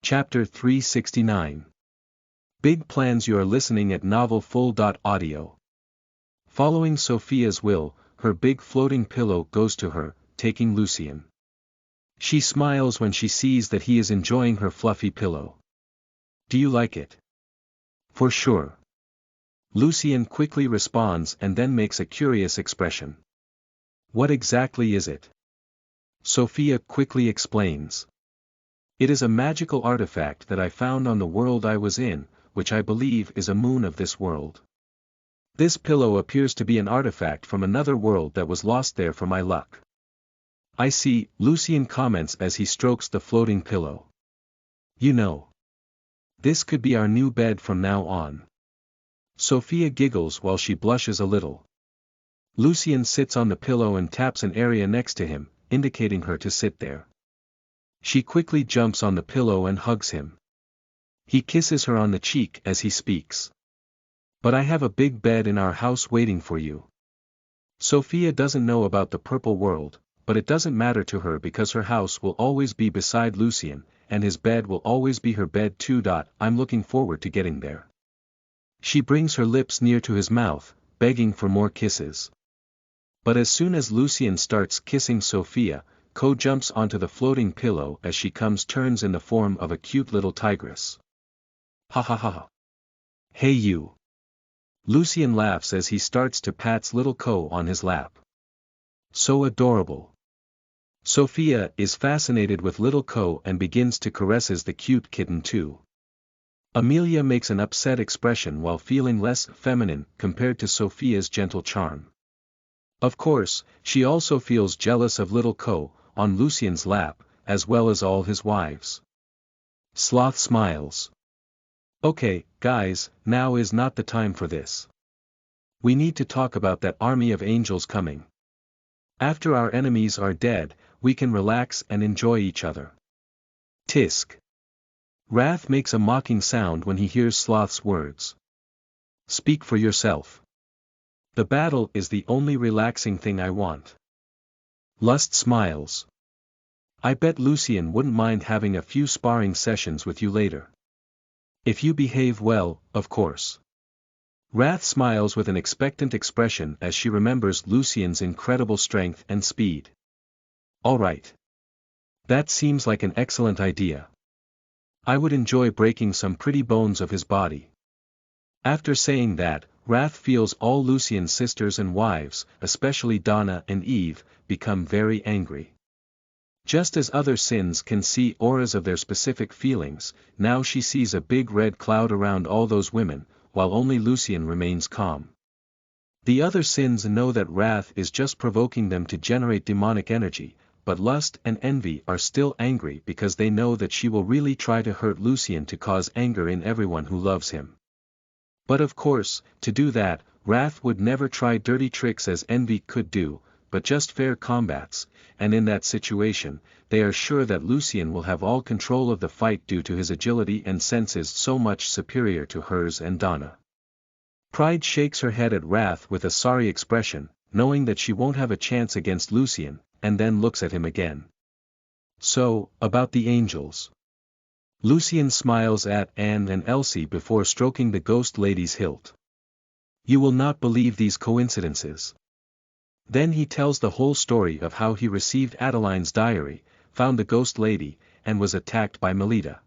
Chapter 369. Big Plans. You are listening at novelfull.audio. Following Sophia's will, her big floating pillow goes to her, taking Lucien. She smiles when she sees that he is enjoying her fluffy pillow. Do you like it? For sure. Lucien quickly responds and then makes a curious expression. What exactly is it? Sophia quickly explains. It is a magical artifact that I found on the world I was in, which I believe is a moon of this world. This pillow appears to be an artifact from another world that was lost there for my luck. I see, Lucien comments as he strokes the floating pillow. You know. This could be our new bed from now on. Sophia giggles while she blushes a little. Lucien sits on the pillow and taps an area next to him, indicating her to sit there. She quickly jumps on the pillow and hugs him. He kisses her on the cheek as he speaks. But I have a big bed in our house waiting for you. Sophia doesn't know about the purple world, but it doesn't matter to her because her house will always be beside Lucien, and his bed will always be her bed too. I'm looking forward to getting there. She brings her lips near to his mouth, begging for more kisses. But as soon as Lucien starts kissing Sophia, Ko jumps onto the floating pillow as she turns in the form of a cute little tigress. Ha ha ha ha. Hey you. Lucien laughs as he starts to pat little Ko on his lap. So adorable. Sophia is fascinated with little Ko and begins to caresses the cute kitten too. Amelia makes an upset expression while feeling less feminine compared to Sophia's gentle charm. Of course, she also feels jealous of little Ko, on Lucien's lap, as well as all his wives. Sloth smiles. Okay, guys, now is not the time for this. We need to talk about that army of angels coming. After our enemies are dead, we can relax and enjoy each other. Tisk. Wrath makes a mocking sound when he hears Sloth's words. Speak for yourself. The battle is the only relaxing thing I want. Lust smiles. I bet Lucien wouldn't mind having a few sparring sessions with you later. If you behave well, of course. Wrath smiles with an expectant expression as she remembers Lucien's incredible strength and speed. Alright. That seems like an excellent idea. I would enjoy breaking some pretty bones of his body. After saying that, Wrath feels all Lucien's sisters and wives, especially Donna and Eve, become very angry. Just as other sins can see auras of their specific feelings, now she sees a big red cloud around all those women, while only Lucien remains calm. The other sins know that Wrath is just provoking them to generate demonic energy, but Lust and Envy are still angry because they know that she will really try to hurt Lucien to cause anger in everyone who loves him. But of course, to do that, Wrath would never try dirty tricks as Envy could do, but just fair combats, and in that situation, they are sure that Lucien will have all control of the fight due to his agility and senses so much superior to hers and Donna. Pride shakes her head at Wrath with a sorry expression, knowing that she won't have a chance against Lucien, and then looks at him again. So, about the angels. Lucien smiles at Anne and Elsie before stroking the ghost lady's hilt. You will not believe these coincidences. Then he tells the whole story of how he received Adeline's diary, found the ghost lady, and was attacked by Melita.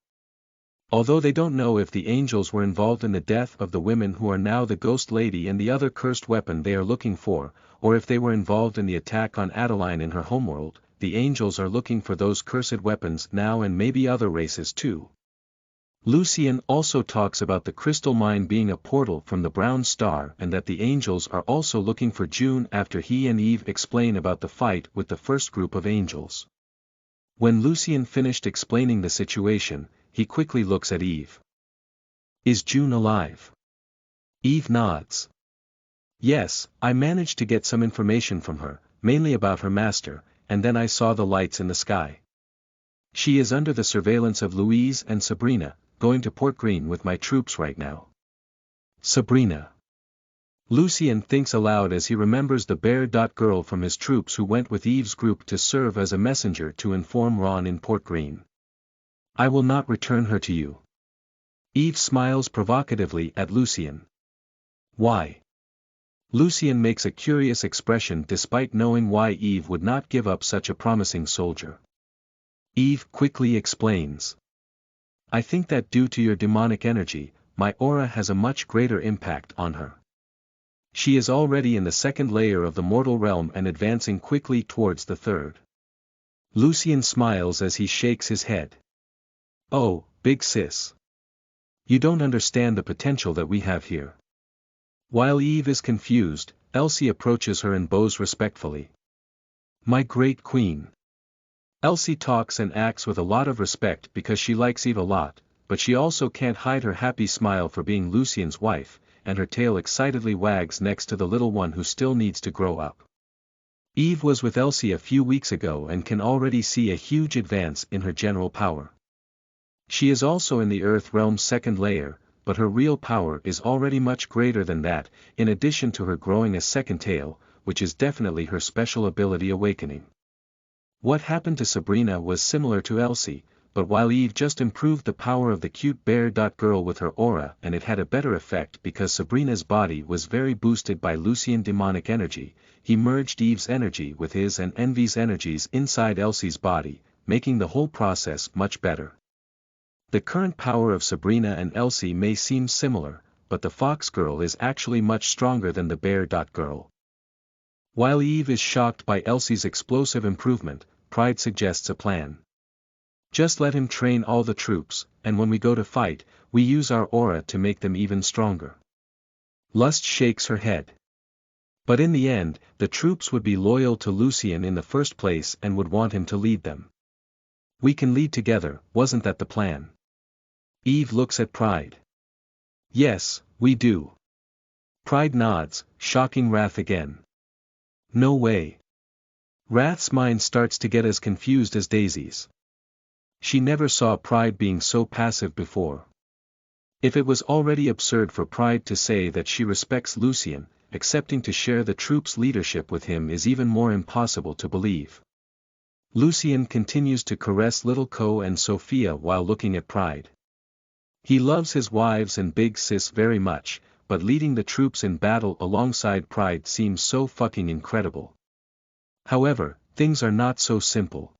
Although they don't know if the angels were involved in the death of the women who are now the ghost lady and the other cursed weapon they are looking for, or if they were involved in the attack on Adeline in her homeworld, the angels are looking for those cursed weapons now and maybe other races too. Lucien also talks about the crystal mine being a portal from the brown star and that the angels are also looking for June after he and Eve explain about the fight with the first group of angels. When Lucien finished explaining the situation, he quickly looks at Eve. Is June alive? Eve nods. Yes, I managed to get some information from her, mainly about her master, and then I saw the lights in the sky. She is under the surveillance of Louise and Sabrina, going to Port Green with my troops right now. Sabrina. Lucien thinks aloud as he remembers the bear-girl from his troops who went with Eve's group to serve as a messenger to inform Ron in Port Green. I will not return her to you. Eve smiles provocatively at Lucien. Why? Lucien makes a curious expression despite knowing why Eve would not give up such a promising soldier. Eve quickly explains. I think that due to your demonic energy, my aura has a much greater impact on her. She is already in the second layer of the mortal realm and advancing quickly towards the third. Lucien smiles as he shakes his head. Oh, big sis. You don't understand the potential that we have here. While Eve is confused, Elsie approaches her and bows respectfully. My great queen. Elsie talks and acts with a lot of respect because she likes Eve a lot, but she also can't hide her happy smile for being Lucien's wife, and her tail excitedly wags next to the little one who still needs to grow up. Eve was with Elsie a few weeks ago and can already see a huge advance in her general power. She is also in the Earth Realm's second layer, but her real power is already much greater than that, in addition to her growing a second tail, which is definitely her special ability awakening. What happened to Sabrina was similar to Elsie, but while Eve just improved the power of the cute bear. Girl with her aura and it had a better effect because Sabrina's body was very boosted by Lucien demonic energy, he merged Eve's energy with his and Envy's energies inside Elsie's body, making the whole process much better. The current power of Sabrina and Elsie may seem similar, but the fox girl is actually much stronger than the bear. Girl. While Eve is shocked by Elsie's explosive improvement, Pride suggests a plan. Just let him train all the troops, and when we go to fight, we use our aura to make them even stronger. Lust shakes her head. But in the end, the troops would be loyal to Lucien in the first place and would want him to lead them. We can lead together, wasn't that the plan? Eve looks at Pride. Yes, we do. Pride nods, shocking Wrath again. No way. Wrath's mind starts to get as confused as Daisy's. She never saw Pride being so passive before. If it was already absurd for Pride to say that she respects Lucien, accepting to share the troops' leadership with him is even more impossible to believe. Lucien continues to caress little Co and Sophia while looking at Pride. He loves his wives and big sis very much, but leading the troops in battle alongside Pride seems so fucking incredible. However, things are not so simple.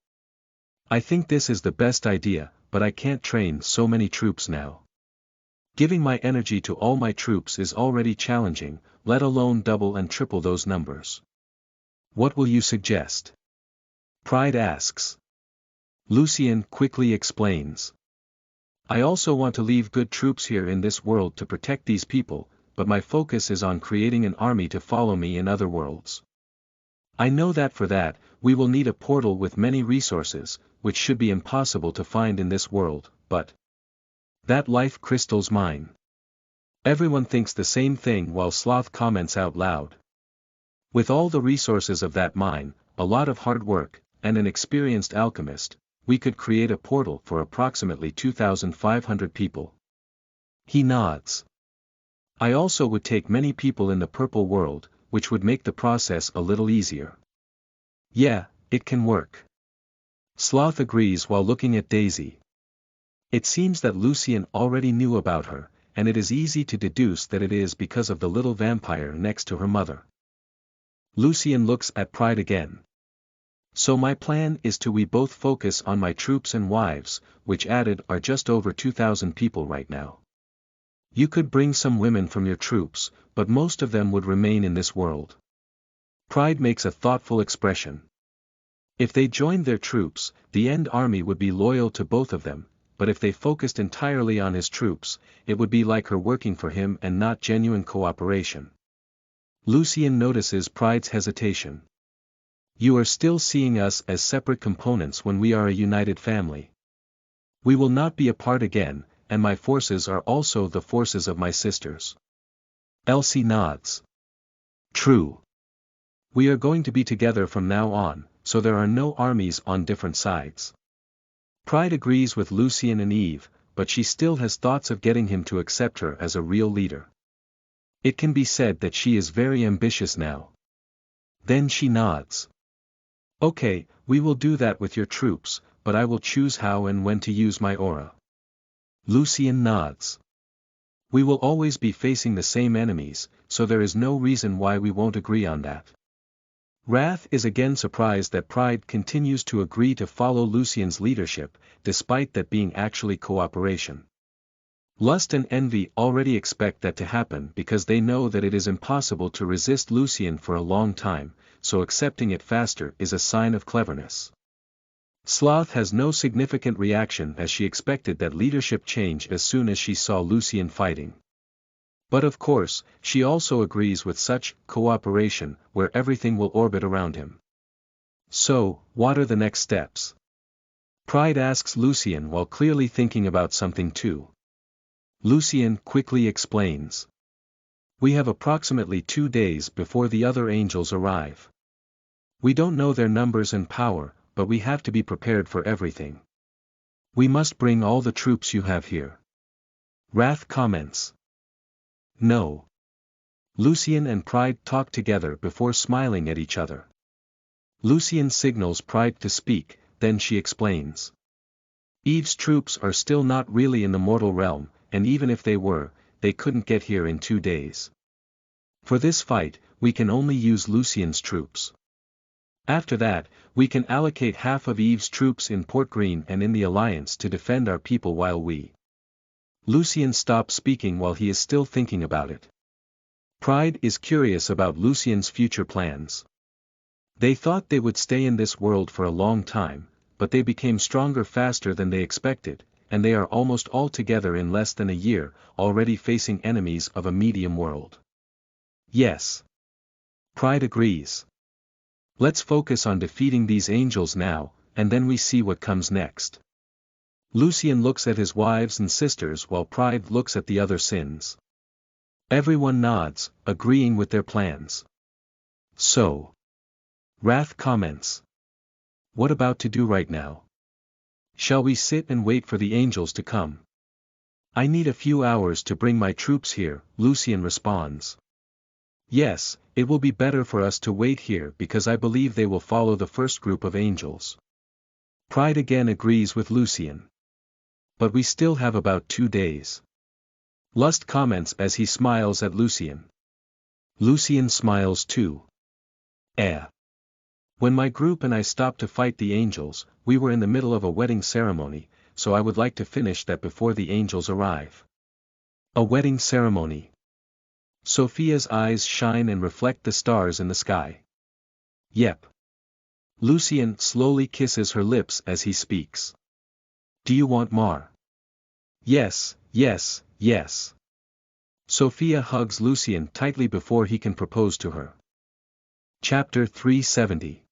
I think this is the best idea, but I can't train so many troops now. Giving my energy to all my troops is already challenging, let alone double and triple those numbers. What will you suggest? Pride asks. Lucien quickly explains. I also want to leave good troops here in this world to protect these people, but my focus is on creating an army to follow me in other worlds. I know that for that, we will need a portal with many resources, which should be impossible to find in this world, but that life crystal's mine. Everyone thinks the same thing while Sloth comments out loud. With all the resources of that mine, a lot of hard work, and an experienced alchemist, we could create a portal for approximately 2,500 people. He nods. I also would take many people in the purple world, which would make the process a little easier. Yeah, it can work. Sloth agrees while looking at Daisy. It seems that Lucien already knew about her, and it is easy to deduce that it is because of the little vampire next to her mother. Lucien looks at Pride again. So my plan is to we both focus on my troops and wives, which added are just over 2,000 people right now. You could bring some women from your troops, but most of them would remain in this world. Pride makes a thoughtful expression. If they joined their troops, the end army would be loyal to both of them, but if they focused entirely on his troops, it would be like her working for him and not genuine cooperation. Lucien notices Pride's hesitation. You are still seeing us as separate components when we are a united family. We will not be apart again, and my forces are also the forces of my sisters. Elsie nods. True. We are going to be together from now on, so there are no armies on different sides. Pride agrees with Lucien and Eve, but she still has thoughts of getting him to accept her as a real leader. It can be said that she is very ambitious now. Then she nods. Okay, we will do that with your troops, but I will choose how and when to use my aura. Lucien nods. We will always be facing the same enemies, so there is no reason why we won't agree on that. Wrath is again surprised that Pride continues to agree to follow Lucien's leadership, despite that being actually cooperation. Lust and Envy already expect that to happen because they know that it is impossible to resist Lucien for a long time, so accepting it faster is a sign of cleverness. Sloth has no significant reaction as she expected that leadership change as soon as she saw Lucien fighting. But of course, she also agrees with such cooperation, where everything will orbit around him. So, what are the next steps? Pride asks Lucien while clearly thinking about something too. Lucien quickly explains. We have approximately 2 days before the other angels arrive. We don't know their numbers and power, but we have to be prepared for everything. We must bring all the troops you have here. Wrath comments. No. Lucien and Pride talk together before smiling at each other. Lucien signals Pride to speak, then she explains. Eve's troops are still not really in the mortal realm, and even if they were, they couldn't get here in 2 days. For this fight, we can only use Lucien's troops. After that, we can allocate half of Eve's troops in Port Green and in the Alliance to defend our people while we. Lucien stops speaking while he is still thinking about it. Pride is curious about Lucien's future plans. They thought they would stay in this world for a long time, but they became stronger faster than they expected, and they are almost all together in less than a year, already facing enemies of a medium world. Yes. Pride agrees. Let's focus on defeating these angels now, and then we see what comes next. Lucien looks at his wives and sisters while Pride looks at the other sins. Everyone nods, agreeing with their plans. So. Wrath comments. What about to do right now? Shall we sit and wait for the angels to come? I need a few hours to bring my troops here, Lucien responds. Yes, it will be better for us to wait here because I believe they will follow the first group of angels. Pride again agrees with Lucien. But we still have about 2 days. Lust comments as he smiles at Lucien. Lucien smiles too. When my group and I stopped to fight the angels, we were in the middle of a wedding ceremony, so I would like to finish that before the angels arrive. A wedding ceremony. Sophia's eyes shine and reflect the stars in the sky. Yep. Lucien slowly kisses her lips as he speaks. Do you want more? Yes, yes, yes. Sophia hugs Lucien tightly before he can propose to her. Chapter 370.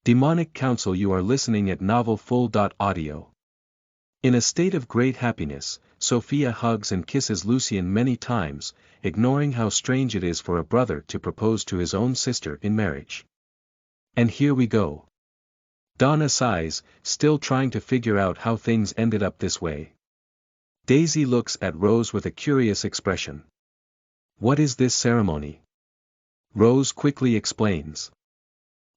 Demonic Council. You are listening at NovelFull.audio. In a state of great happiness, Sophia hugs and kisses Lucien many times, ignoring how strange it is for a brother to propose to his own sister in marriage. And here we go. Donna sighs, still trying to figure out how things ended up this way. Daisy looks at Rose with a curious expression. What is this ceremony? Rose quickly explains.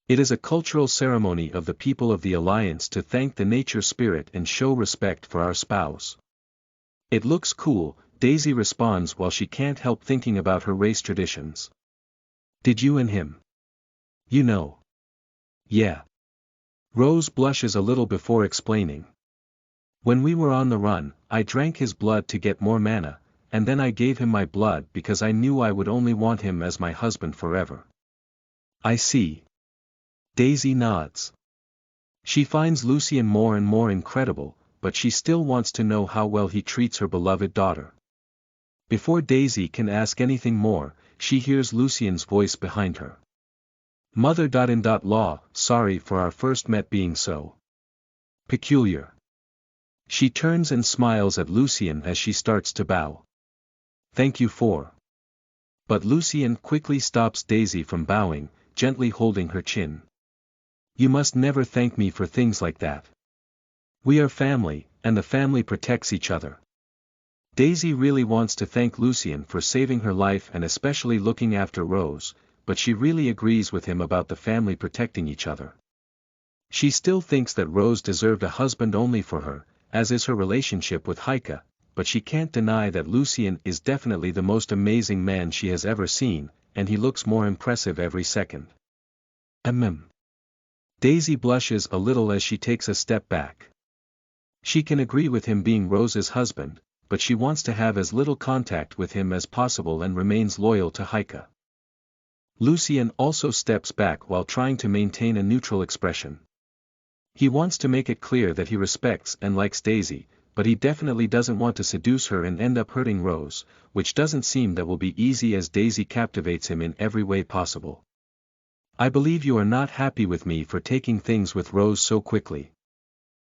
It is a cultural ceremony of the people of the Alliance to thank the nature spirit and show respect for our spouse. It looks cool, Daisy responds while she can't help thinking about her race traditions. Did you and him? You know. Yeah. Rose blushes a little before explaining. When we were on the run, I drank his blood to get more mana, and then I gave him my blood because I knew I would only want him as my husband forever. I see. Daisy nods. She finds Lucien more and more incredible, but she still wants to know how well he treats her beloved daughter. Before Daisy can ask anything more, she hears Lucien's voice behind her. Mother.in.law, sorry for our first met being so peculiar. She turns and smiles at Lucien as she starts to bow. Thank you for. But Lucien quickly stops Daisy from bowing, gently holding her chin. You must never thank me for things like that. We are family, and the family protects each other. Daisy really wants to thank Lucien for saving her life and especially looking after Rose, but she really agrees with him about the family protecting each other. She still thinks that Rose deserved a husband only for her, as is her relationship with Heike, but she can't deny that Lucien is definitely the most amazing man she has ever seen, and he looks more impressive every second. Daisy blushes a little as she takes a step back. She can agree with him being Rose's husband, but she wants to have as little contact with him as possible and remains loyal to Heike. Lucien also steps back while trying to maintain a neutral expression. He wants to make it clear that he respects and likes Daisy, but he definitely doesn't want to seduce her and end up hurting Rose, which doesn't seem that will be easy as Daisy captivates him in every way possible. I believe you are not happy with me for taking things with Rose so quickly.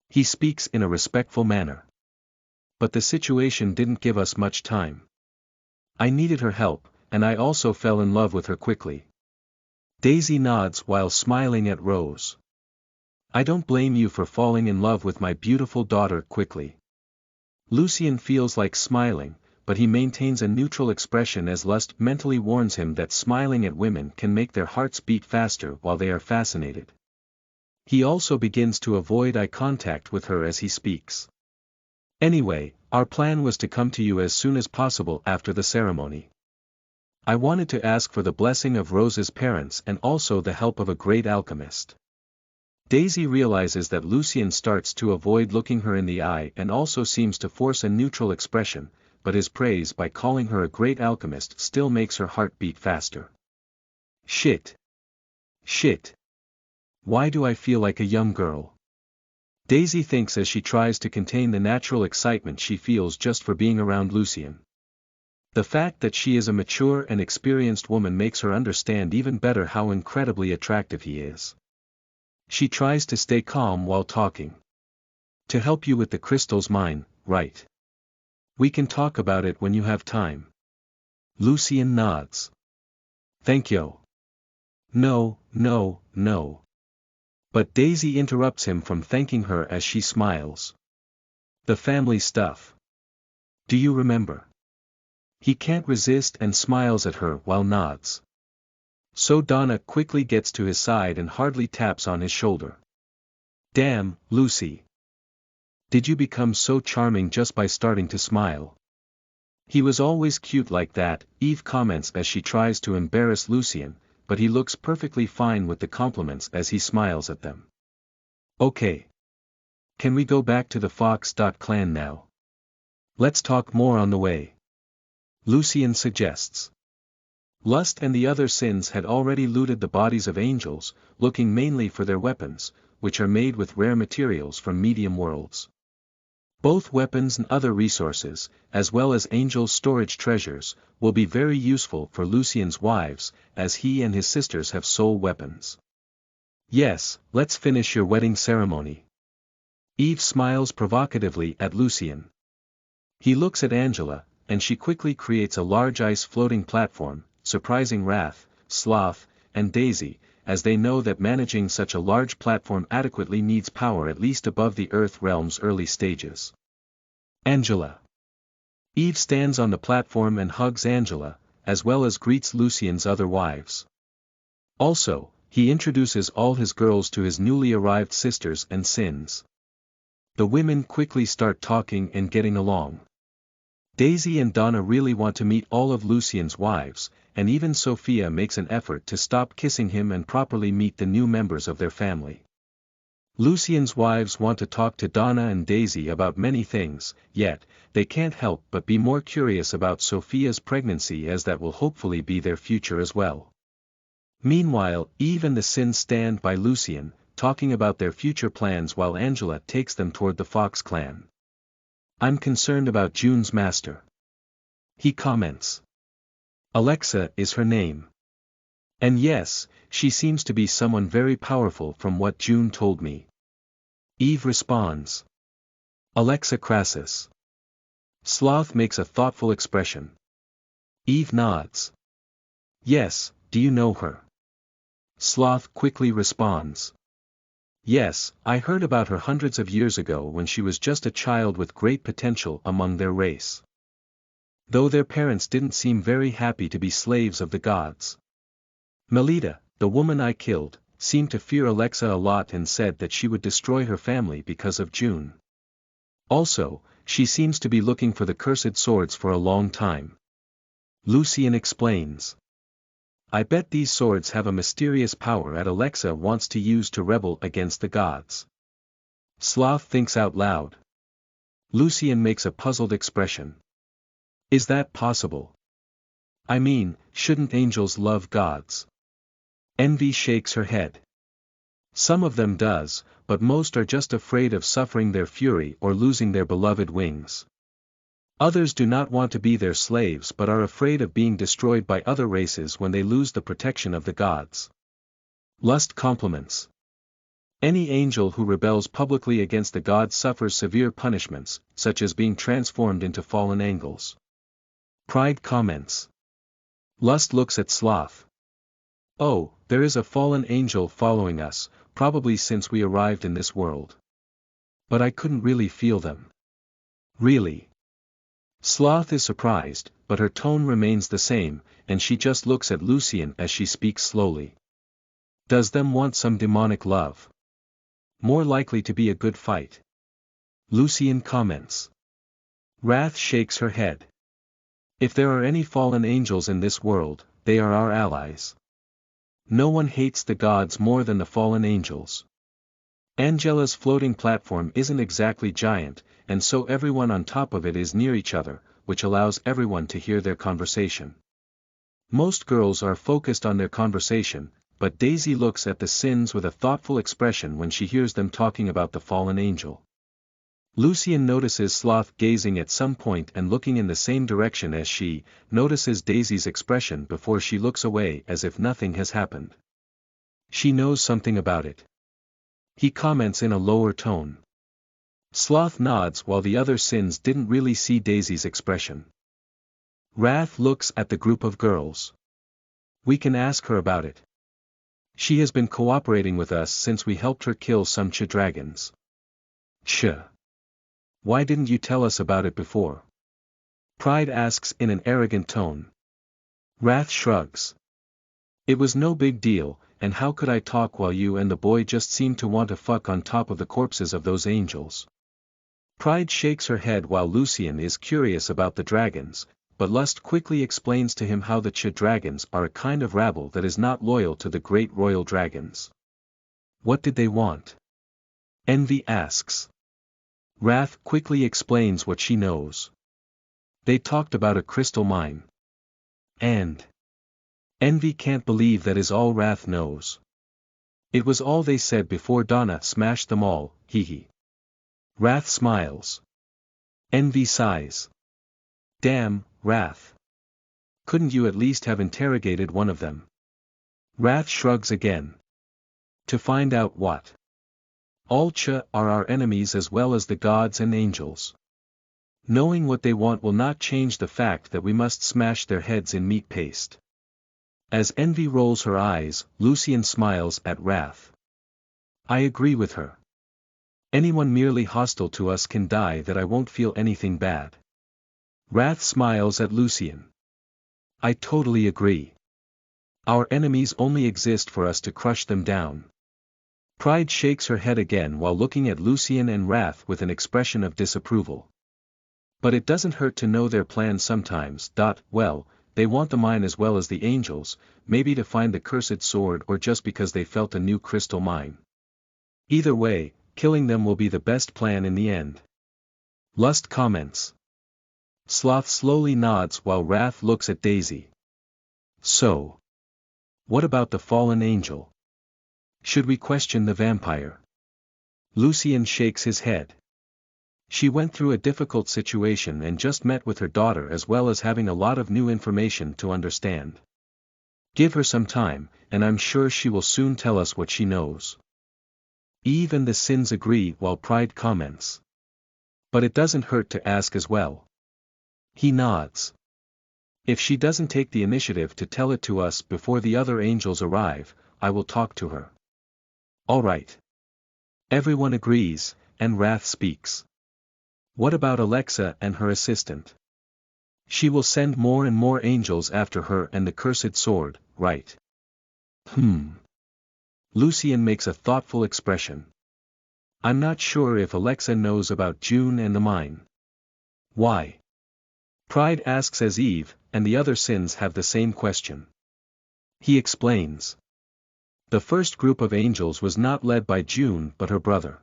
He speaks in a respectful manner. But the situation didn't give us much time. I needed her help, and I also fell in love with her quickly. Daisy nods while smiling at Rose. I don't blame you for falling in love with my beautiful daughter quickly. Lucien feels like smiling, but he maintains a neutral expression as lust mentally warns him that smiling at women can make their hearts beat faster while they are fascinated. He also begins to avoid eye contact with her as he speaks. Anyway, our plan was to come to you as soon as possible after the ceremony. I wanted to ask for the blessing of Rose's parents and also the help of a great alchemist. Daisy realizes that Lucien starts to avoid looking her in the eye and also seems to force a neutral expression, but his praise by calling her a great alchemist still makes her heart beat faster. Shit. Why do I feel like a young girl? Daisy thinks as she tries to contain the natural excitement she feels just for being around Lucien. The fact that she is a mature and experienced woman makes her understand even better how incredibly attractive he is. She tries to stay calm while talking. To help you with the crystals, mine, right? We can talk about it when you have time. Lucien nods. Thank you. No. But Daisy interrupts him from thanking her as she smiles. The family stuff. Do you remember? He can't resist and smiles at her while nods. So Donna quickly gets to his side and hardly taps on his shoulder. Damn, Lucy. Did you become so charming just by starting to smile? He was always cute like that, Eve comments as she tries to embarrass Lucien, but he looks perfectly fine with the compliments as he smiles at them. Okay. Can we go back to the Fox.clan now? Let's talk more on the way. Lucien suggests. Lust and the other sins had already looted the bodies of angels, looking mainly for their weapons, which are made with rare materials from medium worlds. Both weapons and other resources, as well as angels' storage treasures, will be very useful for Lucien's wives, as he and his sisters have soul weapons. Yes, let's finish your wedding ceremony. Eve smiles provocatively at Lucien. He looks at Angela, and she quickly creates a large ice floating platform, surprising Wrath, Sloth, and Daisy, as they know that managing such a large platform adequately needs power at least above the Earth realm's early stages. Angela. Eve stands on the platform and hugs Angela, as well as greets Lucien's other wives. Also, he introduces all his girls to his newly arrived sisters and sins. The women quickly start talking and getting along. Daisy and Donna really want to meet all of Lucien's wives, and even Sophia makes an effort to stop kissing him and properly meet the new members of their family. Lucien's wives want to talk to Donna and Daisy about many things, yet, they can't help but be more curious about Sophia's pregnancy, as that will hopefully be their future as well. Meanwhile, Eve and the Sins stand by Lucien, talking about their future plans while Angela takes them toward the Fox clan. I'm concerned about June's master. He comments. Alexa is her name. And yes, she seems to be someone very powerful from what June told me. Eve responds. Alexa Crassus. Sloth makes a thoughtful expression. Eve nods. Yes, do you know her? Sloth quickly responds. Yes, I heard about her hundreds of years ago when she was just a child with great potential among their race. Though their parents didn't seem very happy to be slaves of the gods. Melita, the woman I killed, seemed to fear Alexa a lot and said that she would destroy her family because of June. Also, she seems to be looking for the cursed swords for a long time. Lucien explains. I bet these swords have a mysterious power that Alexa wants to use to rebel against the gods. Sloth thinks out loud. Lucien makes a puzzled expression. Is that possible? I mean, shouldn't angels love gods? Envy shakes her head. Some of them does, but most are just afraid of suffering their fury or losing their beloved wings. Others do not want to be their slaves but are afraid of being destroyed by other races when they lose the protection of the gods. Lust compliments. Any angel who rebels publicly against the gods suffers severe punishments, such as being transformed into fallen angels. Pride comments. Lust looks at Sloth. Oh, there is a fallen angel following us, probably since we arrived in this world. But I couldn't really feel them. Really? Sloth is surprised, but her tone remains the same, and she just looks at Lucien as she speaks slowly. Does them want some demonic love? More likely to be a good fight. Lucien comments. Wrath shakes her head. If there are any fallen angels in this world, they are our allies. No one hates the gods more than the fallen angels. Angela's floating platform isn't exactly giant, and so everyone on top of it is near each other, which allows everyone to hear their conversation. Most girls are focused on their conversation, but Daisy looks at the sins with a thoughtful expression when she hears them talking about the fallen angel. Lucien notices Sloth gazing at some point and looking in the same direction as she, notices Daisy's expression before she looks away as if nothing has happened. She knows something about it. He comments in a lower tone. Sloth nods while the other sins didn't really see Daisy's expression. Wrath looks at the group of girls. We can ask her about it. She has been cooperating with us since we helped her kill some Ch dragons. Ch. Why didn't you tell us about it before? Pride asks in an arrogant tone. Wrath shrugs. It was no big deal, and how could I talk while you and the boy just seemed to want to fuck on top of the corpses of those angels? Pride shakes her head while Lucien is curious about the dragons, but Lust quickly explains to him how the Ch dragons are a kind of rabble that is not loyal to the great royal dragons. What did they want? Envy asks. Wrath quickly explains what she knows. They talked about a crystal mine. And Envy can't believe that is all Wrath knows. It was all they said before Donna smashed them all, hee. Wrath smiles. Envy sighs. Damn, Wrath. Couldn't you at least have interrogated one of them? Wrath shrugs again. To find out what? All Ch are our enemies as well as the gods and angels. Knowing what they want will not change the fact that we must smash their heads in meat paste. As Envy rolls her eyes, Lucien smiles at Wrath. I agree with her. Anyone merely hostile to us can die that I won't feel anything bad. Wrath smiles at Lucien. I totally agree. Our enemies only exist for us to crush them down. Pride shakes her head again while looking at Lucien and Wrath with an expression of disapproval. But it doesn't hurt to know their plans sometimes. Well, they want the mine as well as the angels, maybe to find the cursed sword or just because they felt a new crystal mine. Either way, killing them will be the best plan in the end. Lust comments. Sloth slowly nods while Wrath looks at Daisy. So, what about the fallen angel? Should we question the vampire? Lucien shakes his head. She went through a difficult situation and just met with her daughter as well as having a lot of new information to understand. Give her some time, and I'm sure she will soon tell us what she knows. Eve and the sins agree while Pride comments. But it doesn't hurt to ask as well. He nods. If she doesn't take the initiative to tell it to us before the other angels arrive, I will talk to her. All right. Everyone agrees, and Wrath speaks. What about Alexa and her assistant? She will send more and more angels after her and the cursed sword, right? Lucien makes a thoughtful expression. I'm not sure if Alexa knows about June and the mine. Why? Pride asks as Eve, and the other sins have the same question. He explains. The first group of angels was not led by June but her brother.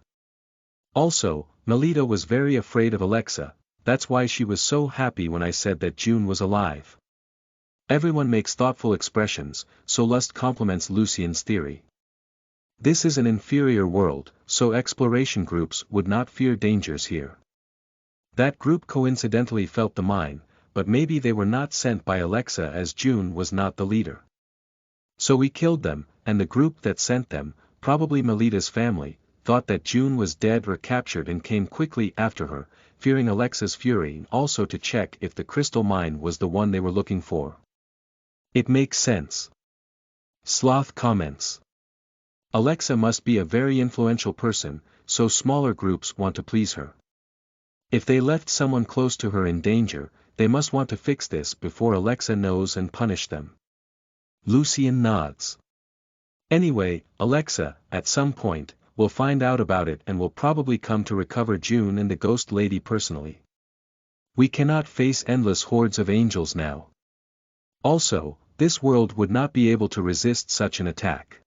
Also, Melita was very afraid of Alexa, that's why she was so happy when I said that June was alive. Everyone makes thoughtful expressions, so Lust complements Lucien's theory. This is an inferior world, so exploration groups would not fear dangers here. That group coincidentally felt the mine, but maybe they were not sent by Alexa as June was not the leader. So we killed them, and the group that sent them, probably Melita's family, thought that June was dead or captured and came quickly after her, fearing Alexa's fury and also to check if the crystal mine was the one they were looking for. It makes sense. Sloth comments. Alexa must be a very influential person, so smaller groups want to please her. If they left someone close to her in danger, they must want to fix this before Alexa knows and punish them. Lucien nods. Anyway, Alexa, at some point, will find out about it and will probably come to recover June and the Ghost Lady personally. We cannot face endless hordes of angels now. Also, this world would not be able to resist such an attack.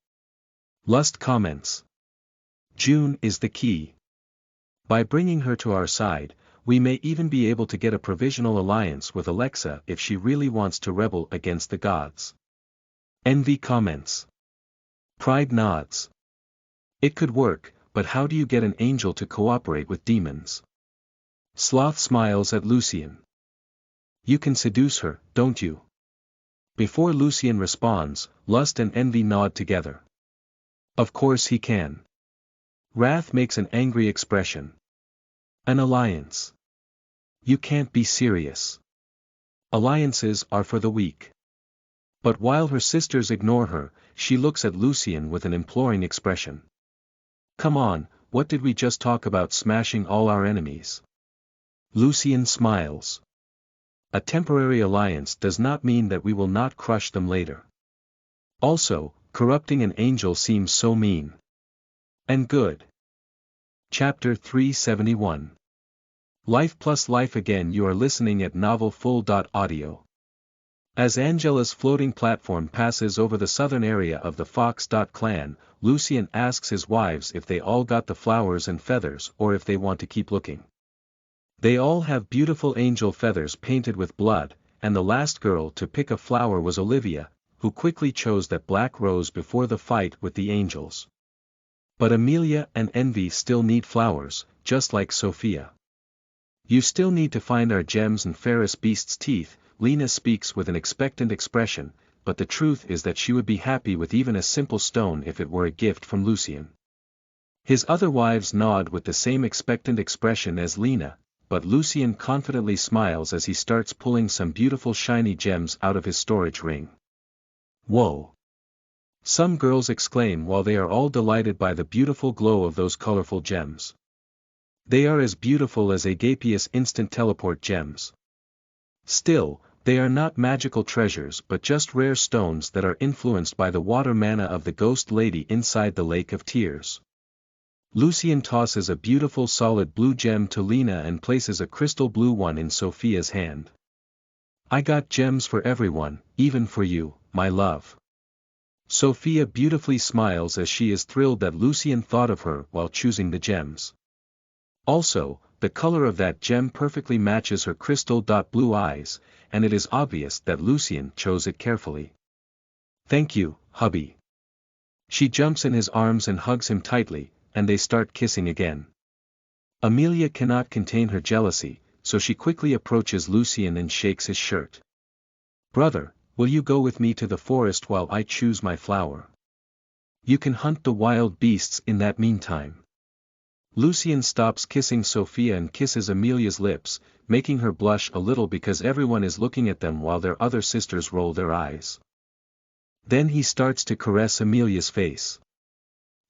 Lust comments. June is the key. By bringing her to our side, we may even be able to get a provisional alliance with Alexa if she really wants to rebel against the gods. Envy comments. Pride nods. It could work, but how do you get an angel to cooperate with demons? Sloth smiles at Lucien. You can seduce her, don't you? Before Lucien responds, Lust and Envy nod together. Of course he can. Wrath makes an angry expression. An alliance. You can't be serious. Alliances are for the weak. But while her sisters ignore her, she looks at Lucien with an imploring expression. Come on, what did we just talk about smashing all our enemies? Lucien smiles. A temporary alliance does not mean that we will not crush them later. Also, corrupting an angel seems so mean. And good. Chapter 371. Life plus life again. You are listening at novelfull.audio. As Angela's floating platform passes over the southern area of the Fox. Clan, Lucien asks his wives if they all got the flowers and feathers or if they want to keep looking. They all have beautiful angel feathers painted with blood, and the last girl to pick a flower was Olivia, who quickly chose that black rose before the fight with the angels. But Amelia and Envy still need flowers, just like Sophia. You still need to find our gems and Ferris Beast's teeth, Lena speaks with an expectant expression, but the truth is that she would be happy with even a simple stone if it were a gift from Lucien. His other wives nod with the same expectant expression as Lena, but Lucien confidently smiles as he starts pulling some beautiful shiny gems out of his storage ring. Whoa! Some girls exclaim while they are all delighted by the beautiful glow of those colorful gems. They are as beautiful as Agapius instant teleport gems. Still, they are not magical treasures but just rare stones that are influenced by the water mana of the Ghost Lady inside the Lake of Tears. Lucien tosses a beautiful solid blue gem to Lena and places a crystal blue one in Sophia's hand. I got gems for everyone, even for you, my love. Sophia beautifully smiles as she is thrilled that Lucien thought of her while choosing the gems. Also, the color of that gem perfectly matches her crystal blue eyes, and it is obvious that Lucien chose it carefully. Thank you, hubby. She jumps in his arms and hugs him tightly, and they start kissing again. Amelia cannot contain her jealousy, so she quickly approaches Lucien and shakes his shirt. Brother, will you go with me to the forest while I choose my flower? You can hunt the wild beasts in that meantime. Lucien stops kissing Sophia and kisses Amelia's lips, making her blush a little because everyone is looking at them while their other sisters roll their eyes. Then he starts to caress Amelia's face.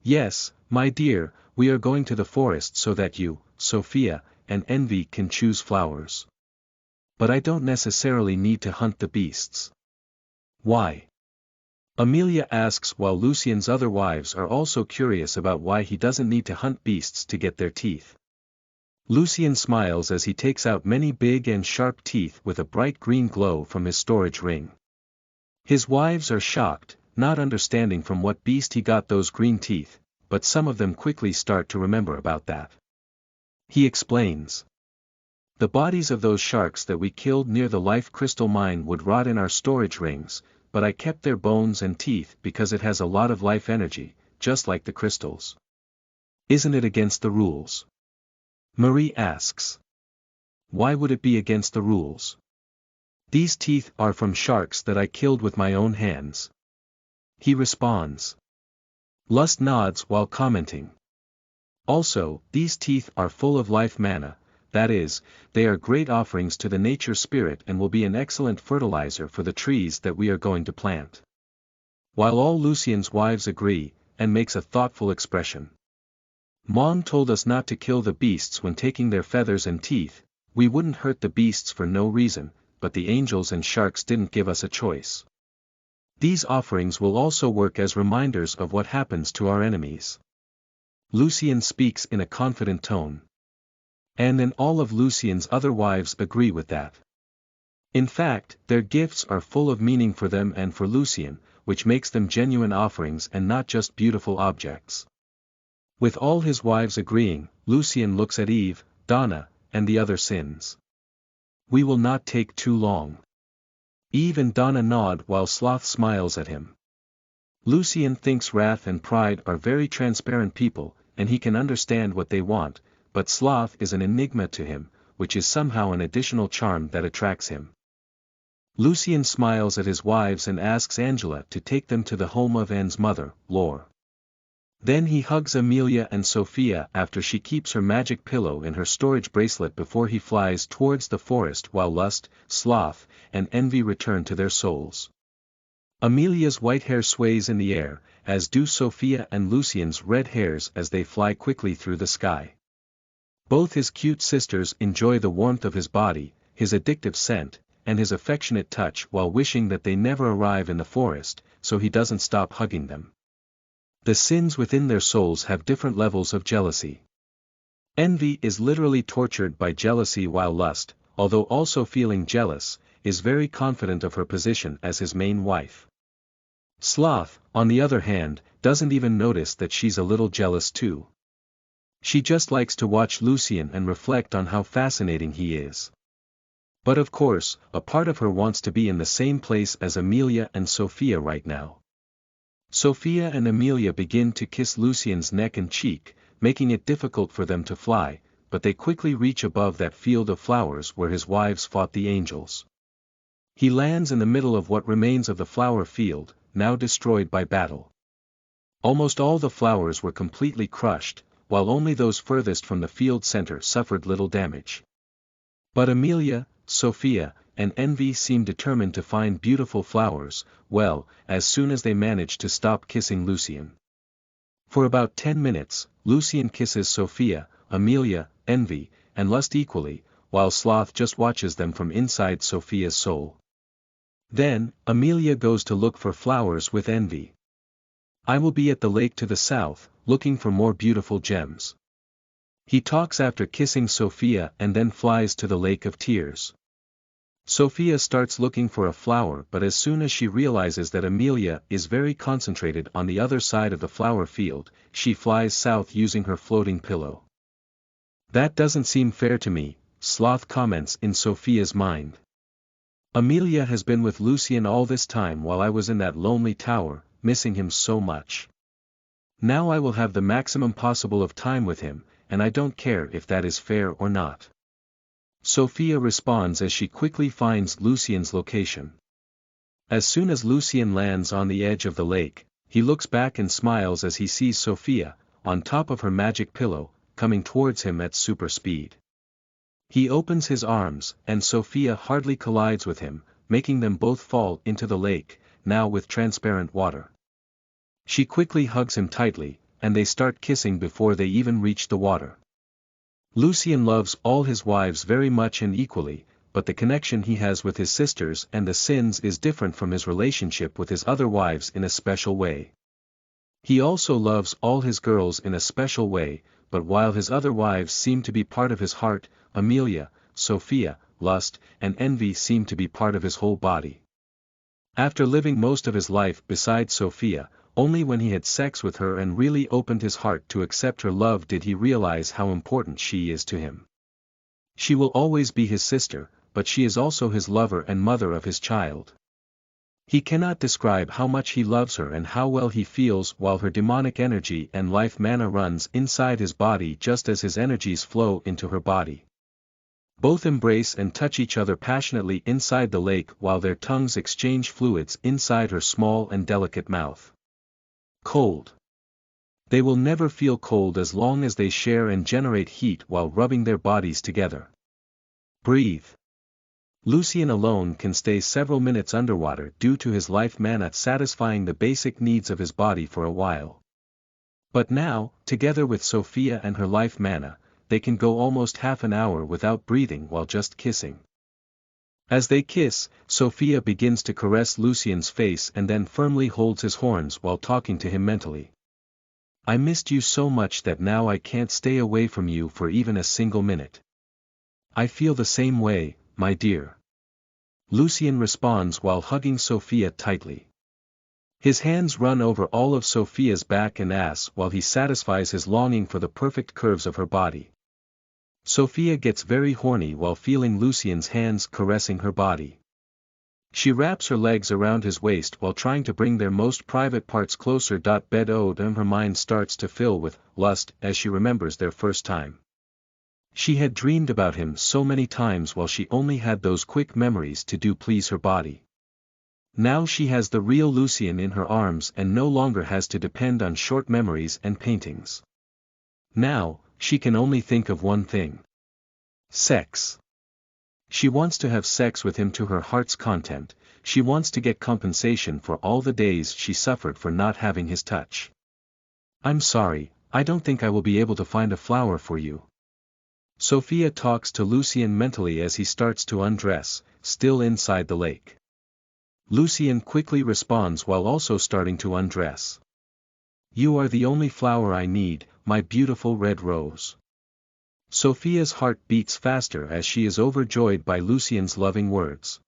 Yes, my dear, we are going to the forest so that you, Sophia, and Envy can choose flowers. But I don't necessarily need to hunt the beasts. Why? Amelia asks while Lucien's other wives are also curious about why he doesn't need to hunt beasts to get their teeth. Lucien smiles as he takes out many big and sharp teeth with a bright green glow from his storage ring. His wives are shocked, not understanding from what beast he got those green teeth, but some of them quickly start to remember about that. He explains. The bodies of those sharks that we killed near the life crystal mine would rot in our storage rings, but I kept their bones and teeth because it has a lot of life energy, just like the crystals. Isn't it against the rules? Marie asks. Why would it be against the rules? These teeth are from sharks that I killed with my own hands. He responds. Lust nods while commenting. Also, these teeth are full of life mana, that is, they are great offerings to the nature spirit and will be an excellent fertilizer for the trees that we are going to plant. While all Lucien's wives agree, and makes a thoughtful expression. Mom told us not to kill the beasts when taking their feathers and teeth, we wouldn't hurt the beasts for no reason, but the angels and sharks didn't give us a choice. These offerings will also work as reminders of what happens to our enemies. Lucien speaks in a confident tone. And then all of Lucien's other wives agree with that. In fact, their gifts are full of meaning for them and for Lucien, which makes them genuine offerings and not just beautiful objects. With all his wives agreeing, Lucien looks at Eve, Donna, and the other sins. We will not take too long. Eve and Donna nod while Sloth smiles at him. Lucien thinks Wrath and Pride are very transparent people, and he can understand what they want, but Sloth is an enigma to him, which is somehow an additional charm that attracts him. Lucien smiles at his wives and asks Angela to take them to the home of Anne's mother, Laure. Then he hugs Amelia and Sophia after she keeps her magic pillow in her storage bracelet before he flies towards the forest while Lust, Sloth, and Envy return to their souls. Amelia's white hair sways in the air, as do Sophia and Lucien's red hairs as they fly quickly through the sky. Both his cute sisters enjoy the warmth of his body, his addictive scent, and his affectionate touch while wishing that they never arrive in the forest, so he doesn't stop hugging them. The sins within their souls have different levels of jealousy. Envy is literally tortured by jealousy while Lust, although also feeling jealous, is very confident of her position as his main wife. Sloth, on the other hand, doesn't even notice that she's a little jealous too. She just likes to watch Lucien and reflect on how fascinating he is. But of course, a part of her wants to be in the same place as Amelia and Sophia right now. Sophia and Amelia begin to kiss Lucien's neck and cheek, making it difficult for them to fly, but they quickly reach above that field of flowers where his wives fought the angels. He lands in the middle of what remains of the flower field, now destroyed by battle. Almost all the flowers were completely crushed, while only those furthest from the field center suffered little damage. But Amelia, Sophia, and Envy seem determined to find beautiful flowers, well, as soon as they manage to stop kissing Lucien. For about 10 minutes, Lucien kisses Sophia, Amelia, Envy, and Lust equally, while Sloth just watches them from inside Sophia's soul. Then, Amelia goes to look for flowers with Envy. I will be at the lake to the south, looking for more beautiful gems. He talks after kissing Sophia and then flies to the Lake of Tears. Sophia starts looking for a flower, but as soon as she realizes that Amelia is very concentrated on the other side of the flower field, she flies south using her floating pillow. That doesn't seem fair to me, Sloth comments in Sophia's mind. Amelia has been with Lucien all this time while I was in that lonely tower, missing him so much. Now I will have the maximum possible of time with him, and I don't care if that is fair or not. Sophia responds as she quickly finds Lucien's location. As soon as Lucien lands on the edge of the lake, he looks back and smiles as he sees Sophia, on top of her magic pillow, coming towards him at super speed. He opens his arms, and Sophia hardly collides with him, making them both fall into the lake, now with transparent water. She quickly hugs him tightly, and they start kissing before they even reach the water. Lucien loves all his wives very much and equally, but the connection he has with his sisters and the sins is different from his relationship with his other wives in a special way. He also loves all his girls in a special way, but while his other wives seem to be part of his heart, Amelia, Sophia, lust, and envy seem to be part of his whole body. After living most of his life beside Sophia, only when he had sex with her and really opened his heart to accept her love did he realize how important she is to him. She will always be his sister, but she is also his lover and mother of his child. He cannot describe how much he loves her and how well he feels while her demonic energy and life mana runs inside his body just as his energies flow into her body. Both embrace and touch each other passionately inside the lake while their tongues exchange fluids inside her small and delicate mouth. Cold. They will never feel cold as long as they share and generate heat while rubbing their bodies together. Breathe. Lucien alone can stay several minutes underwater due to his life mana satisfying the basic needs of his body for a while. But now, together with Sophia and her life mana, they can go almost half an hour without breathing while just kissing. As they kiss, Sophia begins to caress Lucien's face and then firmly holds his horns while talking to him mentally. I missed you so much that now I can't stay away from you for even a single minute. I feel the same way, my dear. Lucien responds while hugging Sophia tightly. His hands run over all of Sophia's back and ass while he satisfies his longing for the perfect curves of her body. Sophia gets very horny while feeling Lucien's hands caressing her body. She wraps her legs around his waist while trying to bring their most private parts closer. And her mind starts to fill with lust as she remembers their first time. She had dreamed about him so many times while she only had those quick memories to please her body. Now she has the real Lucien in her arms and no longer has to depend on short memories and paintings. Now, she can only think of one thing. Sex. She wants to have sex with him to her heart's content. She wants to get compensation for all the days she suffered for not having his touch. I'm sorry, I don't think I will be able to find a flower for you. Sophia talks to Lucien mentally as he starts to undress, still inside the lake. Lucien quickly responds while also starting to undress. You are the only flower I need, my beautiful red rose. Sophia's heart beats faster as she is overjoyed by Lucien's loving words.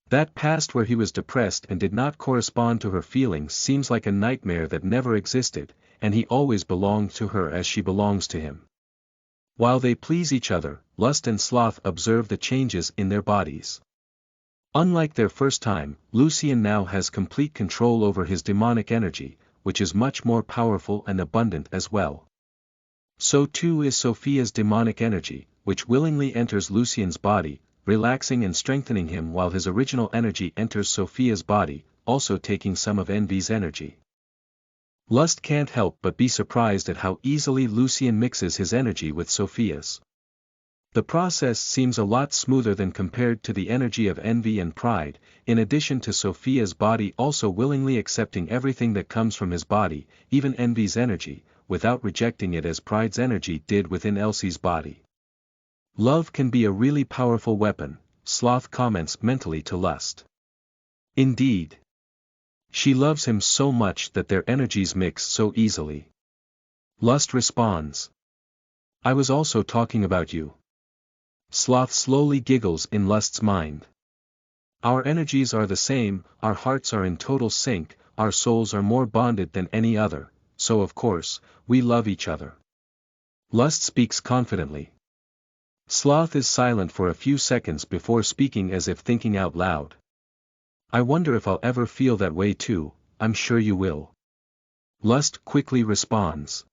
That past where he was depressed and did not correspond to her feelings seems like a nightmare that never existed, and he always belonged to her as she belongs to him. While they please each other, Lust and Sloth observe the changes in their bodies. Unlike their first time, Lucien now has complete control over his demonic energy, which is much more powerful and abundant as well. So too is Sophia's demonic energy, which willingly enters Lucien's body, relaxing and strengthening him while his original energy enters Sophia's body, also taking some of envy's energy. Lust can't help but be surprised at how easily Lucien mixes his energy with Sophia's. The process seems a lot smoother than compared to the energy of envy and pride, in addition to Sophia's body also willingly accepting everything that comes from his body, even envy's energy, without rejecting it as pride's energy did within Elsie's body. Love can be a really powerful weapon, Sloth comments mentally to Lust. Indeed. She loves him so much that their energies mix so easily. Lust responds. I was also talking about you. Sloth slowly giggles in Lust's mind. Our energies are the same, our hearts are in total sync, our souls are more bonded than any other, so of course, we love each other. Lust speaks confidently. Sloth is silent for a few seconds before speaking as if thinking out loud. I wonder if I'll ever feel that way too, I'm sure you will. Lust quickly responds.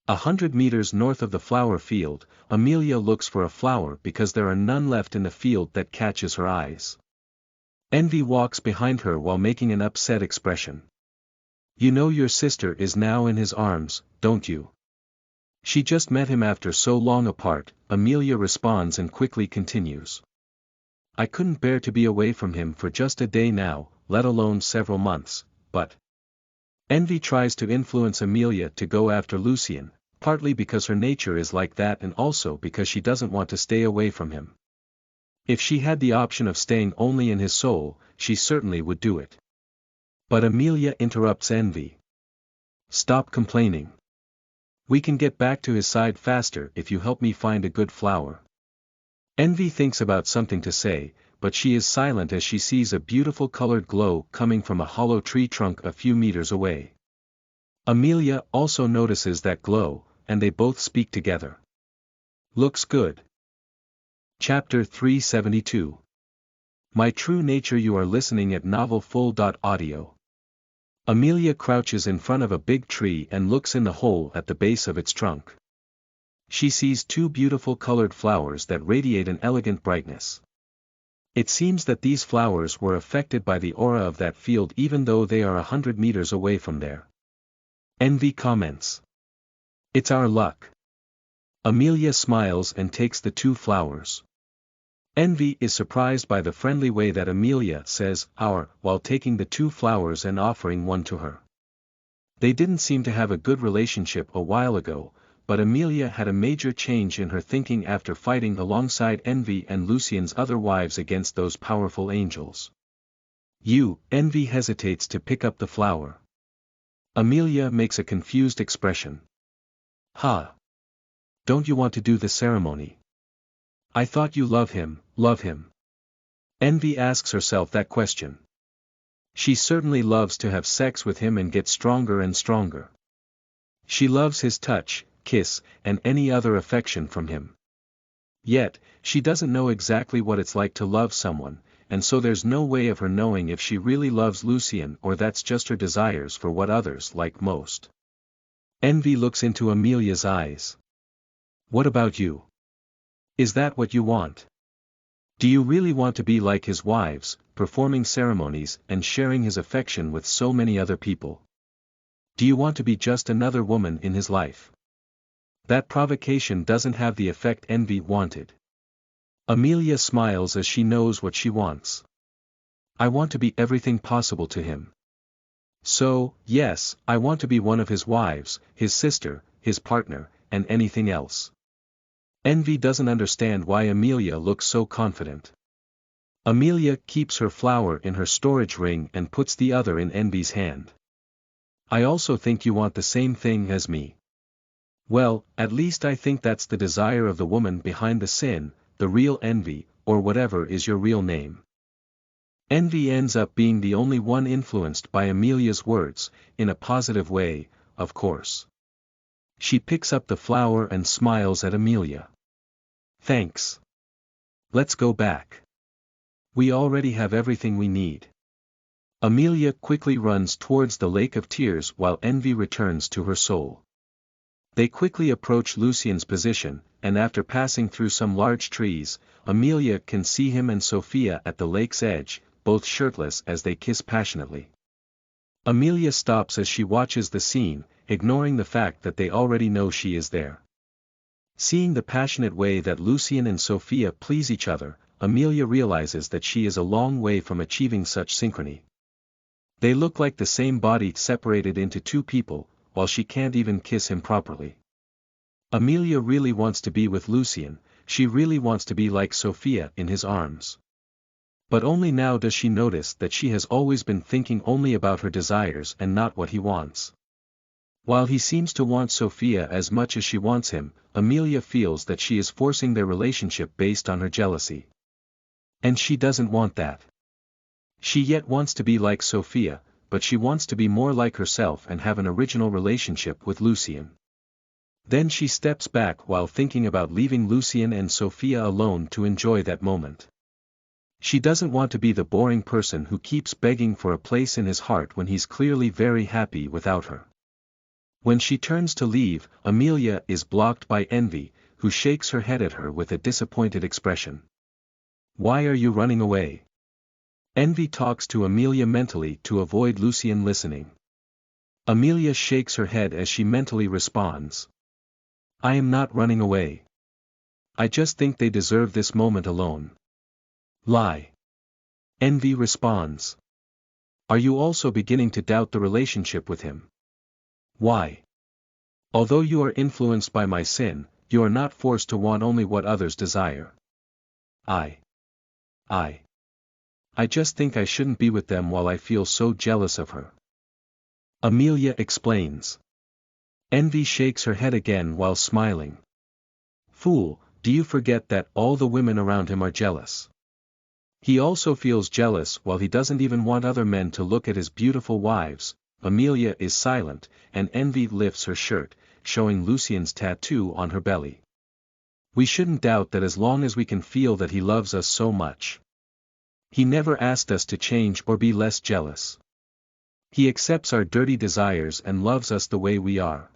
100 meters north of the flower field, Amelia looks for a flower because there are none left in the field that catches her eyes. Envy walks behind her while making an upset expression. You know your sister is now in his arms, don't you? She just met him after so long apart, Amelia responds and quickly continues. I couldn't bear to be away from him for just a day now, let alone several months, but... Envy tries to influence Amelia to go after Lucien, partly because her nature is like that and also because she doesn't want to stay away from him. If she had the option of staying only in his soul, she certainly would do it. But Amelia interrupts Envy. Stop complaining. We can get back to his side faster if you help me find a good flower. Envy thinks about something to say, but she is silent as she sees a beautiful colored glow coming from a hollow tree trunk a few meters away. Amelia also notices that glow, and they both speak together. Looks good. Chapter 372. My True Nature. You are listening at NovelFull.audio. Amelia crouches in front of a big tree and looks in the hole at the base of its trunk. She sees two beautiful colored flowers that radiate an elegant brightness. It seems that these flowers were affected by the aura of that field even though they are 100 meters away from there. Envy comments. It's our luck. Amelia smiles and takes the two flowers. Envy is surprised by the friendly way that Amelia says "our" while taking the two flowers and offering one to her. They didn't seem to have a good relationship a while ago, but Amelia had a major change in her thinking after fighting alongside Envy and Lucien's other wives against those powerful angels. Envy hesitates to pick up the flower. Amelia makes a confused expression. Ha! Don't you want to do the ceremony? I thought you love him. Envy asks herself that question. She certainly loves to have sex with him and get stronger and stronger. She loves his touch, kiss, and any other affection from him. Yet, she doesn't know exactly what it's like to love someone, and so there's no way of her knowing if she really loves Lucien or that's just her desires for what others like most. Envy looks into Amelia's eyes. What about you? Is that what you want? Do you really want to be like his wives, performing ceremonies and sharing his affection with so many other people? Do you want to be just another woman in his life? That provocation doesn't have the effect Envy wanted. Amelia smiles as she knows what she wants. I want to be everything possible to him. So, yes, I want to be one of his wives, his sister, his partner, and anything else. Envy doesn't understand why Amelia looks so confident. Amelia keeps her flower in her storage ring and puts the other in Envy's hand. I also think you want the same thing as me. Well, at least I think that's the desire of the woman behind the sin, the real Envy, or whatever is your real name. Envy ends up being the only one influenced by Amelia's words, in a positive way, of course. She picks up the flower and smiles at Amelia. Thanks. Let's go back. We already have everything we need. Amelia quickly runs towards the Lake of Tears while Envy returns to her soul. They quickly approach Lucien's position, and after passing through some large trees, Amelia can see him and Sophia at the lake's edge, both shirtless as they kiss passionately. Amelia stops as she watches the scene, ignoring the fact that they already know she is there. Seeing the passionate way that Lucien and Sophia please each other, Amelia realizes that she is a long way from achieving such synchrony. They look like the same body separated into two people, while she can't even kiss him properly. Amelia really wants to be with Lucien, she really wants to be like Sophia in his arms. But only now does she notice that she has always been thinking only about her desires and not what he wants. While he seems to want Sophia as much as she wants him, Amelia feels that she is forcing their relationship based on her jealousy. And she doesn't want that. She yet wants to be like Sophia, but she wants to be more like herself and have an original relationship with Lucien. Then she steps back while thinking about leaving Lucien and Sophia alone to enjoy that moment. She doesn't want to be the boring person who keeps begging for a place in his heart when he's clearly very happy without her. When she turns to leave, Amelia is blocked by Envy, who shakes her head at her with a disappointed expression. Why are you running away? Envy talks to Amelia mentally to avoid Lucien listening. Amelia shakes her head as she mentally responds. I am not running away. I just think they deserve this moment alone. Lie. Envy responds. Are you also beginning to doubt the relationship with him? Why? Although you are influenced by my sin, you are not forced to want only what others desire. I I just think I shouldn't be with them while I feel so jealous of her. Amelia explains. Envy shakes her head again while smiling. Fool, do you forget that all the women around him are jealous? He also feels jealous while he doesn't even want other men to look at his beautiful wives. Amelia is silent, and Envy lifts her shirt, showing Lucien's tattoo on her belly. We shouldn't doubt that as long as we can feel that he loves us so much. He never asked us to change or be less jealous. He accepts our dirty desires and loves us the way we are.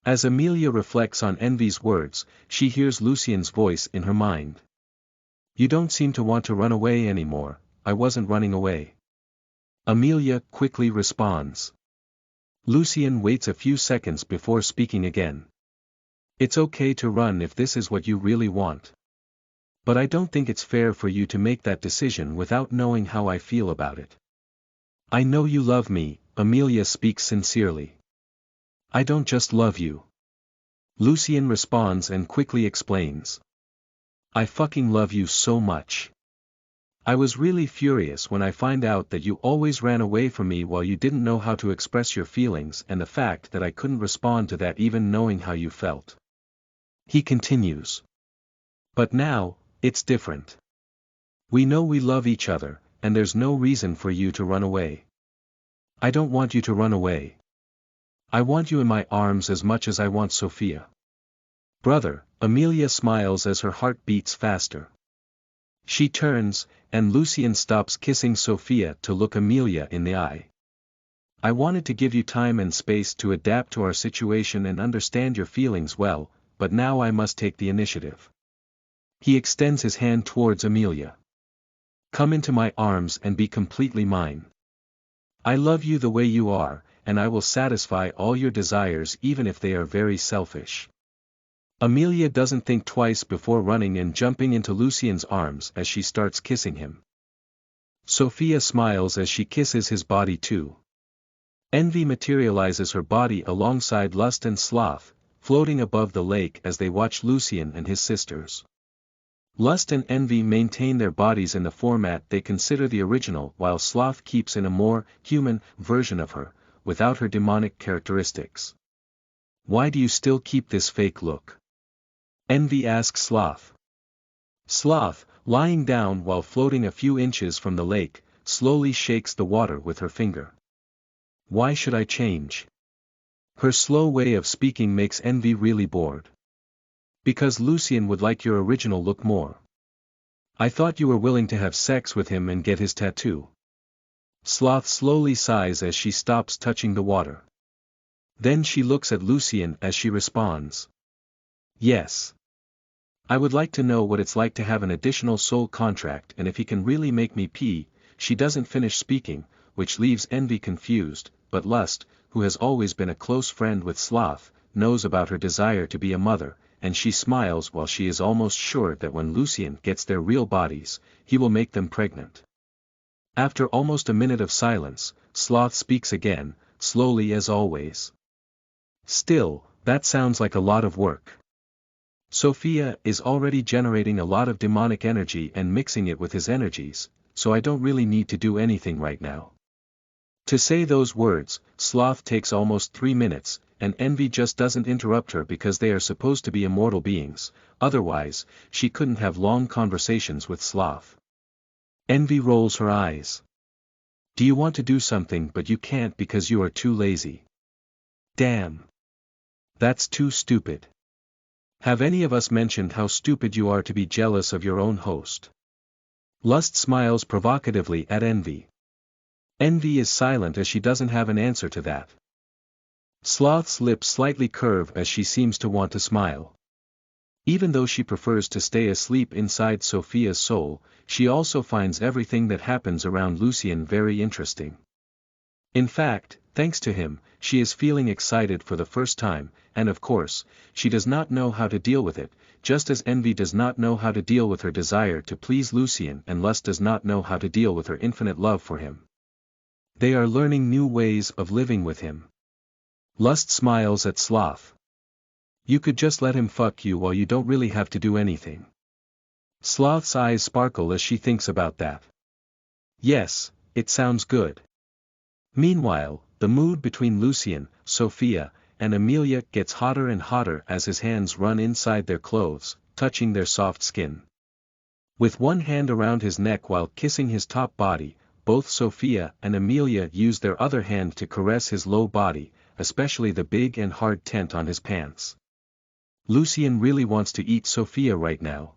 As Amelia reflects on Envy's words, she hears Lucien's voice in her mind. You don't seem to want to run away anymore. I wasn't running away. Amelia quickly responds. Lucien waits a few seconds before speaking again. It's okay to run if this is what you really want. But I don't think it's fair for you to make that decision without knowing how I feel about it. I know you love me, Amelia speaks sincerely. I don't just love you. Lucien responds and quickly explains. I fucking love you so much. I was really furious when I find out that you always ran away from me while you didn't know how to express your feelings and the fact that I couldn't respond to that even knowing how you felt. He continues. But now, it's different. We know we love each other, and there's no reason for you to run away. I don't want you to run away. I want you in my arms as much as I want Sophia. Brother, Amelia smiles as her heart beats faster. She turns, and Lucien stops kissing Sophia to look Amelia in the eye. I wanted to give you time and space to adapt to our situation and understand your feelings well, but now I must take the initiative. He extends his hand towards Amelia. Come into my arms and be completely mine. I love you the way you are, and I will satisfy all your desires even if they are very selfish. Amelia doesn't think twice before running and jumping into Lucien's arms as she starts kissing him. Sophia smiles as she kisses his body too. Envy materializes her body alongside Lust and Sloth, floating above the lake as they watch Lucien and his sisters. Lust and Envy maintain their bodies in the format they consider the original while Sloth keeps in a more human version of her, without her demonic characteristics. Why do you still keep this fake look? Envy asks Sloth. Sloth, lying down while floating a few inches from the lake, slowly shakes the water with her finger. Why should I change? Her slow way of speaking makes Envy really bored. Because Lucien would like your original look more. I thought you were willing to have sex with him and get his tattoo. Sloth slowly sighs as she stops touching the water. Then she looks at Lucien as she responds. Yes. I would like to know what it's like to have an additional soul contract and if he can really make me pee. She doesn't finish speaking, which leaves Envy confused, but Lust, who has always been a close friend with Sloth, knows about her desire to be a mother, and she smiles while she is almost sure that when Lucien gets their real bodies, he will make them pregnant. After almost a minute of silence, Sloth speaks again, slowly as always. Still, that sounds like a lot of work. Sophia is already generating a lot of demonic energy and mixing it with his energies, so I don't really need to do anything right now. To say those words, Sloth takes almost 3 minutes, and Envy just doesn't interrupt her because they are supposed to be immortal beings, otherwise, she couldn't have long conversations with Sloth. Envy rolls her eyes. Do you want to do something but you can't because you are too lazy? Damn. That's too stupid. Have any of us mentioned how stupid you are to be jealous of your own host? Lust smiles provocatively at Envy. Envy is silent as she doesn't have an answer to that. Sloth's lips slightly curve as she seems to want to smile. Even though she prefers to stay asleep inside Sophia's soul, she also finds everything that happens around Lucien very interesting. In fact, thanks to him, she is feeling excited for the first time, and of course, she does not know how to deal with it, just as Envy does not know how to deal with her desire to please Lucien and Lust does not know how to deal with her infinite love for him. They are learning new ways of living with him. Lust smiles at Sloth. You could just let him fuck you while you don't really have to do anything. Sloth's eyes sparkle as she thinks about that. Yes, it sounds good. Meanwhile, the mood between Lucien, Sophia, and Amelia gets hotter and hotter as his hands run inside their clothes, touching their soft skin. With one hand around his neck while kissing his top body, both Sophia and Amelia use their other hand to caress his low body, especially the big and hard tent on his pants. Lucien really wants to eat Sophia right now.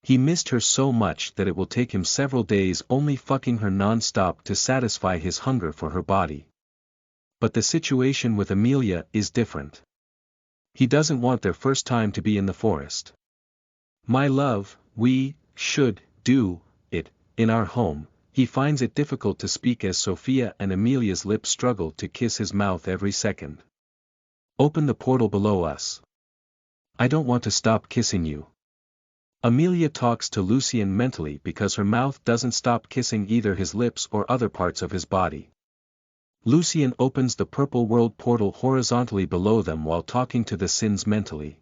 He missed her so much that it will take him several days only fucking her non-stop to satisfy his hunger for her body. But the situation with Amelia is different. He doesn't want their first time to be in the forest. My love, we should do it in our home. He finds it difficult to speak as Sophia and Amelia's lips struggle to kiss his mouth every second. Open the portal below us. I don't want to stop kissing you. Amelia talks to Lucien mentally because her mouth doesn't stop kissing either his lips or other parts of his body. Lucien opens the purple world portal horizontally below them while talking to the Sins mentally.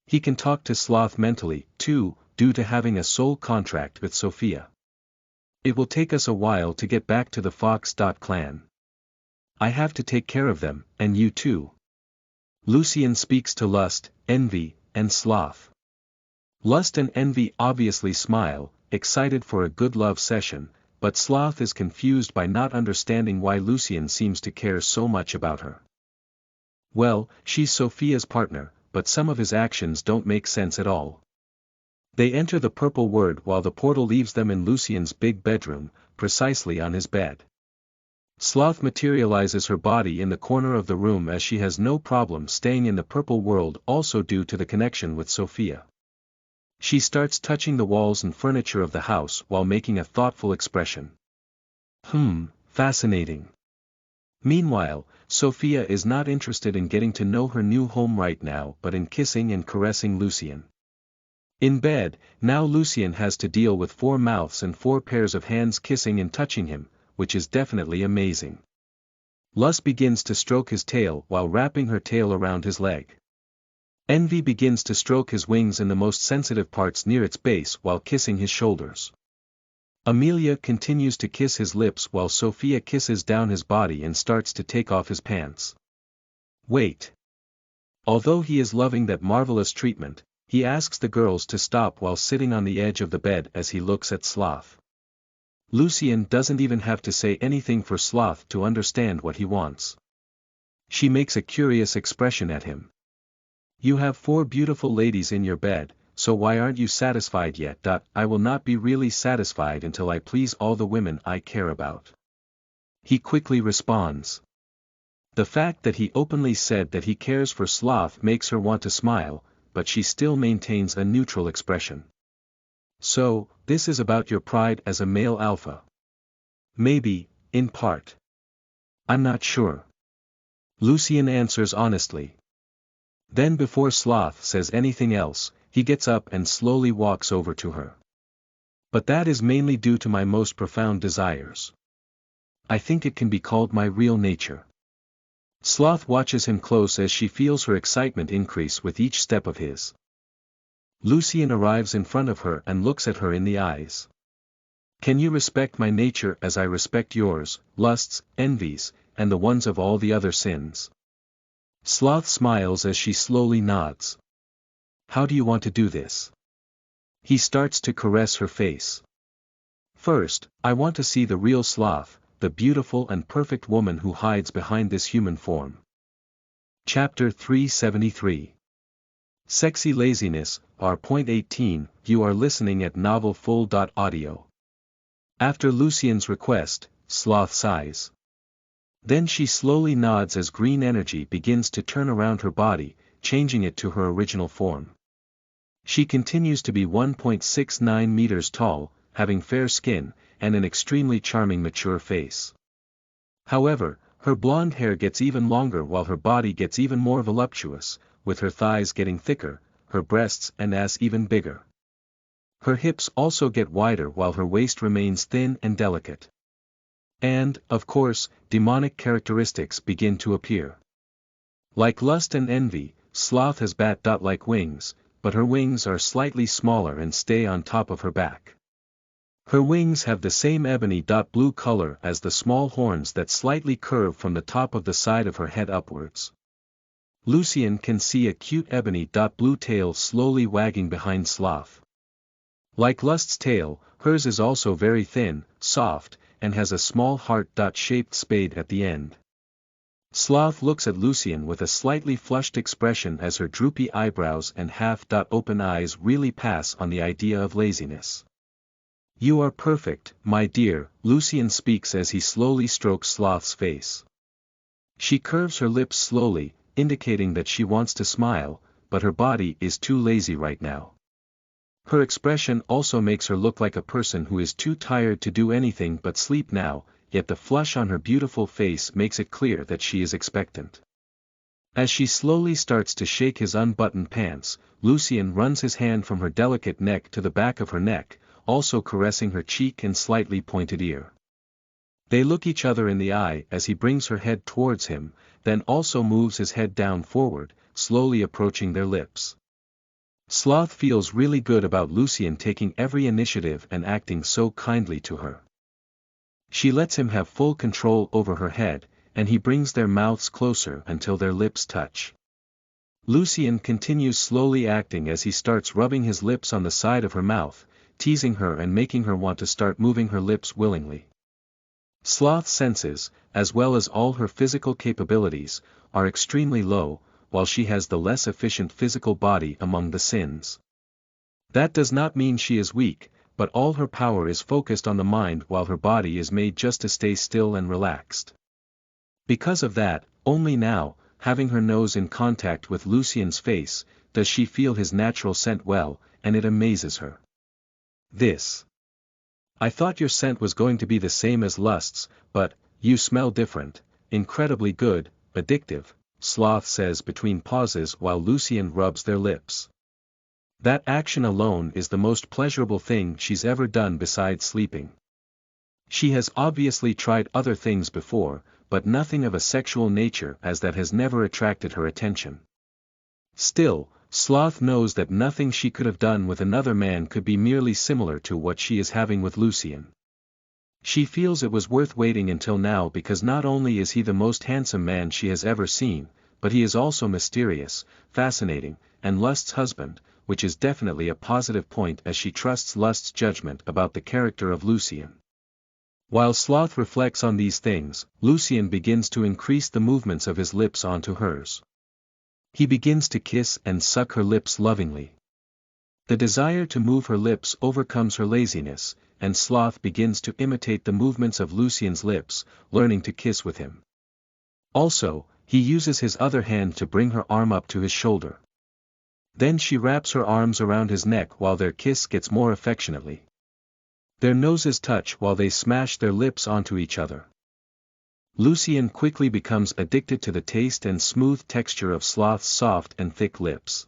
He can talk to Sloth mentally, too, due to having a soul contract with Sophia. It will take us a while to get back to the Fox. Clan. I have to take care of them, and you too. Lucien speaks to Lust, Envy, and Sloth. Lust and Envy obviously smile, excited for a good love session, but Sloth is confused by not understanding why Lucien seems to care so much about her. Well, she's Sophia's partner, but some of his actions don't make sense at all. They enter the purple word while the portal leaves them in Lucien's big bedroom, precisely on his bed. Sloth materializes her body in the corner of the room as she has no problem staying in the purple world, also due to the connection with Sophia. She starts touching the walls and furniture of the house while making a thoughtful expression. Fascinating. Meanwhile, Sophia is not interested in getting to know her new home right now but in kissing and caressing Lucien. In bed, now Lucien has to deal with 4 mouths and 4 pairs of hands kissing and touching him, which is definitely amazing. Lust begins to stroke his tail while wrapping her tail around his leg. Envy begins to stroke his wings in the most sensitive parts near its base while kissing his shoulders. Amelia continues to kiss his lips while Sophia kisses down his body and starts to take off his pants. Wait. Although he is loving that marvelous treatment, he asks the girls to stop while sitting on the edge of the bed as he looks at Sloth. Lucien doesn't even have to say anything for Sloth to understand what he wants. She makes a curious expression at him. You have 4 beautiful ladies in your bed, so why aren't you satisfied yet? I will not be really satisfied until I please all the women I care about. He quickly responds. The fact that he openly said that he cares for Sloth makes her want to smile, but she still maintains a neutral expression. So, this is about your pride as a male alpha. Maybe, in part. I'm not sure. Lucien answers honestly. Then before Sloth says anything else, he gets up and slowly walks over to her. But that is mainly due to my most profound desires. I think it can be called my real nature. Sloth watches him close as she feels her excitement increase with each step of his. Lucien arrives in front of her and looks at her in the eyes. Can you respect my nature as I respect yours, lusts, envies, and the ones of all the other sins? Sloth smiles as she slowly nods. How do you want to do this? He starts to caress her face. First, I want to see the real Sloth, the beautiful and perfect woman who hides behind this human form. Chapter 373. Sexy Laziness, R.18. You are listening at novelfull.audio. After Lucien's request, Sloth sighs. Then she slowly nods as green energy begins to turn around her body, changing it to her original form. She continues to be 1.69 meters tall, having fair skin, and an extremely charming mature face. However, her blonde hair gets even longer while her body gets even more voluptuous, with her thighs getting thicker, her breasts and ass even bigger. Her hips also get wider while her waist remains thin and delicate. And, of course, demonic characteristics begin to appear. Like lust and envy, Sloth has bat-like wings, but her wings are slightly smaller and stay on top of her back. Her wings have the same ebony-blue color as the small horns that slightly curve from the top of the side of her head upwards. Lucien can see a cute ebony-blue tail slowly wagging behind Sloth. Like Lust's tail, hers is also very thin, soft, and has a small heart-shaped spade at the end. Sloth looks at Lucien with a slightly flushed expression as her droopy eyebrows and half-open eyes really pass on the idea of laziness. "You are perfect, my dear," Lucien speaks as he slowly strokes Sloth's face. She curves her lips slowly, indicating that she wants to smile, but her body is too lazy right now. Her expression also makes her look like a person who is too tired to do anything but sleep now, yet the flush on her beautiful face makes it clear that she is expectant. As she slowly starts to shake his unbuttoned pants, Lucien runs his hand from her delicate neck to the back of her neck, also caressing her cheek and slightly pointed ear. They look each other in the eye as he brings her head towards him, then also moves his head down forward, slowly approaching their lips. Sloth feels really good about Lucien taking every initiative and acting so kindly to her. She lets him have full control over her head, and he brings their mouths closer until their lips touch. Lucien continues slowly acting as he starts rubbing his lips on the side of her mouth, teasing her and making her want to start moving her lips willingly. Sloth's senses, as well as all her physical capabilities, are extremely low, while she has the less efficient physical body among the sins. That does not mean she is weak, but all her power is focused on the mind while her body is made just to stay still and relaxed. Because of that, only now, having her nose in contact with Lucien's face, does she feel his natural scent well, and it amazes her. "I thought your scent was going to be the same as Lust's, but, you smell different, incredibly good, addictive," Sloth says between pauses while Lucien rubs their lips. That action alone is the most pleasurable thing she's ever done besides sleeping. She has obviously tried other things before, but nothing of a sexual nature as that has never attracted her attention. Still, Sloth knows that nothing she could have done with another man could be merely similar to what she is having with Lucien. She feels it was worth waiting until now because not only is he the most handsome man she has ever seen, but he is also mysterious, fascinating, and Lust's husband, which is definitely a positive point as she trusts Lust's judgment about the character of Lucien. While Sloth reflects on these things, Lucien begins to increase the movements of his lips onto hers. He begins to kiss and suck her lips lovingly. The desire to move her lips overcomes her laziness, and Sloth begins to imitate the movements of Lucien's lips, learning to kiss with him. Also, he uses his other hand to bring her arm up to his shoulder. Then she wraps her arms around his neck while their kiss gets more affectionately. Their noses touch while they smash their lips onto each other. Lucien quickly becomes addicted to the taste and smooth texture of Sloth's soft and thick lips.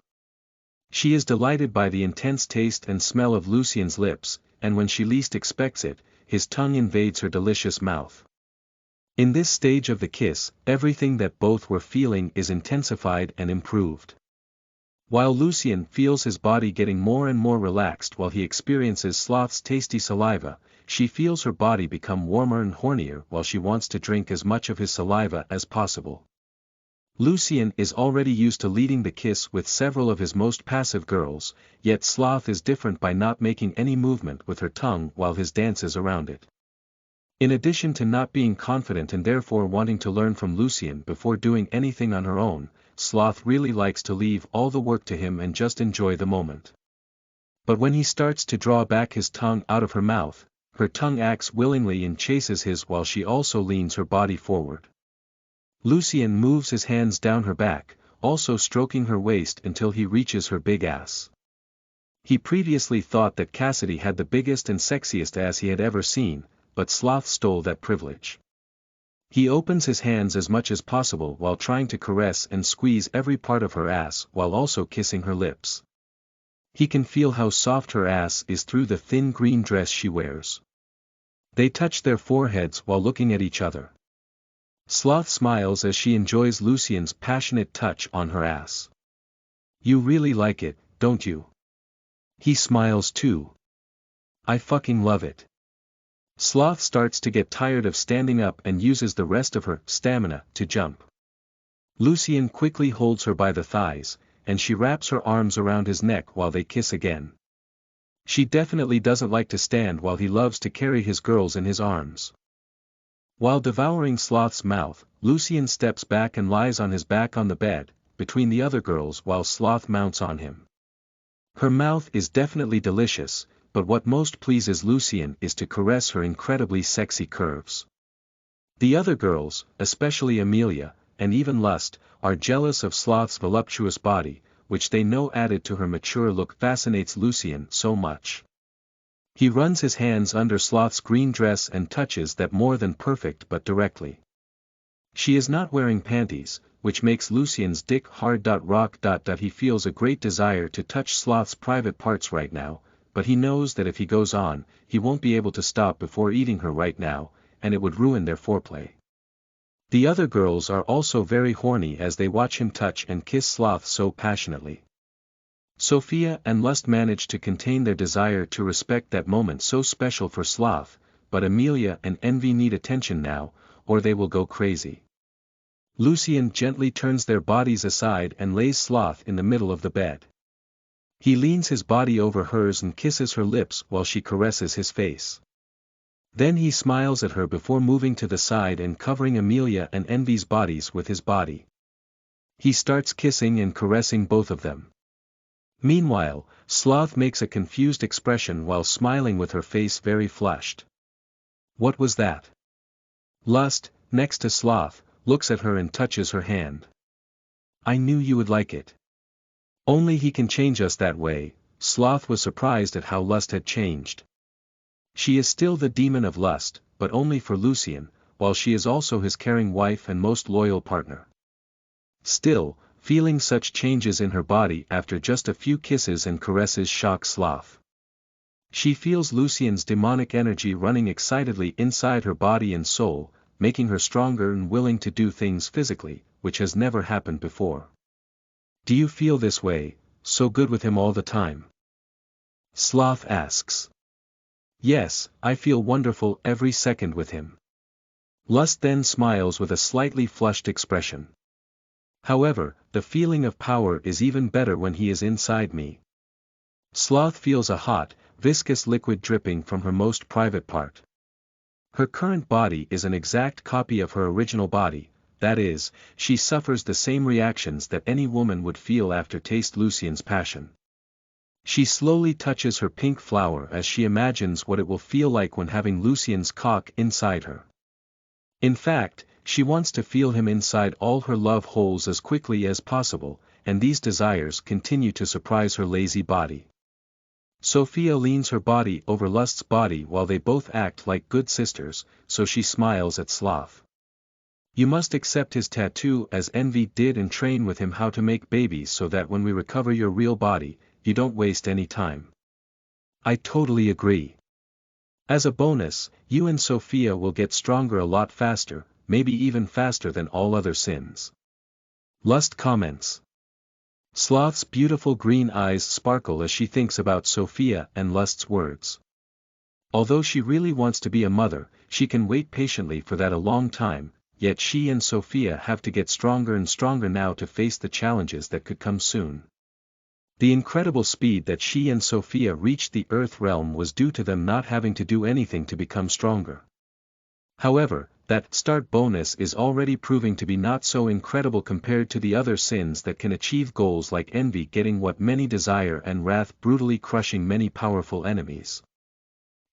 She is delighted by the intense taste and smell of Lucien's lips, and when she least expects it, his tongue invades her delicious mouth. In this stage of the kiss, everything that both were feeling is intensified and improved. While Lucien feels his body getting more and more relaxed while he experiences Sloth's tasty saliva, she feels her body become warmer and hornier while she wants to drink as much of his saliva as possible. Lucien is already used to leading the kiss with several of his most passive girls, yet Sloth is different by not making any movement with her tongue while his dances around it. In addition to not being confident and therefore wanting to learn from Lucien before doing anything on her own, Sloth really likes to leave all the work to him and just enjoy the moment. But when he starts to draw back his tongue out of her mouth, her tongue acts willingly and chases his while she also leans her body forward. Lucien moves his hands down her back, also stroking her waist until he reaches her big ass. He previously thought that Cassidy had the biggest and sexiest ass he had ever seen, but Sloth stole that privilege. He opens his hands as much as possible while trying to caress and squeeze every part of her ass while also kissing her lips. He can feel how soft her ass is through the thin green dress she wears. They touch their foreheads while looking at each other. Sloth smiles as she enjoys Lucien's passionate touch on her ass. "You really like it, don't you? He smiles too. I fucking love it. Sloth starts to get tired of standing up and uses the rest of her stamina to jump. Lucien quickly holds her by the thighs, and she wraps her arms around his neck while they kiss again. She definitely doesn't like to stand while he loves to carry his girls in his arms. While devouring Sloth's mouth, Lucien steps back and lies on his back on the bed, between the other girls while Sloth mounts on him. Her mouth is definitely delicious, but what most pleases Lucien is to caress her incredibly sexy curves. The other girls, especially Amelia, and even Lust, are jealous of Sloth's voluptuous body, which they know added to her mature look fascinates Lucien so much. He runs his hands under Sloth's green dress and touches that more than perfect but directly. She is not wearing panties, which makes Lucien's dick hard. Rock. He feels a great desire to touch Sloth's private parts right now, but he knows that if he goes on, he won't be able to stop before eating her right now, and it would ruin their foreplay. The other girls are also very horny as they watch him touch and kiss Sloth so passionately. Sophia and Lust manage to contain their desire to respect that moment so special for Sloth, but Amelia and Envy need attention now, or they will go crazy. Lucien gently turns their bodies aside and lays Sloth in the middle of the bed. He leans his body over hers and kisses her lips while she caresses his face. Then he smiles at her before moving to the side and covering Amelia and Envy's bodies with his body. He starts kissing and caressing both of them. Meanwhile, Sloth makes a confused expression while smiling with her face very flushed. What was that? Lust, next to Sloth, looks at her and touches her hand. I knew you would like it. Only he can change us that way. Sloth was surprised at how Lust had changed. She is still the demon of lust, but only for Lucien, while she is also his caring wife and most loyal partner. Still, feeling such changes in her body after just a few kisses and caresses shocks Sloth. She feels Lucien's demonic energy running excitedly inside her body and soul, making her stronger and willing to do things physically, which has never happened before. Do you feel this way, so good with him all the time? Sloth asks. Yes, I feel wonderful every second with him. Lust then smiles with a slightly flushed expression. However, the feeling of power is even better when he is inside me. Sloth feels a hot, viscous liquid dripping from her most private part. Her current body is an exact copy of her original body, that is, she suffers the same reactions that any woman would feel after taste Lucien's passion. She slowly touches her pink flower as she imagines what it will feel like when having Lucien's cock inside her. In fact, she wants to feel him inside all her love holes as quickly as possible, and these desires continue to surprise her lazy body. Sophia leans her body over Lust's body while they both act like good sisters, so she smiles at Sloth. You must accept his tattoo as Envy did and train with him how to make babies so that when we recover your real body, you don't waste any time. I totally agree. As a bonus, you and Sophia will get stronger a lot faster, maybe even faster than all other sins. Lust comments. Sloth's beautiful green eyes sparkle as she thinks about Sophia and Lust's words. Although she really wants to be a mother, she can wait patiently for that a long time, yet she and Sophia have to get stronger and stronger now to face the challenges that could come soon. The incredible speed that she and Sophia reached the Earth realm was due to them not having to do anything to become stronger. However, that start bonus is already proving to be not so incredible compared to the other sins that can achieve goals like envy, getting what many desire, and wrath, brutally crushing many powerful enemies.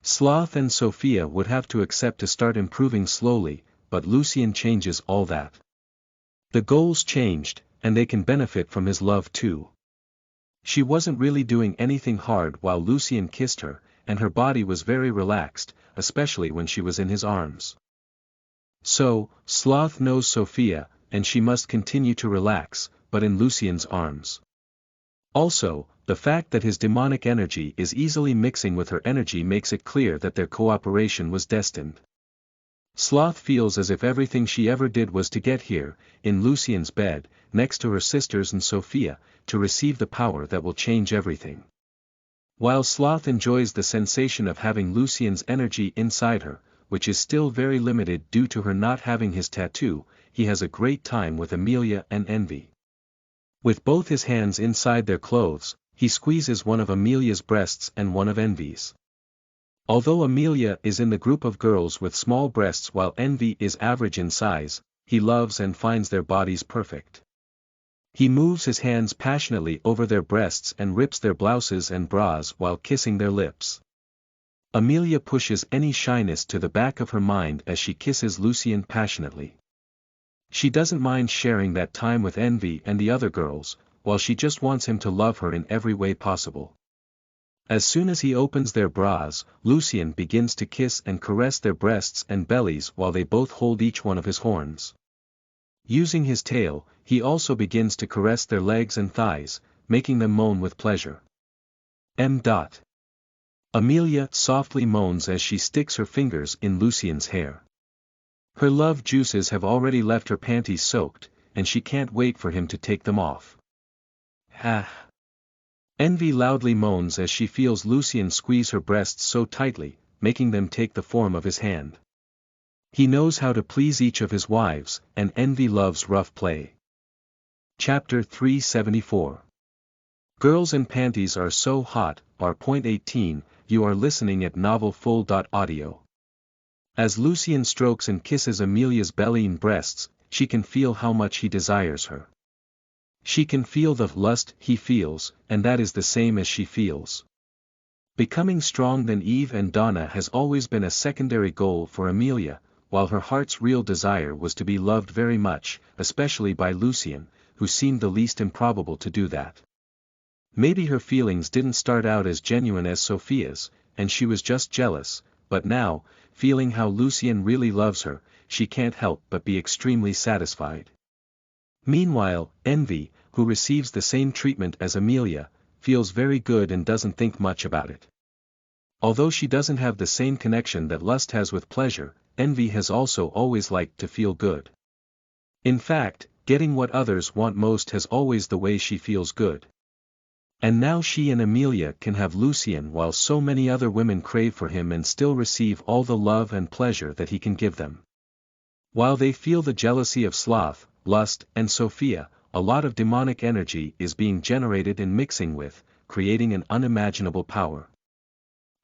Sloth and Sophia would have to accept to start improving slowly, but Lucien changes all that. The goals changed, and they can benefit from his love too. She wasn't really doing anything hard while Lucien kissed her, and her body was very relaxed, especially when she was in his arms. So, Sloth knows Sophia, and she must continue to relax, but in Lucien's arms. Also, the fact that his demonic energy is easily mixing with her energy makes it clear that their cooperation was destined. Sloth feels as if everything she ever did was to get here, in Lucien's bed, next to her sisters and Sophia, to receive the power that will change everything. While Sloth enjoys the sensation of having Lucien's energy inside her, which is still very limited due to her not having his tattoo, he has a great time with Amelia and Envy. With both his hands inside their clothes, he squeezes one of Amelia's breasts and one of Envy's. Although Amelia is in the group of girls with small breasts while Envy is average in size, he loves and finds their bodies perfect. He moves his hands passionately over their breasts and rips their blouses and bras while kissing their lips. Amelia pushes any shyness to the back of her mind as she kisses Lucien passionately. She doesn't mind sharing that time with Envy and the other girls, while she just wants him to love her in every way possible. As soon as he opens their bras, Lucien begins to kiss and caress their breasts and bellies while they both hold each one of his horns. Using his tail, he also begins to caress their legs and thighs, making them moan with pleasure. Amelia softly moans as she sticks her fingers in Lucien's hair. Her love juices have already left her panties soaked, and she can't wait for him to take them off. Envy loudly moans as she feels Lucien squeeze her breasts so tightly, making them take the form of his hand. He knows how to please each of his wives, and Envy loves rough play. Chapter 374. Girls in Panties Are So Hot, R.18, you are listening at novelfull.audio. As Lucien strokes and kisses Amelia's belly and breasts, she can feel how much he desires her. She can feel the lust he feels, and that is the same as she feels. Becoming strong than Eve and Donna has always been a secondary goal for Amelia, while her heart's real desire was to be loved very much, especially by Lucien, who seemed the least improbable to do that. Maybe her feelings didn't start out as genuine as Sophia's, and she was just jealous, but now, feeling how Lucien really loves her, she can't help but be extremely satisfied. Meanwhile, Envy, who receives the same treatment as Amelia, feels very good and doesn't think much about it. Although she doesn't have the same connection that lust has with pleasure, Envy has also always liked to feel good. In fact, getting what others want most has always the way she feels good. And now she and Amelia can have Lucien while so many other women crave for him and still receive all the love and pleasure that he can give them. While they feel the jealousy of Sloth, Lust, and Sophia, a lot of demonic energy is being generated and mixing with, creating an unimaginable power.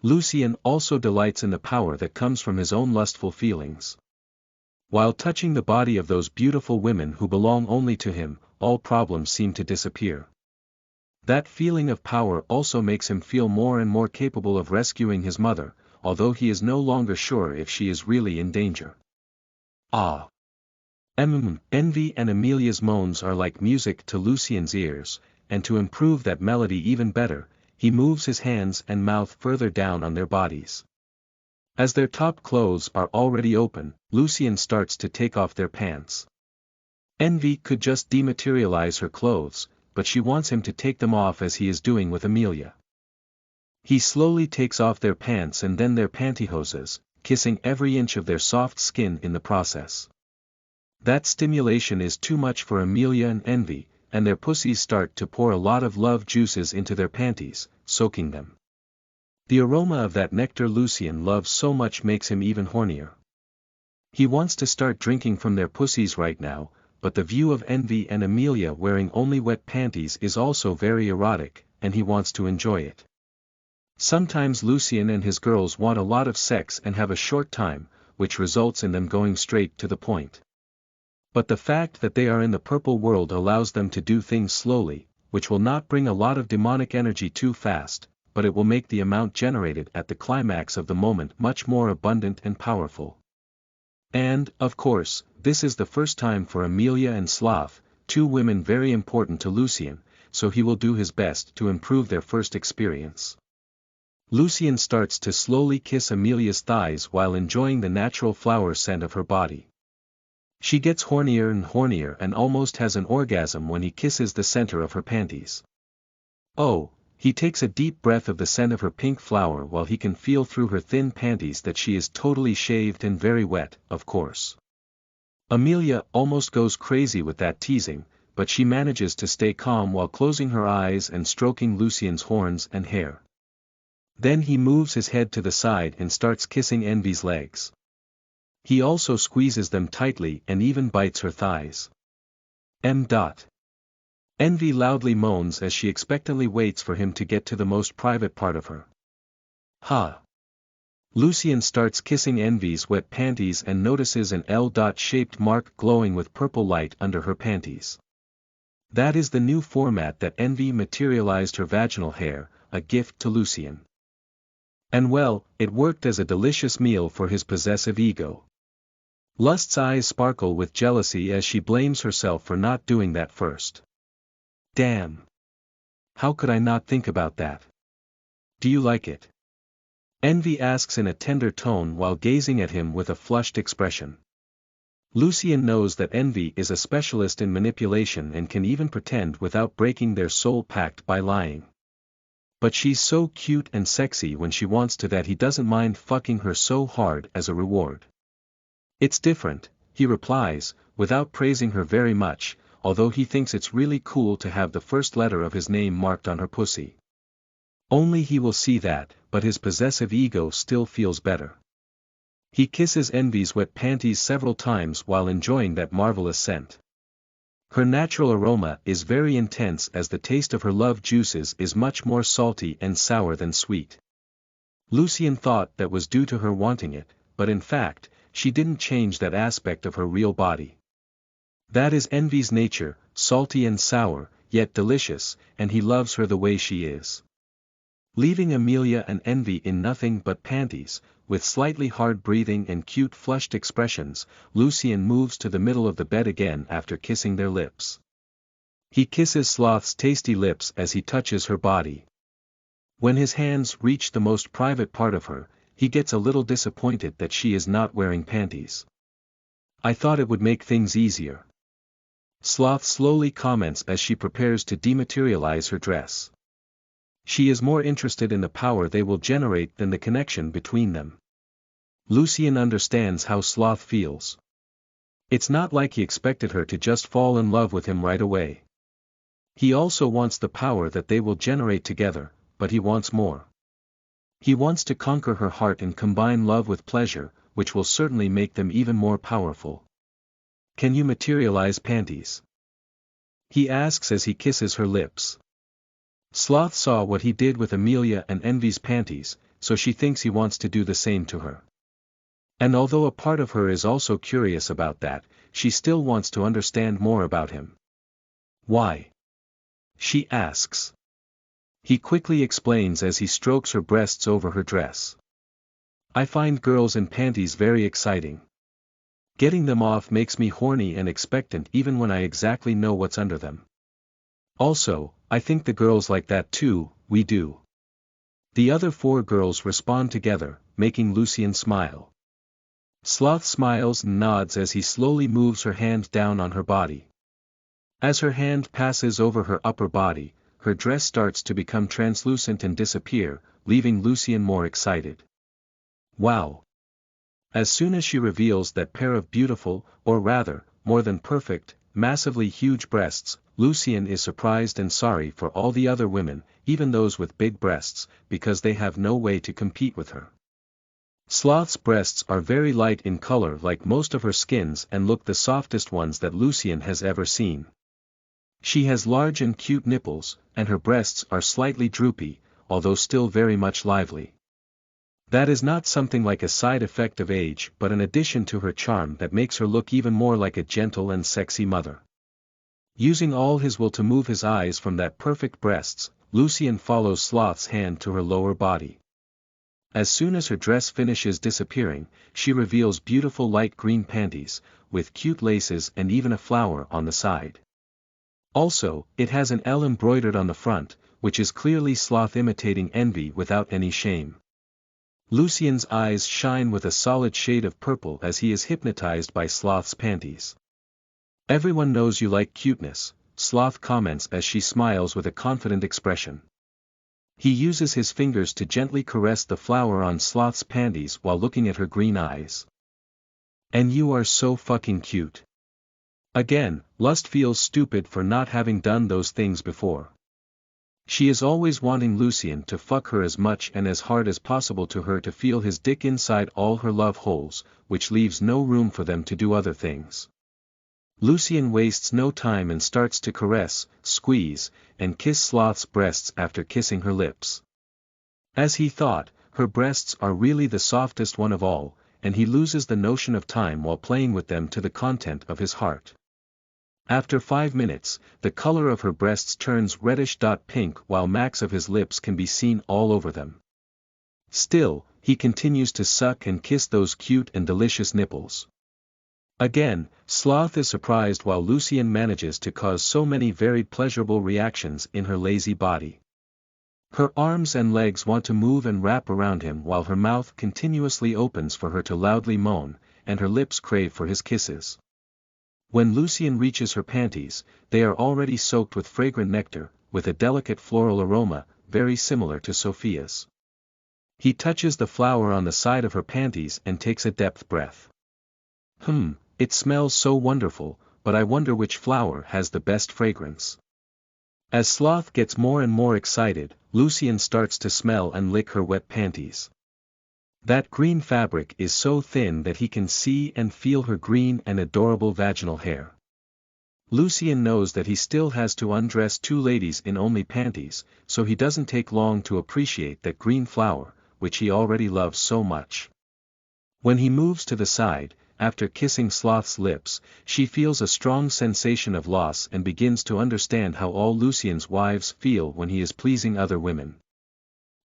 Lucien also delights in the power that comes from his own lustful feelings. While touching the body of those beautiful women who belong only to him, all problems seem to disappear. That feeling of power also makes him feel more and more capable of rescuing his mother, although he is no longer sure if she is really in danger. Envy and Amelia's moans are like music to Lucien's ears, and to improve that melody even better, he moves his hands and mouth further down on their bodies. As their top clothes are already open, Lucien starts to take off their pants. Envy could just dematerialize her clothes, but she wants him to take them off as he is doing with Amelia. He slowly takes off their pants and then their pantyhoses, kissing every inch of their soft skin in the process. That stimulation is too much for Amelia and Envy, and their pussies start to pour a lot of love juices into their panties, soaking them. The aroma of that nectar Lucien loves so much makes him even hornier. He wants to start drinking from their pussies right now, but the view of Envy and Amelia wearing only wet panties is also very erotic, and he wants to enjoy it. Sometimes Lucien and his girls want a lot of sex and have a short time, which results in them going straight to the point. But the fact that they are in the purple world allows them to do things slowly, which will not bring a lot of demonic energy too fast, but it will make the amount generated at the climax of the moment much more abundant and powerful. And, of course, this is the first time for Amelia and Sloth, two women very important to Lucien, so he will do his best to improve their first experience. Lucien starts to slowly kiss Amelia's thighs while enjoying the natural flower scent of her body. She gets hornier and almost has an orgasm when he kisses the center of her panties. Oh, He takes a deep breath of the scent of her pink flower while he can feel through her thin panties that she is totally shaved and very wet, of course. Amelia almost goes crazy with that teasing, but she manages to stay calm while closing her eyes and stroking Lucien's horns and hair. Then he moves his head to the side and starts kissing Envy's legs. He also squeezes them tightly and even bites her thighs. Envy loudly moans as she expectantly waits for him to get to the most private part of her. Lucien starts kissing Envy's wet panties and notices an L-shaped mark glowing with purple light under her panties. That is the new format that Envy materialized her vaginal hair, a gift to Lucien. And well, it worked as a delicious meal for his possessive ego. Lust's eyes sparkle with jealousy as she blames herself for not doing that first. Damn. How could I not think about that? Do you like it? Envy asks in a tender tone while gazing at him with a flushed expression. Lucien knows that Envy is a specialist in manipulation and can even pretend without breaking their soul pact by lying. But she's so cute and sexy when she wants to that he doesn't mind fucking her so hard as a reward. It's different, he replies, without praising her very much, although he thinks it's really cool to have the first letter of his name marked on her pussy. Only he will see that, but his possessive ego still feels better. He kisses Envy's wet panties several times while enjoying that marvelous scent. Her natural aroma is very intense as the taste of her love juices is much more salty and sour than sweet. Lucien thought that was due to her wanting it, but in fact, she didn't change that aspect of her real body. That is Envy's nature, salty and sour, yet delicious, and he loves her the way she is. Leaving Amelia and Envy in nothing but panties, with slightly hard breathing and cute flushed expressions, Lucien moves to the middle of the bed again after kissing their lips. He kisses Sloth's tasty lips as he touches her body. When his hands reach the most private part of her, he gets a little disappointed that she is not wearing panties. I thought it would make things easier. Sloth slowly comments as she prepares to dematerialize her dress. She is more interested in the power they will generate than the connection between them. Lucien understands how Sloth feels. It's not like he expected her to just fall in love with him right away. He also wants the power that they will generate together, but he wants more. He wants to conquer her heart and combine love with pleasure, which will certainly make them even more powerful. Can you materialize panties? He asks as he kisses her lips. Sloth saw what he did with Amelia and Envy's panties, so she thinks he wants to do the same to her. And although a part of her is also curious about that, she still wants to understand more about him. Why? She asks. He quickly explains as he strokes her breasts over her dress. I find girls in panties very exciting. Getting them off makes me horny and expectant even when I exactly know what's under them. Also, I think the girls like that too, we do. The other four girls respond together, making Lucien smile. Sloth smiles and nods as he slowly moves her hand down on her body. As her hand passes over her upper body, her dress starts to become translucent and disappear, leaving Lucien more excited. Wow! As soon as she reveals that pair of beautiful, or rather, more than perfect, massively huge breasts, Lucien is surprised and sorry for all the other women, even those with big breasts, because they have no way to compete with her. Sloth's breasts are very light in color like most of her skins and look the softest ones that Lucien has ever seen. She has large and cute nipples, and her breasts are slightly droopy, although still very much lively. That is not something like a side effect of age but an addition to her charm that makes her look even more like a gentle and sexy mother. Using all his will to move his eyes from that perfect breasts, Lucien follows Sloth's hand to her lower body. As soon as her dress finishes disappearing, she reveals beautiful light green panties, with cute laces and even a flower on the side. Also, it has an L embroidered on the front, which is clearly Sloth imitating Envy without any shame. Lucien's eyes shine with a solid shade of purple as he is hypnotized by Sloth's panties. Everyone knows you like cuteness, Sloth comments as she smiles with a confident expression. He uses his fingers to gently caress the flower on Sloth's panties while looking at her green eyes. And you are so fucking cute. Again, Lust feels stupid for not having done those things before. She is always wanting Lucien to fuck her as much and as hard as possible to her to feel his dick inside all her love holes, which leaves no room for them to do other things. Lucien wastes no time and starts to caress, squeeze, and kiss Sloth's breasts after kissing her lips. As he thought, her breasts are really the softest one of all, and he loses the notion of time while playing with them to the content of his heart. After 5 minutes, the color of her breasts turns reddish-pink while marks of his lips can be seen all over them. Still, he continues to suck and kiss those cute and delicious nipples. Again, Sloth is surprised while Lucien manages to cause so many varied pleasurable reactions in her lazy body. Her arms and legs want to move and wrap around him while her mouth continuously opens for her to loudly moan, and her lips crave for his kisses. When Lucien reaches her panties, they are already soaked with fragrant nectar, with a delicate floral aroma, very similar to Sophia's. He touches the flower on the side of her panties and takes a deep breath. It smells so wonderful, but I wonder which flower has the best fragrance. As Sloth gets more and more excited, Lucien starts to smell and lick her wet panties. That green fabric is so thin that he can see and feel her green and adorable vaginal hair. Lucien knows that he still has to undress 2 ladies in only panties, so he doesn't take long to appreciate that green flower, which he already loves so much. When he moves to the side, after kissing Sloth's lips, she feels a strong sensation of loss and begins to understand how all Lucien's wives feel when he is pleasing other women.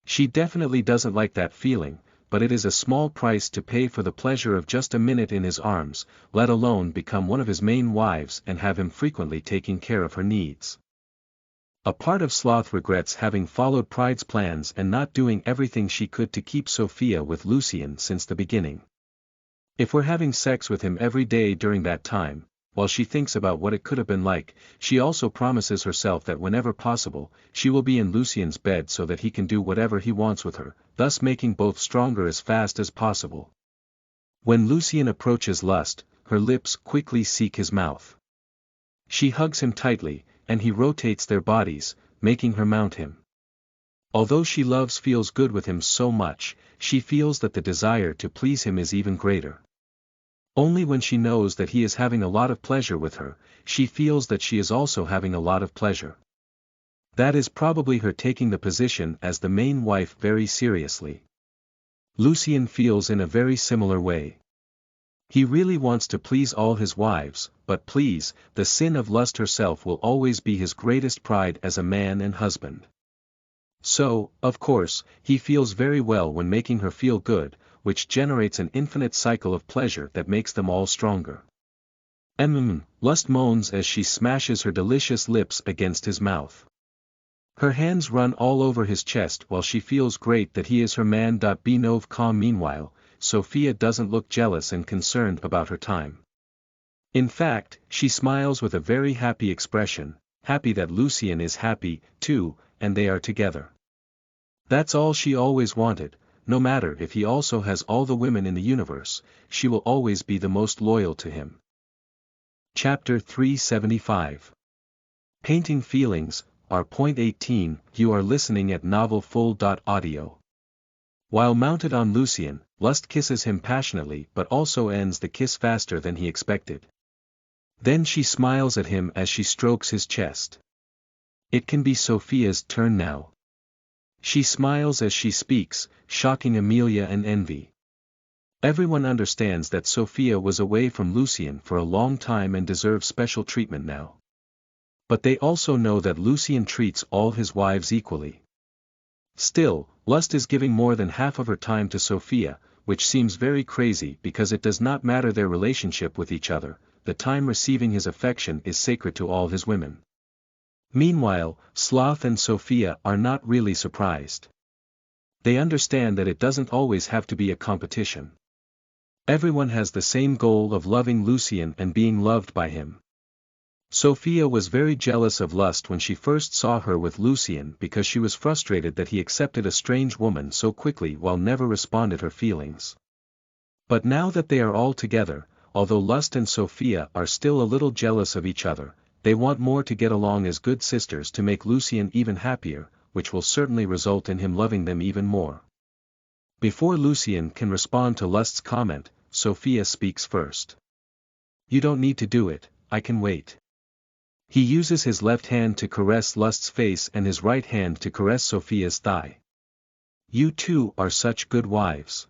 She definitely doesn't like that feeling, but it is a small price to pay for the pleasure of just a minute in his arms, let alone become one of his main wives and have him frequently taking care of her needs. A part of Sloth regrets having followed Pride's plans and not doing everything she could to keep Sophia with Lucien since the beginning. If we're having sex with him every day during that time, while she thinks about what it could have been like, she also promises herself that whenever possible, she will be in Lucien's bed so that he can do whatever he wants with her, thus making both stronger as fast as possible. When Lucien approaches Lust, her lips quickly seek his mouth. She hugs him tightly, and he rotates their bodies, making her mount him. Although she feels good with him so much, she feels that the desire to please him is even greater. Only when she knows that he is having a lot of pleasure with her, she feels that she is also having a lot of pleasure. That is probably her taking the position as the main wife very seriously. Lucien feels in a very similar way. He really wants to please all his wives, but please, the sin of lust herself will always be his greatest pride as a man and husband. So, of course, he feels very well when making her feel good, which generates an infinite cycle of pleasure that makes them all stronger. Lust moans as she smashes her delicious lips against his mouth. Her hands run all over his chest while she feels great that he is her man. Meanwhile, Sophia doesn't look jealous and concerned about her time. In fact, she smiles with a very happy expression, happy that Lucien is happy, too, and they are together. That's all she always wanted. No matter if he also has all the women in the universe, she will always be the most loyal to him. Chapter 375. Painting Feelings, R.18. You are listening at novelfull.audio. While mounted on Lucien, Lust kisses him passionately but also ends the kiss faster than he expected. Then she smiles at him as she strokes his chest. It can be Sophia's turn now. She smiles as she speaks, shocking Amelia and Envy. Everyone understands that Sophia was away from Lucien for a long time and deserves special treatment now. But they also know that Lucien treats all his wives equally. Still, Lust is giving more than half of her time to Sophia, which seems very crazy because it does not matter their relationship with each other, the time receiving his affection is sacred to all his women. Meanwhile, Sloth and Sophia are not really surprised. They understand that it doesn't always have to be a competition. Everyone has the same goal of loving Lucien and being loved by him. Sophia was very jealous of Lust when she first saw her with Lucien because she was frustrated that he accepted a strange woman so quickly while never responded her feelings. But now that they are all together, although Lust and Sophia are still a little jealous of each other, they want more to get along as good sisters to make Lucien even happier, which will certainly result in him loving them even more. Before Lucien can respond to Lust's comment, Sophia speaks first. "You don't need to do it, I can wait." He uses his left hand to caress Lust's face and his right hand to caress Sophia's thigh. "You two are such good wives."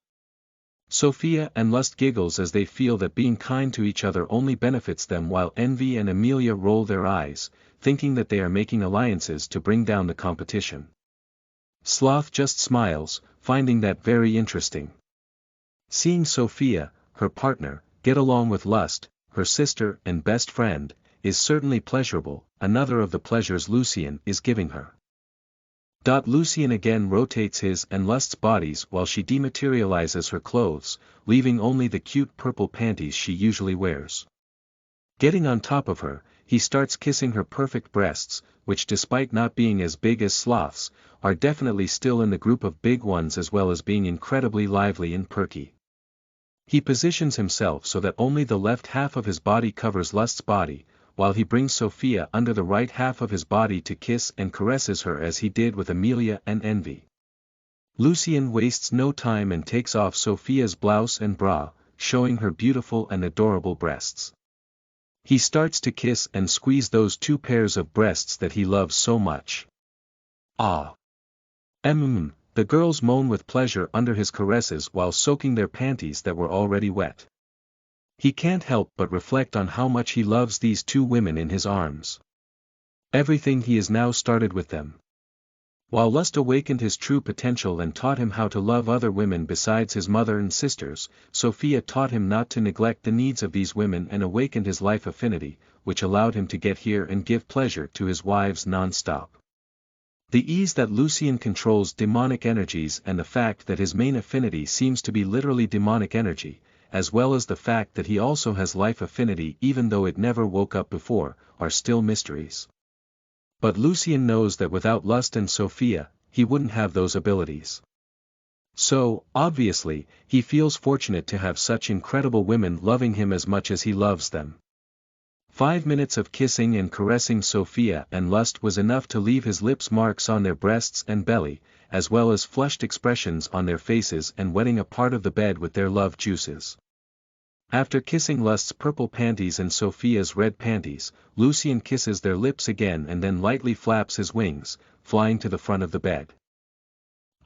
Sophia and Lust giggles as they feel that being kind to each other only benefits them, while Envy and Amelia roll their eyes, thinking that they are making alliances to bring down the competition. Sloth just smiles, finding that very interesting. Seeing Sophia, her partner, get along with Lust, her sister and best friend, is certainly pleasurable, another of the pleasures Lucien is giving her. Lucien again rotates his and Lust's bodies while she dematerializes her clothes, leaving only the cute purple panties she usually wears. Getting on top of her, he starts kissing her perfect breasts, which despite not being as big as Sloth's, are definitely still in the group of big ones as well as being incredibly lively and perky. He positions himself so that only the left half of his body covers Lust's body, while he brings Sophia under the right half of his body to kiss and caresses her as he did with Amelia and Envy. Lucien wastes no time and takes off Sophia's blouse and bra, showing her beautiful and adorable breasts. He starts to kiss and squeeze those two pairs of breasts that he loves so much. "Ah! The girls moan with pleasure under his caresses while soaking their panties that were already wet. He can't help but reflect on how much he loves these two women in his arms. Everything he has now started with them. While Lust awakened his true potential and taught him how to love other women besides his mother and sisters, Sophia taught him not to neglect the needs of these women and awakened his life affinity, which allowed him to get here and give pleasure to his wives non-stop. The ease that Lucien controls demonic energies and the fact that his main affinity seems to be literally demonic energy, as well as the fact that he also has life affinity even though it never woke up before, are still mysteries. But Lucien knows that without Lust and Sophia, he wouldn't have those abilities. So, obviously, he feels fortunate to have such incredible women loving him as much as he loves them. 5 minutes of kissing and caressing Sophia and Lust was enough to leave his lips marks on their breasts and belly, as well as flushed expressions on their faces and wetting a part of the bed with their love juices. After kissing Lust's purple panties and Sophia's red panties, Lucien kisses their lips again and then lightly flaps his wings, flying to the front of the bed.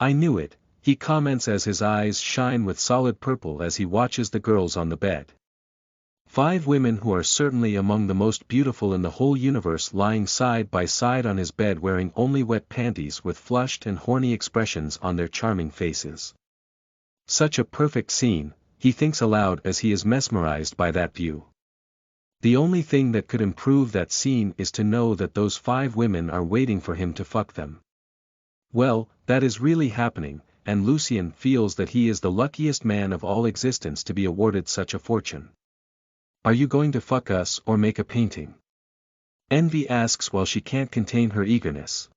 "I knew it," he comments as his eyes shine with solid purple as he watches the girls on the bed. 5 women who are certainly among the most beautiful in the whole universe lying side by side on his bed wearing only wet panties with flushed and horny expressions on their charming faces. Such a perfect scene, he thinks aloud as he is mesmerized by that view. The only thing that could improve that scene is to know that those 5 women are waiting for him to fuck them. Well, that is really happening, and Lucien feels that he is the luckiest man of all existence to be awarded such a fortune. "Are you going to fuck us or make a painting?" Envy asks while she can't contain her eagerness.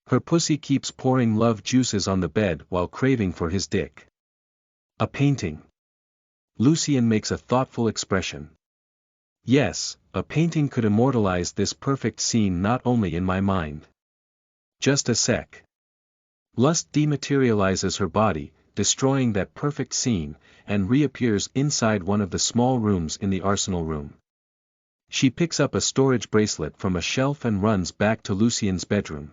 Her pussy keeps pouring love juices on the bed while craving for his dick. "A painting." Lucien makes a thoughtful expression. "Yes, a painting could immortalize this perfect scene not only in my mind. Just a sec." Lust dematerializes her body, destroying that perfect scene, and reappears inside one of the small rooms in the arsenal room. She picks up a storage bracelet from a shelf and runs back to Lucien's bedroom.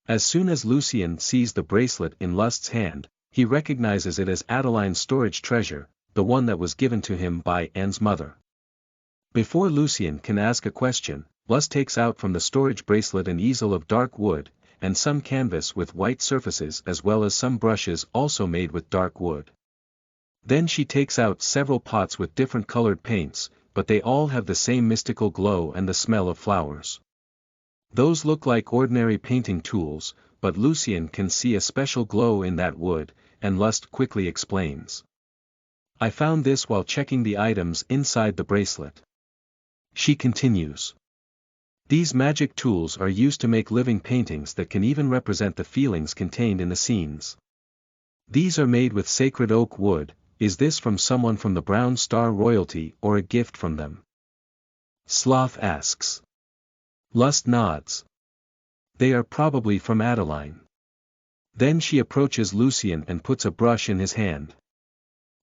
As soon as Lucien sees the bracelet in Lust's hand, he recognizes it as Adeline's storage treasure, the one that was given to him by Anne's mother. Before Lucien can ask a question, Lust takes out from the storage bracelet an easel of dark wood, and some canvas with white surfaces as well as some brushes also made with dark wood. Then she takes out several pots with different colored paints, but they all have the same mystical glow and the smell of flowers. Those look like ordinary painting tools, but Lucien can see a special glow in that wood, and Lust quickly explains. "I found this while checking the items inside the bracelet. She continues. These magic tools are used to make living paintings that can even represent the feelings contained in the scenes. These are made with sacred oak wood. Is this from someone from the Brown Star royalty or a gift from them? Sloth asks. Lust nods. They are probably from Adeline. Then she approaches Lucien and puts a brush in his hand.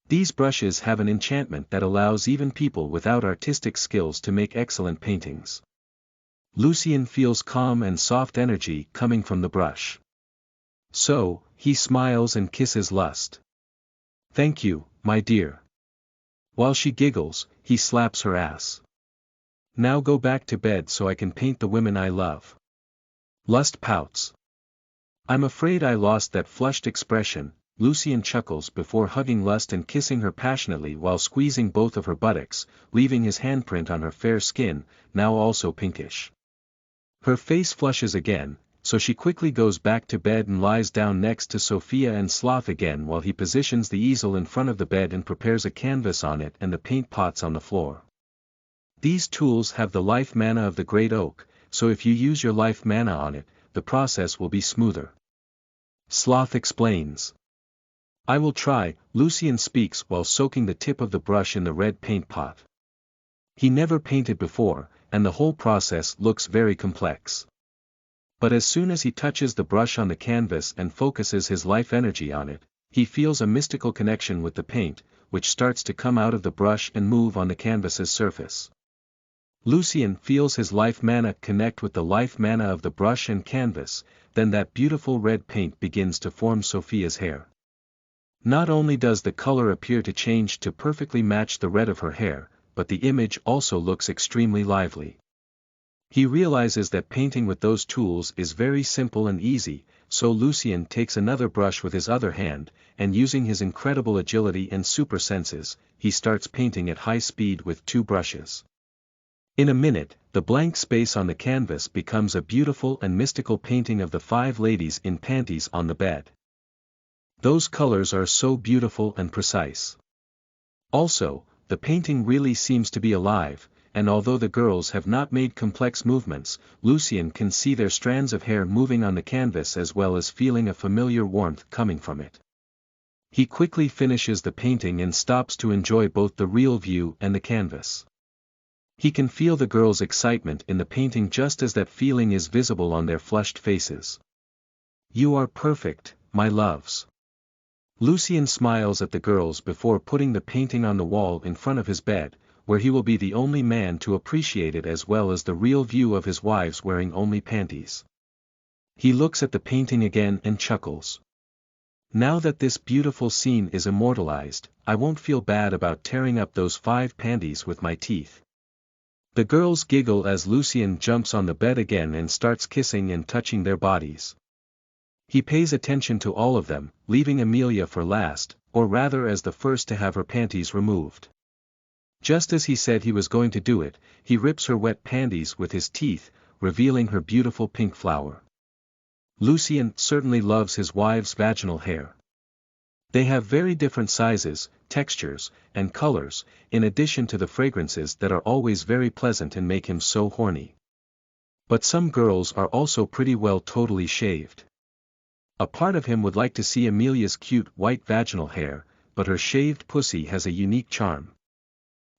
These brushes have an enchantment that allows even people without artistic skills to make excellent paintings. Lucien feels calm and soft energy coming from the brush. So, he smiles and kisses Lust. Thank you, my dear. While she giggles, he slaps her ass. Now go back to bed so I can paint the women I love. Lust pouts. I'm afraid I lost that flushed expression. Lucien chuckles before hugging Lust and kissing her passionately while squeezing both of her buttocks, leaving his handprint on her fair skin, now also pinkish. Her face flushes again, so she quickly goes back to bed and lies down next to Sophia and Sloth again while he positions the easel in front of the bed and prepares a canvas on it and the paint pots on the floor. These tools have the life mana of the great oak, so if you use your life mana on it, the process will be smoother. Sloth explains. I will try, Lucien speaks while soaking the tip of the brush in the red paint pot. He never painted before, and the whole process looks very complex. But as soon as he touches the brush on the canvas and focuses his life energy on it, he feels a mystical connection with the paint, which starts to come out of the brush and move on the canvas's surface. Lucien feels his life mana connect with the life mana of the brush and canvas, then that beautiful red paint begins to form Sophia's hair. Not only does the color appear to change to perfectly match the red of her hair, but the image also looks extremely lively. He realizes that painting with those tools is very simple and easy, so Lucien takes another brush with his other hand, and using his incredible agility and super senses, he starts painting at high speed with two brushes. In a minute, the blank space on the canvas becomes a beautiful and mystical painting of the 5 ladies in panties on the bed. Those colors are so beautiful and precise. Also, the painting really seems to be alive, and although the girls have not made complex movements, Lucien can see their strands of hair moving on the canvas as well as feeling a familiar warmth coming from it. He quickly finishes the painting and stops to enjoy both the real view and the canvas. He can feel the girls' excitement in the painting just as that feeling is visible on their flushed faces. You are perfect, my loves. Lucien smiles at the girls before putting the painting on the wall in front of his bed, where he will be the only man to appreciate it as well as the real view of his wives wearing only panties. He looks at the painting again and chuckles. Now that this beautiful scene is immortalized, I won't feel bad about tearing up those 5 panties with my teeth. The girls giggle as Lucien jumps on the bed again and starts kissing and touching their bodies. He pays attention to all of them, leaving Amelia for last, or rather as the first to have her panties removed. Just as he said he was going to do it, he rips her wet panties with his teeth, revealing her beautiful pink flower. Lucien certainly loves his wife's vaginal hair. They have very different sizes, textures, and colors, in addition to the fragrances that are always very pleasant and make him so horny. But some girls are also pretty well totally shaved. A part of him would like to see Amelia's cute white vaginal hair, but her shaved pussy has a unique charm.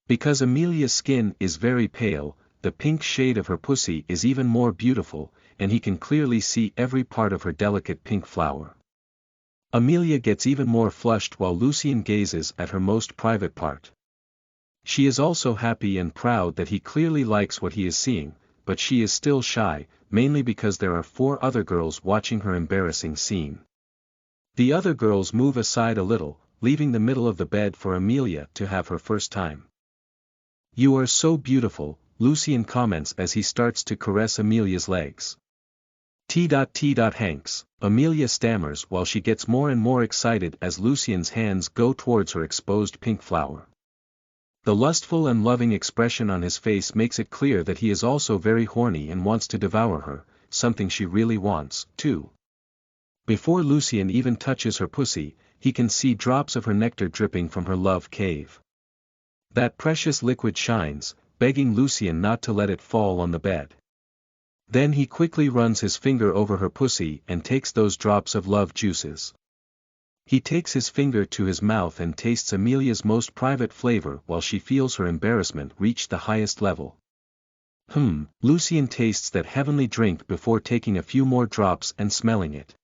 Because Amelia's skin is very pale, the pink shade of her pussy is even more beautiful, and he can clearly see every part of her delicate pink flower. Amelia gets even more flushed while Lucien gazes at her most private part. She is also happy and proud that he clearly likes what he is seeing, but she is still shy, mainly because there are 4 other girls watching her embarrassing scene. The other girls move aside a little, leaving the middle of the bed for Amelia to have her first time. You are so beautiful, Lucien comments as he starts to caress Amelia's legs. Hanks, Amelia stammers while she gets more and more excited as Lucien's hands go towards her exposed pink flower. The lustful and loving expression on his face makes it clear that he is also very horny and wants to devour her, something she really wants, too. Before Lucien even touches her pussy, he can see drops of her nectar dripping from her love cave. That precious liquid shines, begging Lucien not to let it fall on the bed. Then he quickly runs his finger over her pussy and takes those drops of love juices. He takes his finger to his mouth and tastes Amelia's most private flavor while she feels her embarrassment reach the highest level. Lucien tastes that heavenly drink before taking a few more drops and smelling it.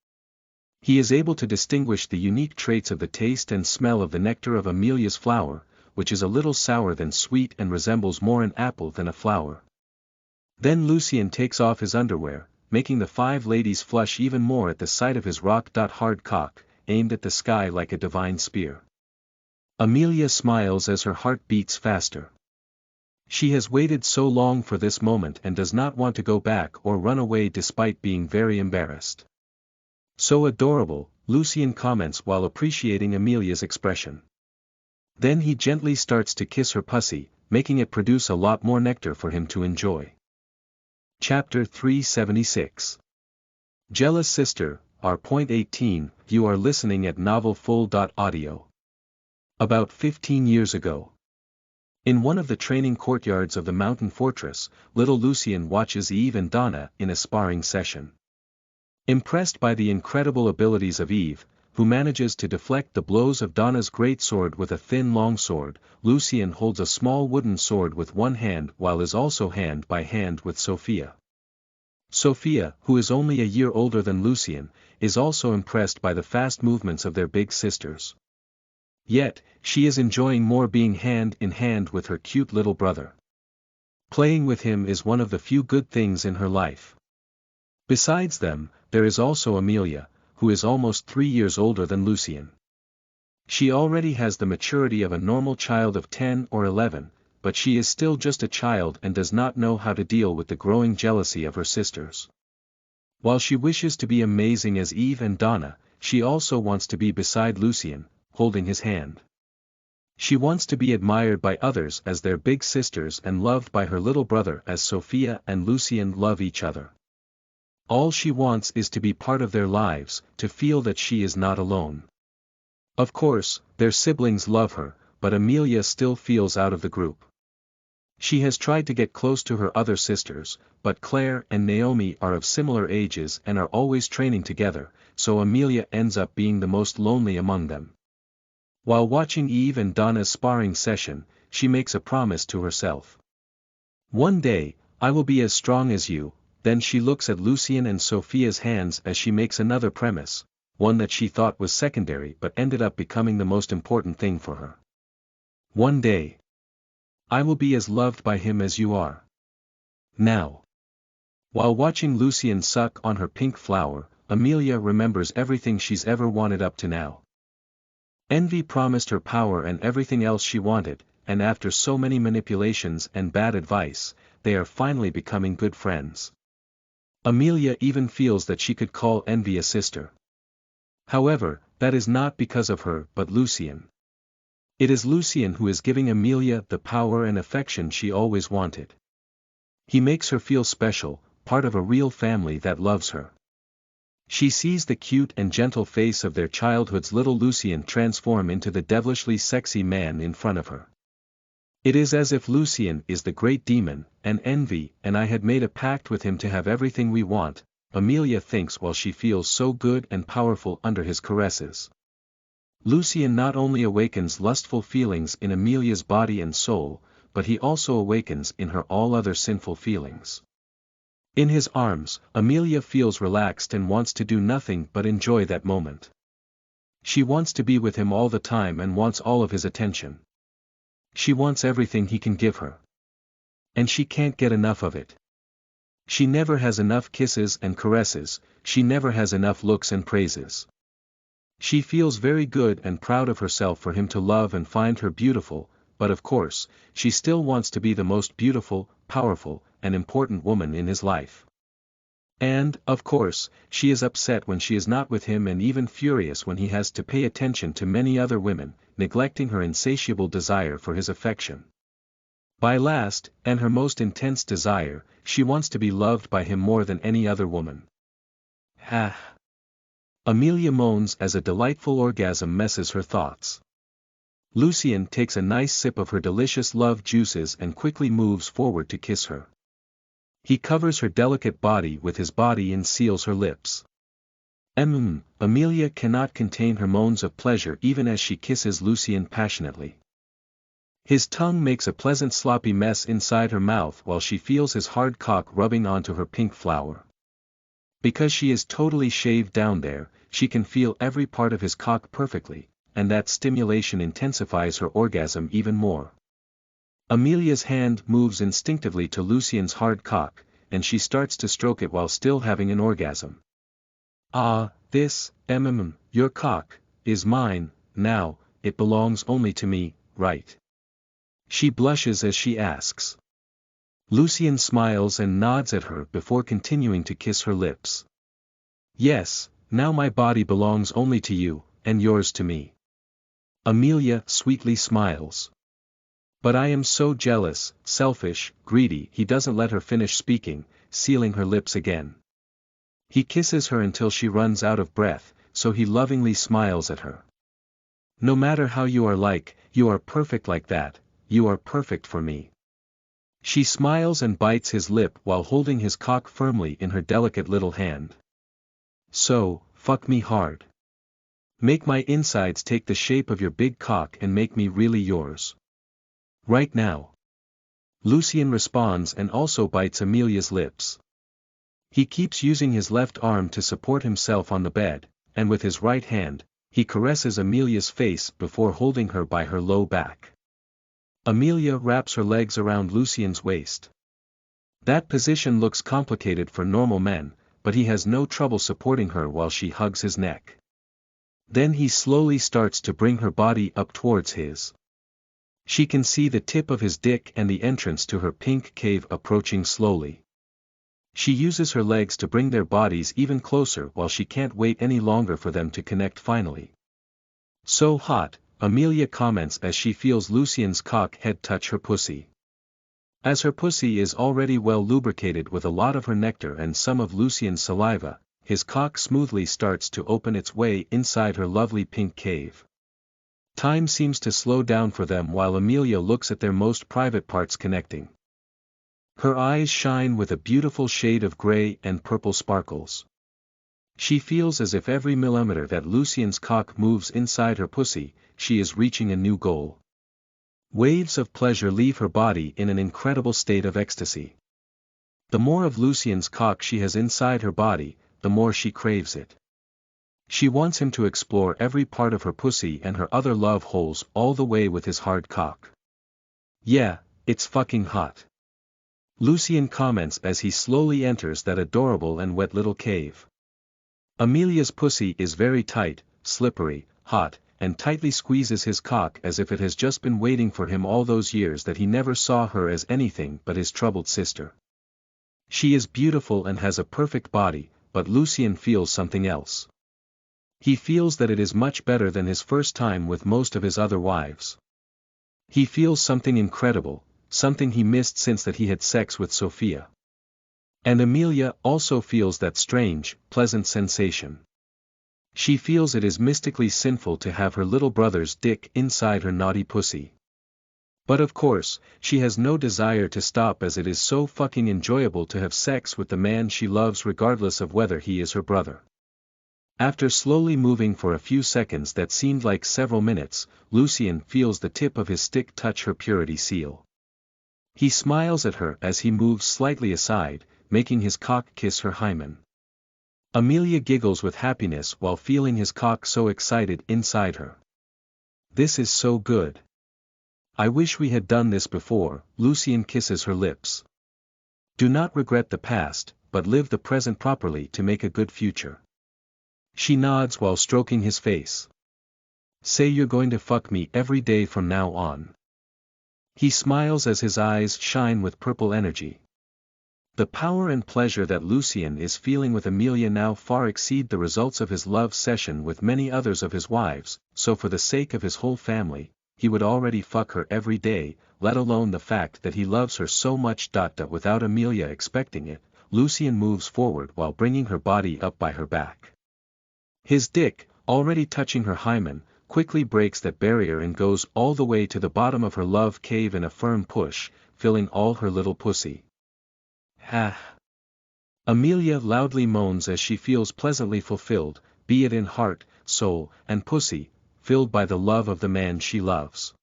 He is able to distinguish the unique traits of the taste and smell of the nectar of Amelia's flower, which is a little sour than sweet and resembles more an apple than a flower. Then Lucien takes off his underwear, making the 5 ladies flush even more at the sight of his rock-hard cock, aimed at the sky like a divine spear. Amelia smiles as her heart beats faster. She has waited so long for this moment and does not want to go back or run away despite being very embarrassed. "So adorable," Lucien comments while appreciating Amelia's expression. Then he gently starts to kiss her pussy, making it produce a lot more nectar for him to enjoy. Chapter 376. Jealous Sister, R.18, you are listening at novelfull.audio. About 15 years ago. In one of the training courtyards of the mountain fortress, little Lucien watches Eve and Donna in a sparring session. Impressed by the incredible abilities of Eve, who manages to deflect the blows of Donna's great sword with a thin long sword, Lucien holds a small wooden sword with one hand while is also hand by hand with Sophia. Sophia, who is only a year older than Lucien, is also impressed by the fast movements of their big sisters. Yet, she is enjoying more being hand in hand with her cute little brother. Playing with him is one of the few good things in her life. Besides them, there is also Amelia, who is almost 3 years older than Lucien. She already has the maturity of a normal child of 10 or 11, but she is still just a child and does not know how to deal with the growing jealousy of her sisters. While she wishes to be amazing as Eve and Donna, she also wants to be beside Lucien, holding his hand. She wants to be admired by others as their big sisters and loved by her little brother as Sophia and Lucien love each other. All she wants is to be part of their lives, to feel that she is not alone. Of course, their siblings love her, but Amelia still feels out of the group. She has tried to get close to her other sisters, but Claire and Naomi are of similar ages and are always training together, so Amelia ends up being the most lonely among them. While watching Eve and Donna's sparring session, she makes a promise to herself. "One day, I will be as strong as you." Then she looks at Lucien and Sophia's hands as she makes another premise, one that she thought was secondary but ended up becoming the most important thing for her. "One day, I will be as loved by him as you are." Now. While watching Lucien suck on her pink flower, Amelia remembers everything she's ever wanted up to now. Envy promised her power and everything else she wanted, and after so many manipulations and bad advice, they are finally becoming good friends. Amelia even feels that she could call Envy a sister. However, that is not because of her but Lucien. It is Lucien who is giving Amelia the power and affection she always wanted. He makes her feel special, part of a real family that loves her. She sees the cute and gentle face of their childhood's little Lucien transform into the devilishly sexy man in front of her. It is as if Lucien is the great demon, and Envy and I had made a pact with him to have everything we want, Amelia thinks while she feels so good and powerful under his caresses. Lucien not only awakens lustful feelings in Amelia's body and soul, but he also awakens in her all other sinful feelings. In his arms, Amelia feels relaxed and wants to do nothing but enjoy that moment. She wants to be with him all the time and wants all of his attention. She wants everything he can give her. And she can't get enough of it. She never has enough kisses and caresses, she never has enough looks and praises. She feels very good and proud of herself for him to love and find her beautiful, but of course, she still wants to be the most beautiful, powerful, and important woman in his life. And, of course, she is upset when she is not with him and even furious when he has to pay attention to many other women, neglecting her insatiable desire for his affection. By last, and her most intense desire, she wants to be loved by him more than any other woman. Ah! Amelia moans as a delightful orgasm messes her thoughts. Lucien takes a nice sip of her delicious love juices and quickly moves forward to kiss her. He covers her delicate body with his body and seals her lips. Amelia cannot contain her moans of pleasure even as she kisses Lucien passionately. His tongue makes a pleasant sloppy mess inside her mouth while she feels his hard cock rubbing onto her pink flower. Because she is totally shaved down there, she can feel every part of his cock perfectly, and that stimulation intensifies her orgasm even more. Amelia's hand moves instinctively to Lucien's hard cock, and she starts to stroke it while still having an orgasm. Ah, this, your cock, is mine, now, it belongs only to me, right? She blushes as she asks. Lucien smiles and nods at her before continuing to kiss her lips. Yes, now my body belongs only to you, and yours to me. Amelia sweetly smiles. But I am so jealous, selfish, greedy. He doesn't let her finish speaking, sealing her lips again. He kisses her until she runs out of breath, so he lovingly smiles at her. No matter how you are perfect like that, you are perfect for me. She smiles and bites his lip while holding his cock firmly in her delicate little hand. So, fuck me hard. Make my insides take the shape of your big cock and make me really yours. Right now. Lucien responds and also bites Amelia's lips. He keeps using his left arm to support himself on the bed, and with his right hand, he caresses Amelia's face before holding her by her low back. Amelia wraps her legs around Lucien's waist. That position looks complicated for normal men, but he has no trouble supporting her while she hugs his neck. Then he slowly starts to bring her body up towards his. She can see the tip of his dick and the entrance to her pink cave approaching slowly. She uses her legs to bring their bodies even closer while she can't wait any longer for them to connect finally. So hot, Amelia comments as she feels Lucien's cock head touch her pussy. As her pussy is already well lubricated with a lot of her nectar and some of Lucien's saliva, his cock smoothly starts to open its way inside her lovely pink cave. Time seems to slow down for them while Amelia looks at their most private parts connecting. Her eyes shine with a beautiful shade of gray and purple sparkles. She feels as if every millimeter that Lucien's cock moves inside her pussy, she is reaching a new goal. Waves of pleasure leave her body in an incredible state of ecstasy. The more of Lucien's cock she has inside her body, the more she craves it. She wants him to explore every part of her pussy and her other love holes all the way with his hard cock. Yeah, it's fucking hot. Lucien comments as he slowly enters that adorable and wet little cave. Amelia's pussy is very tight, slippery, hot, and tightly squeezes his cock as if it has just been waiting for him all those years that he never saw her as anything but his troubled sister. She is beautiful and has a perfect body, but Lucien feels something else. He feels that it is much better than his first time with most of his other wives. He feels something incredible, something he missed since that he had sex with Sophia. And Amelia also feels that strange, pleasant sensation. She feels it is mystically sinful to have her little brother's dick inside her naughty pussy. But of course, she has no desire to stop as it is so fucking enjoyable to have sex with the man she loves regardless of whether he is her brother. After slowly moving for a few seconds that seemed like several minutes, Lucien feels the tip of his stick touch her purity seal. He smiles at her as he moves slightly aside, making his cock kiss her hymen. Amelia giggles with happiness while feeling his cock so excited inside her. This is so good. I wish we had done this before. Lucien kisses her lips. Do not regret the past, but live the present properly to make a good future. She nods while stroking his face. Say you're going to fuck me every day from now on. He smiles as his eyes shine with purple energy. The power and pleasure that Lucien is feeling with Amelia now far exceed the results of his love session with many others of his wives, so for the sake of his whole family, he would already fuck her every day, let alone the fact that he loves her so much. Without Amelia expecting it, Lucien moves forward while bringing her body up by her back. His dick, already touching her hymen, quickly breaks that barrier and goes all the way to the bottom of her love cave in a firm push, filling all her little pussy. Ha! Amelia loudly moans as she feels pleasantly fulfilled, be it in heart, soul, and pussy, filled by the love of the man she loves.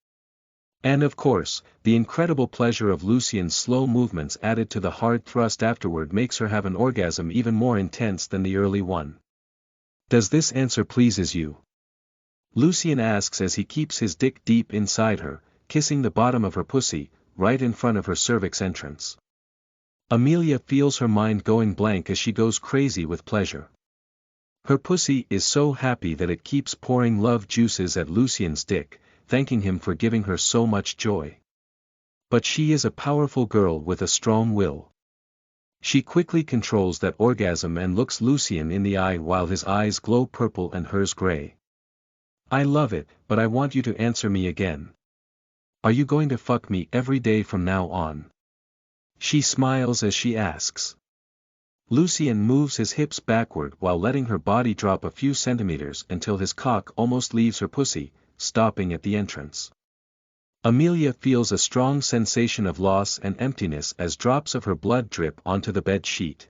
And of course, the incredible pleasure of Lucien's slow movements added to the hard thrust afterward makes her have an orgasm even more intense than the early one. Does this answer pleases you? Lucien asks as he keeps his dick deep inside her, kissing the bottom of her pussy, right in front of her cervix entrance. Amelia feels her mind going blank as she goes crazy with pleasure. Her pussy is so happy that it keeps pouring love juices at Lucien's dick, thanking him for giving her so much joy. But she is a powerful girl with a strong will. She quickly controls that orgasm and looks Lucien in the eye while his eyes glow purple and hers gray. I love it, but I want you to answer me again. Are you going to fuck me every day from now on? She smiles as she asks. Lucien moves his hips backward while letting her body drop a few centimeters until his cock almost leaves her pussy, stopping at the entrance. Amelia feels a strong sensation of loss and emptiness as drops of her blood drip onto the bed sheet.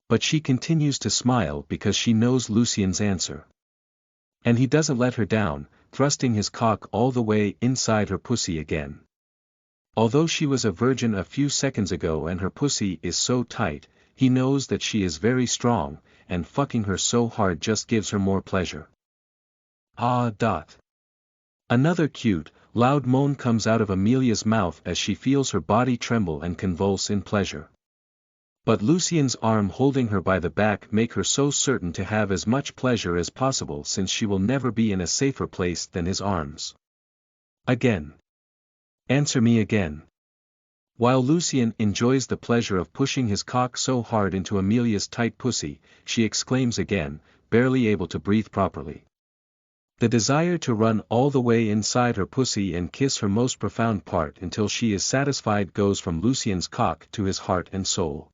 But she continues to smile because she knows Lucien's answer. And he doesn't let her down, thrusting his cock all the way inside her pussy again. Although she was a virgin a few seconds ago and her pussy is so tight, he knows that she is very strong, and fucking her so hard just gives her more pleasure. Ah. Another cute, loud moan comes out of Amelia's mouth as she feels her body tremble and convulse in pleasure. But Lucien's arm holding her by the back make her so certain to have as much pleasure as possible since she will never be in a safer place than his arms. Again. Answer me again. While Lucien enjoys the pleasure of pushing his cock so hard into Amelia's tight pussy, she exclaims again, barely able to breathe properly. The desire to run all the way inside her pussy and kiss her most profound part until she is satisfied goes from Lucien's cock to his heart and soul.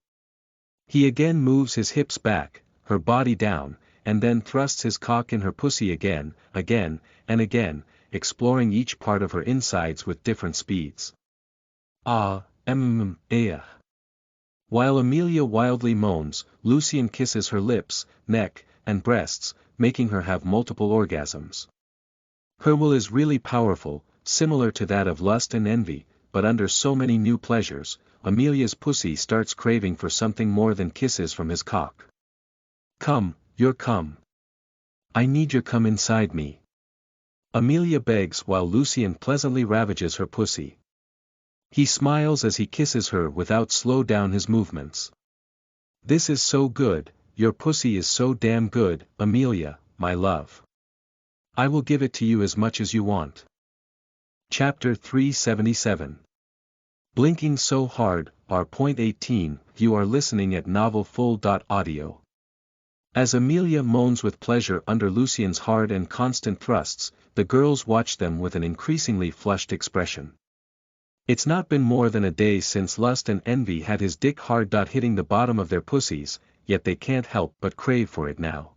He again moves his hips back, her body down, and then thrusts his cock in her pussy again, and again, exploring each part of her insides with different speeds. Ah. While Amelia wildly moans, Lucien kisses her lips, neck, and breasts, making her have multiple orgasms. Her will is really powerful, similar to that of lust and envy, but under so many new pleasures, Amelia's pussy starts craving for something more than kisses from his cock. Come, your cum. I need your cum inside me. Amelia begs while Lucien pleasantly ravages her pussy. He smiles as he kisses her without slow down his movements. This is so good, your pussy is so damn good, Amelia, my love. I will give it to you as much as you want. Chapter 377. Blinking so hard, R.18, you are listening at novelfull.audio. As Amelia moans with pleasure under Lucien's hard and constant thrusts, the girls watch them with an increasingly flushed expression. It's not been more than a day since lust and envy had his dick hard. Hitting the bottom of their pussies, yet they can't help but crave for it now.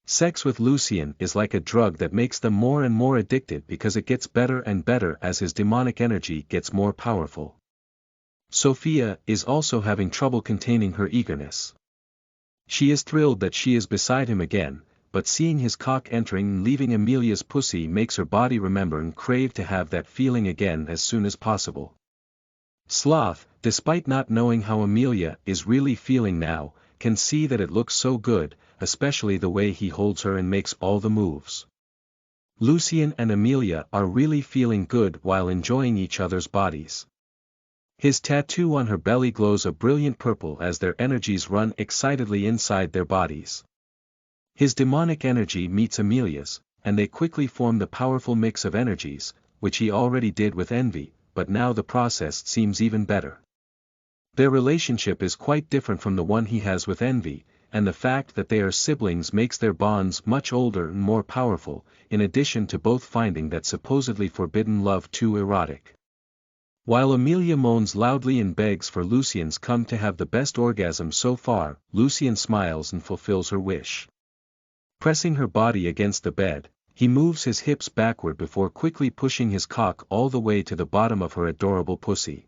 Sex with Lucien is like a drug that makes them more and more addicted because it gets better and better as his demonic energy gets more powerful. Sophia is also having trouble containing her eagerness. She is thrilled that she is beside him again, but seeing his cock entering and leaving Amelia's pussy makes her body remember and crave to have that feeling again as soon as possible. Sloth, despite not knowing how Amelia is really feeling now, can see that it looks so good, especially the way he holds her and makes all the moves. Lucien and Amelia are really feeling good while enjoying each other's bodies. His tattoo on her belly glows a brilliant purple as their energies run excitedly inside their bodies. His demonic energy meets Amelia's, and they quickly form the powerful mix of energies, which he already did with envy, but now the process seems even better. Their relationship is quite different from the one he has with envy, and the fact that they are siblings makes their bonds much older and more powerful, in addition to both finding that supposedly forbidden love too erotic. While Amelia moans loudly and begs for Lucien's cum to have the best orgasm so far, Lucien smiles and fulfills her wish. Pressing her body against the bed, he moves his hips backward before quickly pushing his cock all the way to the bottom of her adorable pussy.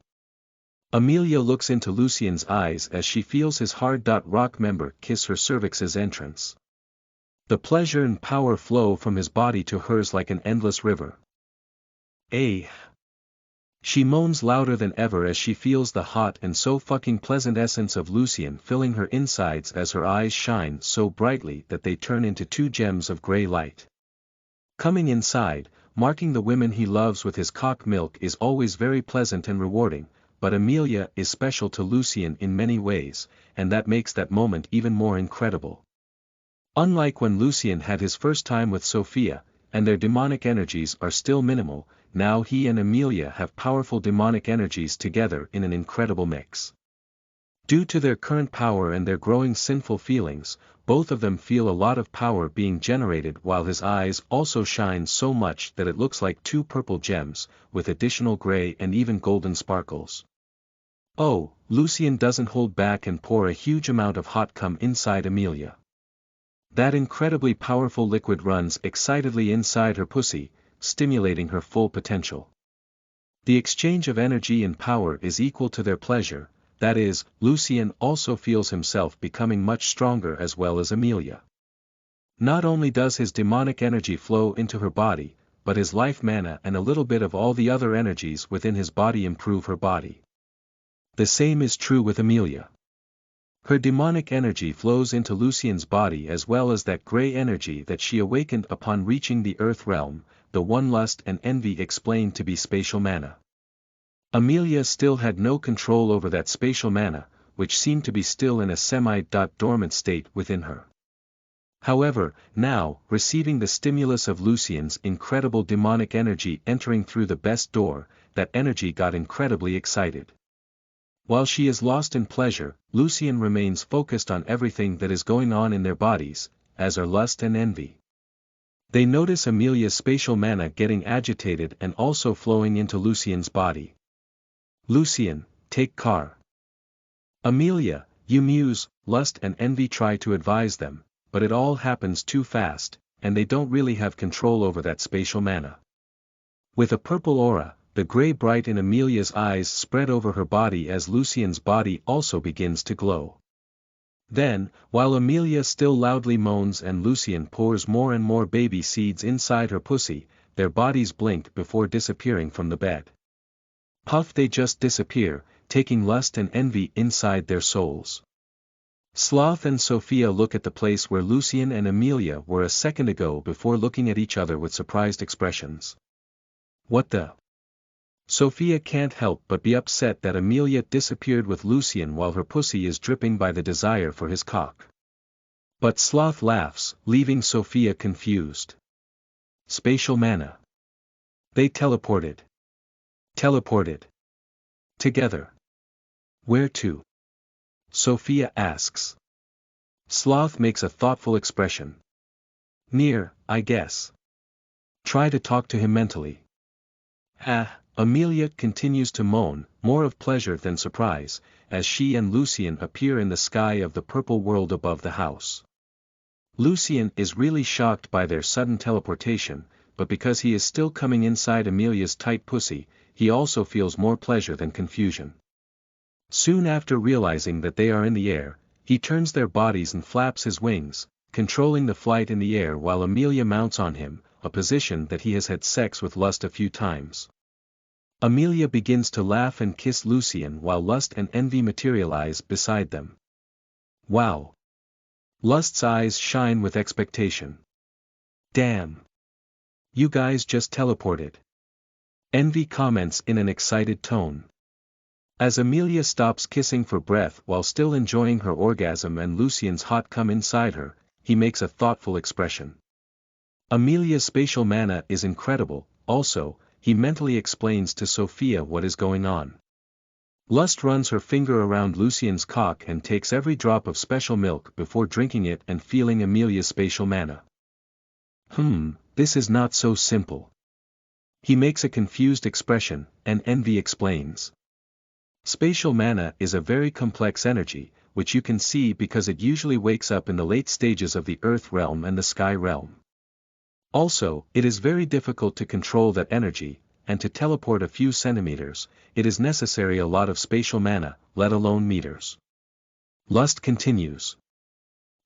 Amelia looks into Lucien's eyes as she feels his hard rock member kiss her cervix's entrance. The pleasure and power flow from his body to hers like an endless river. She moans louder than ever as she feels the hot and so fucking pleasant essence of Lucien filling her insides as her eyes shine so brightly that they turn into two gems of gray light. Coming inside, marking the women he loves with his cock milk is always very pleasant and rewarding, but Amelia is special to Lucien in many ways, and that makes that moment even more incredible. Unlike when Lucien had his first time with Sophia, and their demonic energies are still minimal, now he and Amelia have powerful demonic energies together in an incredible mix. Due to their current power and their growing sinful feelings, both of them feel a lot of power being generated while his eyes also shine so much that it looks like two purple gems, with additional gray and even golden sparkles. Oh, Lucien doesn't hold back and pour a huge amount of hot cum inside Amelia. That incredibly powerful liquid runs excitedly inside her pussy, stimulating her full potential. The exchange of energy and power is equal to their pleasure, that is, Lucien also feels himself becoming much stronger as well as Amelia. Not only does his demonic energy flow into her body, but his life mana and a little bit of all the other energies within his body improve her body. The same is true with Amelia. Her demonic energy flows into Lucien's body as well as that gray energy that she awakened upon reaching the earth realm, the one lust and envy explained to be spatial mana. Amelia still had no control over that spatial mana, which seemed to be still in a semi-dormant state within her. However, now, receiving the stimulus of Lucien's incredible demonic energy entering through the best door, that energy got incredibly excited. While she is lost in pleasure, Lucien remains focused on everything that is going on in their bodies, as are lust and envy. They notice Amelia's spatial mana getting agitated and also flowing into Lucien's body. Lucien, take car. Amelia, you muse, lust and envy try to advise them, but it all happens too fast, and they don't really have control over that spatial mana. With a purple aura, the gray bright in Amelia's eyes spread over her body as Lucien's body also begins to glow. Then, while Amelia still loudly moans and Lucien pours more and more baby seeds inside her pussy, their bodies blink before disappearing from the bed. Puff, they just disappear, taking lust and envy inside their souls. Sloth and Sophia look at the place where Lucien and Amelia were a second ago before looking at each other with surprised expressions. What the? Sophia can't help but be upset that Amelia disappeared with Lucien while her pussy is dripping by the desire for his cock. But Sloth laughs, leaving Sophia confused. Spatial mana. They teleported. Teleported. Together. Where to? Sophia asks. Sloth makes a thoughtful expression. Near, I guess. Try to talk to him mentally. Amelia continues to moan, more of pleasure than surprise, as she and Lucien appear in the sky of the purple world above the house. Lucien is really shocked by their sudden teleportation, but because he is still coming inside Amelia's tight pussy, he also feels more pleasure than confusion. Soon after realizing that they are in the air, he turns their bodies and flaps his wings, controlling the flight in the air while Amelia mounts on him, a position that he has had sex with lust a few times. Amelia begins to laugh and kiss Lucien while lust and envy materialize beside them. Wow! Lust's eyes shine with expectation. Damn! You guys just teleported. Envy comments in an excited tone. As Amelia stops kissing for breath while still enjoying her orgasm and Lucien's hot cum inside her, he makes a thoughtful expression. Amelia's spatial mana is incredible, also, he mentally explains to Sophia what is going on. Lust runs her finger around Lucien's cock and takes every drop of special milk before drinking it and feeling Amelia's spatial mana. This is not so simple. He makes a confused expression, and Envy explains. Spatial mana is a very complex energy, which you can see because it usually wakes up in the late stages of the Earth realm and the Sky realm. Also, it is very difficult to control that energy, and to teleport a few centimeters, it is necessary a lot of spatial mana, let alone meters. Lust continues.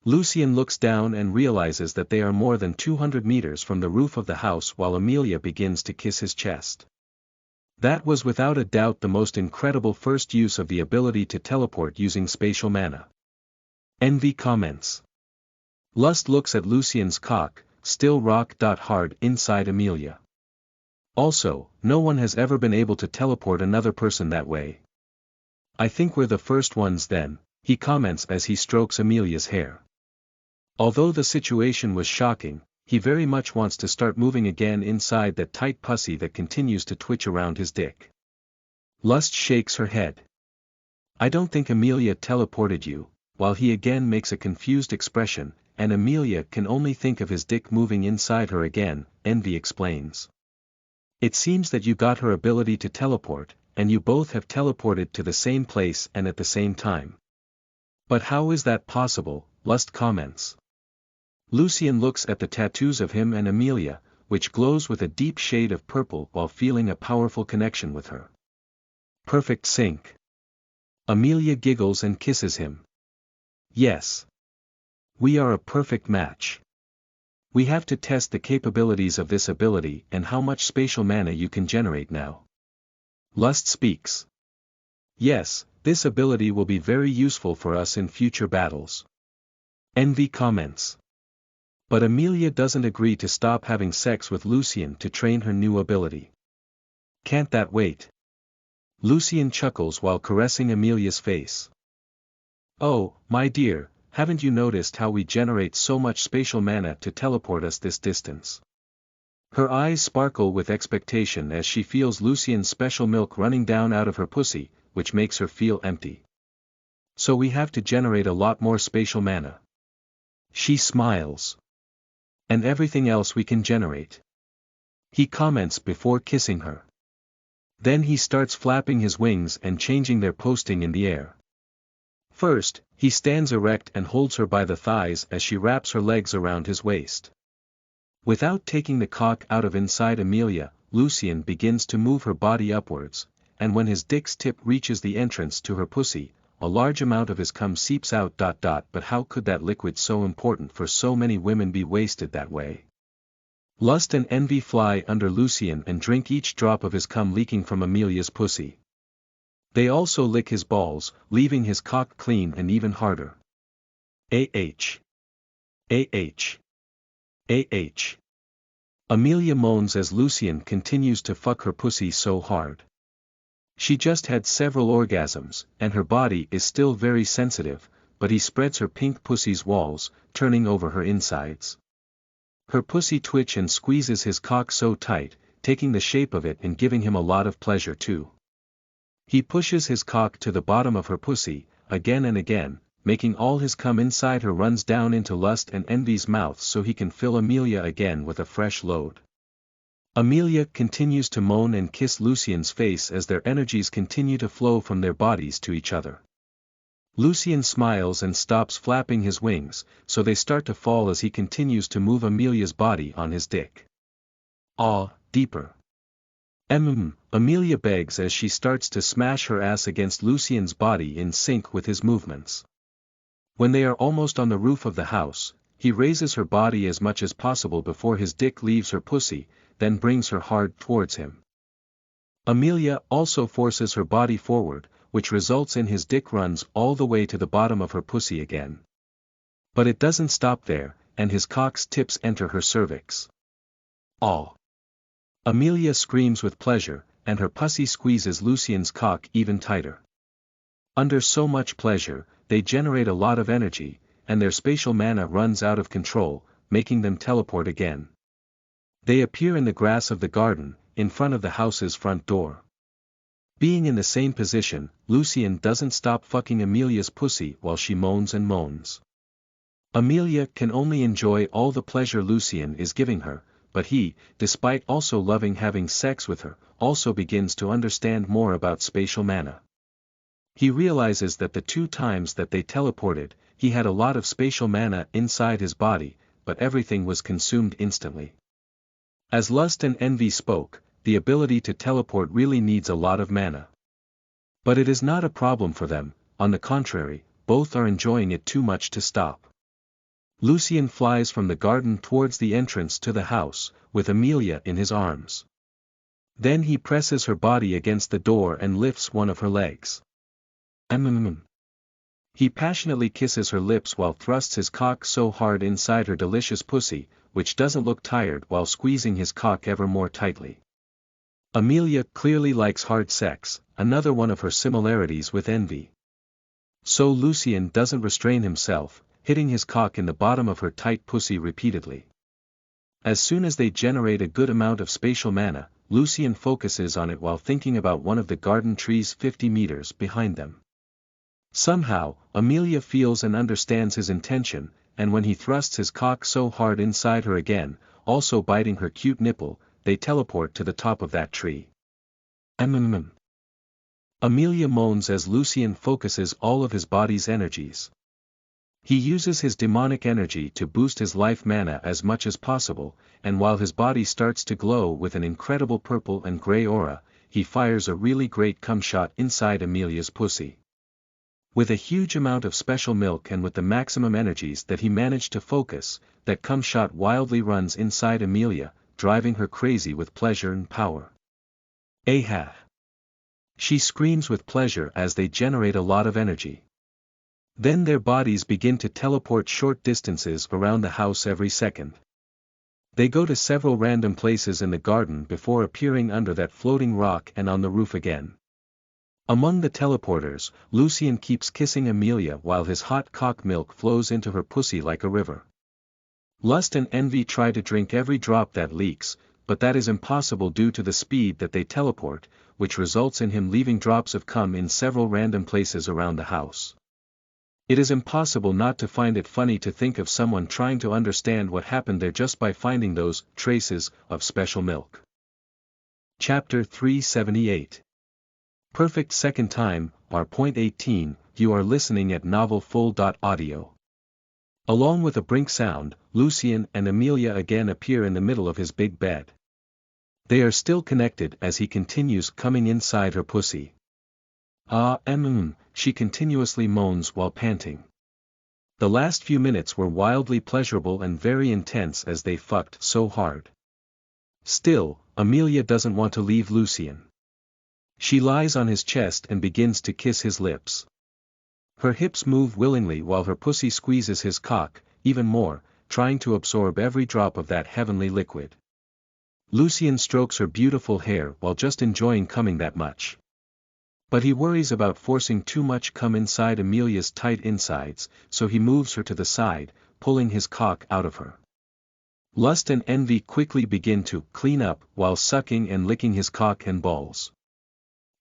Lucien looks down and realizes that they are more than 200 meters from the roof of the house while Amelia begins to kiss his chest. That was without a doubt the most incredible first use of the ability to teleport using spatial mana. Envy comments. Lust looks at Lucien's cock, still rock-hard inside Amelia. Also, no one has ever been able to teleport another person that way. I think we're the first ones then, he comments as he strokes Amelia's hair. Although the situation was shocking, he very much wants to start moving again inside that tight pussy that continues to twitch around his dick. Lust shakes her head. I don't think Amelia teleported you, while he again makes a confused expression, and Amelia can only think of his dick moving inside her again, Envy explains. It seems that you got her ability to teleport, and you both have teleported to the same place and at the same time. But how is that possible, Lust comments. Lucien looks at the tattoos of him and Amelia, which glows with a deep shade of purple while feeling a powerful connection with her. Perfect sync. Amelia giggles and kisses him. Yes. We are a perfect match. We have to test the capabilities of this ability and how much spatial mana you can generate now. Lust speaks. Yes, this ability will be very useful for us in future battles. Envy comments. But Amelia doesn't agree to stop having sex with Lucien to train her new ability. Can't that wait? Lucien chuckles while caressing Amelia's face. Oh, my dear, haven't you noticed how we generate so much spatial mana to teleport us this distance? Her eyes sparkle with expectation as she feels Lucien's special milk running down out of her pussy, which makes her feel empty. So we have to generate a lot more spatial mana. She smiles. And everything else we can generate. He comments before kissing her. Then he starts flapping his wings and changing their posting in the air. First, he stands erect and holds her by the thighs as she wraps her legs around his waist. Without taking the cock out of inside Amelia, Lucien begins to move her body upwards, and when his dick's tip reaches the entrance to her pussy, a large amount of his cum seeps out. But how could that liquid so important for so many women be wasted that way? Lust and Envy fly under Lucien and drink each drop of his cum leaking from Amelia's pussy. They also lick his balls, leaving his cock clean and even harder. Ah. Amelia moans as Lucien continues to fuck her pussy so hard. She just had several orgasms, and her body is still very sensitive, but he spreads her pink pussy's walls, turning over her insides. Her pussy twitch and squeezes his cock so tight, taking the shape of it and giving him a lot of pleasure too. He pushes his cock to the bottom of her pussy, again and again, making all his cum inside her runs down into Lust and Envy's mouths so he can fill Amelia again with a fresh load. Amelia continues to moan and kiss Lucien's face as their energies continue to flow from their bodies to each other. Lucien smiles and stops flapping his wings, so they start to fall as he continues to move Amelia's body on his dick. Deeper. Amelia begs as she starts to smash her ass against Lucien's body in sync with his movements. When they are almost on the roof of the house, he raises her body as much as possible before his dick leaves her pussy, then brings her hard towards him. Amelia also forces her body forward, which results in his dick runs all the way to the bottom of her pussy again. But it doesn't stop there, and his cock's tips enter her cervix. Amelia screams with pleasure, and her pussy squeezes Lucien's cock even tighter. Under so much pleasure, they generate a lot of energy, and their spatial mana runs out of control, making them teleport again. They appear in the grass of the garden, in front of the house's front door. Being in the same position, Lucien doesn't stop fucking Amelia's pussy while she moans and moans. Amelia can only enjoy all the pleasure Lucien is giving her, but he, despite also loving having sex with her, also begins to understand more about spatial mana. He realizes that the 2 times that they teleported, he had a lot of spatial mana inside his body, but everything was consumed instantly. As Lust and Envy spoke, the ability to teleport really needs a lot of mana. But it is not a problem for them, on the contrary, both are enjoying it too much to stop. Lucien flies from the garden towards the entrance to the house, with Amelia in his arms. Then he presses her body against the door and lifts one of her legs. He passionately kisses her lips while thrusts his cock so hard inside her delicious pussy, which doesn't look tired while squeezing his cock ever more tightly. Amelia clearly likes hard sex, another one of her similarities with Envy. So Lucien doesn't restrain himself, hitting his cock in the bottom of her tight pussy repeatedly. As soon as they generate a good amount of spatial mana, Lucien focuses on it while thinking about one of the garden trees 50 meters behind them. Somehow, Amelia feels and understands his intention, and when he thrusts his cock so hard inside her again, also biting her cute nipple, they teleport to the top of that tree. Amelia moans as Lucien focuses all of his body's energies. He uses his demonic energy to boost his life mana as much as possible, and while his body starts to glow with an incredible purple and gray aura, he fires a really great cum shot inside Amelia's pussy. With a huge amount of special milk and with the maximum energies that he managed to focus, that cum shot wildly runs inside Amelia, driving her crazy with pleasure and power. Aha! She screams with pleasure as they generate a lot of energy. Then their bodies begin to teleport short distances around the house every second. They go to several random places in the garden before appearing under that floating rock and on the roof again. Among the teleporters, Lucien keeps kissing Amelia while his hot cock milk flows into her pussy like a river. Lust and Envy try to drink every drop that leaks, but that is impossible due to the speed that they teleport, which results in him leaving drops of cum in several random places around the house. It is impossible not to find it funny to think of someone trying to understand what happened there just by finding those traces of special milk. Chapter 378. Perfect Second Time, R.18, you are listening at novelfull.audio. Along with a brink sound, Lucien and Amelia again appear in the middle of his big bed. They are still connected as he continues coming inside her pussy. She continuously moans while panting. The last few minutes were wildly pleasurable and very intense as they fucked so hard. Still, Amelia doesn't want to leave Lucien. She lies on his chest and begins to kiss his lips. Her hips move willingly while her pussy squeezes his cock, even more, trying to absorb every drop of that heavenly liquid. Lucien strokes her beautiful hair while just enjoying coming that much. But he worries about forcing too much cum inside Amelia's tight insides, so he moves her to the side, pulling his cock out of her. Lust and Envy quickly begin to clean up while sucking and licking his cock and balls.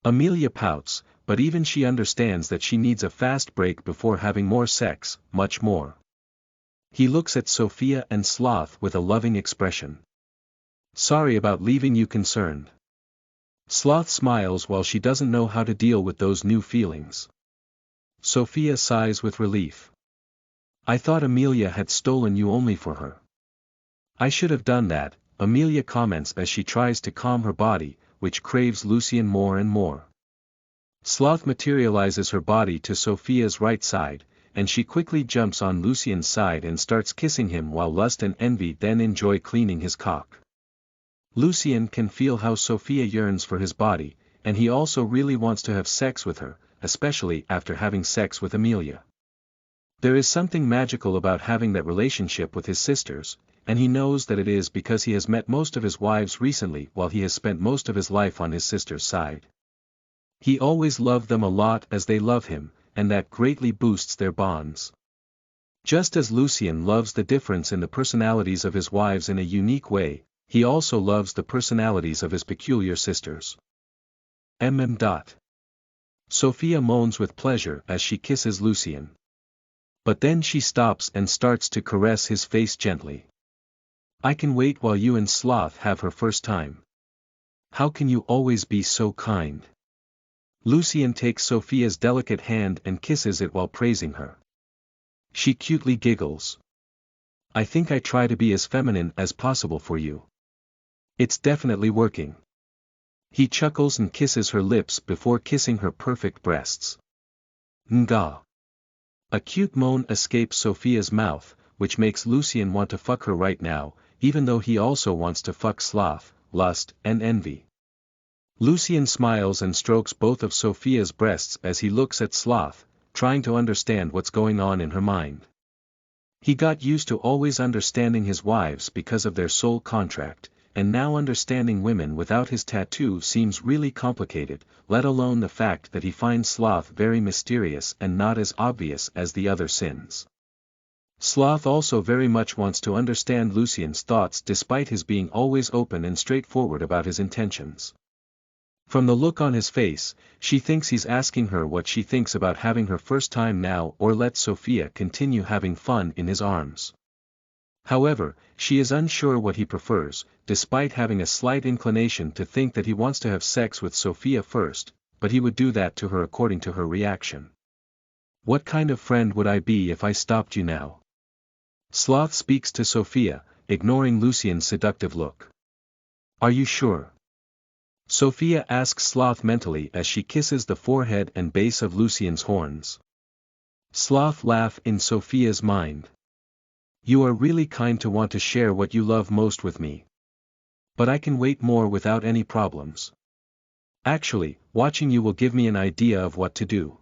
Amelia pouts, but even she understands that she needs a fast break before having more sex, much more. He looks at Sophia and Sloth with a loving expression. Sorry about leaving you concerned. Sloth smiles while she doesn't know how to deal with those new feelings. Sophia sighs with relief. I thought Amelia had stolen you only for her. I should have done that, Amelia comments as she tries to calm her body, which craves Lucien more and more. Sloth materializes her body to Sophia's right side, and she quickly jumps on Lucien's side and starts kissing him while Lust and Envy then enjoy cleaning his cock. Lucien can feel how Sophia yearns for his body, and he also really wants to have sex with her, especially after having sex with Amelia. There is something magical about having that relationship with his sisters, and he knows that it is because he has met most of his wives recently while he has spent most of his life on his sister's side. He always loved them a lot as they love him, and that greatly boosts their bonds. Just as Lucien loves the difference in the personalities of his wives in a unique way, he also loves the personalities of his peculiar sisters. Sophia moans with pleasure as she kisses Lucien. But then she stops and starts to caress his face gently. I can wait while you and Sloth have her first time. How can you always be so kind? Lucien takes Sophia's delicate hand and kisses it while praising her. She cutely giggles. I think I try to be as feminine as possible for you. It's definitely working. He chuckles and kisses her lips before kissing her perfect breasts. Nga. A cute moan escapes Sophia's mouth, which makes Lucien want to fuck her right now, even though he also wants to fuck sloth, lust, and envy. Lucien smiles and strokes both of Sophia's breasts as he looks at Sloth, trying to understand what's going on in her mind. He got used to always understanding his wives because of their soul contract, and now understanding women without his tattoo seems really complicated, let alone the fact that he finds Sloth very mysterious and not as obvious as the other sins. Sloth also very much wants to understand Lucien's thoughts despite his being always open and straightforward about his intentions. From the look on his face, she thinks he's asking her what she thinks about having her first time now or let Sophia continue having fun in his arms. However, she is unsure what he prefers, despite having a slight inclination to think that he wants to have sex with Sophia first, but he would do that to her according to her reaction. What kind of friend would I be if I stopped you now? Sloth speaks to Sophia, ignoring Lucien's seductive look. Are you sure? Sophia asks Sloth mentally as she kisses the forehead and base of Lucien's horns. Sloth laughs in Sophia's mind. You are really kind to want to share what you love most with me. But I can wait more without any problems. Actually, watching you will give me an idea of what to do.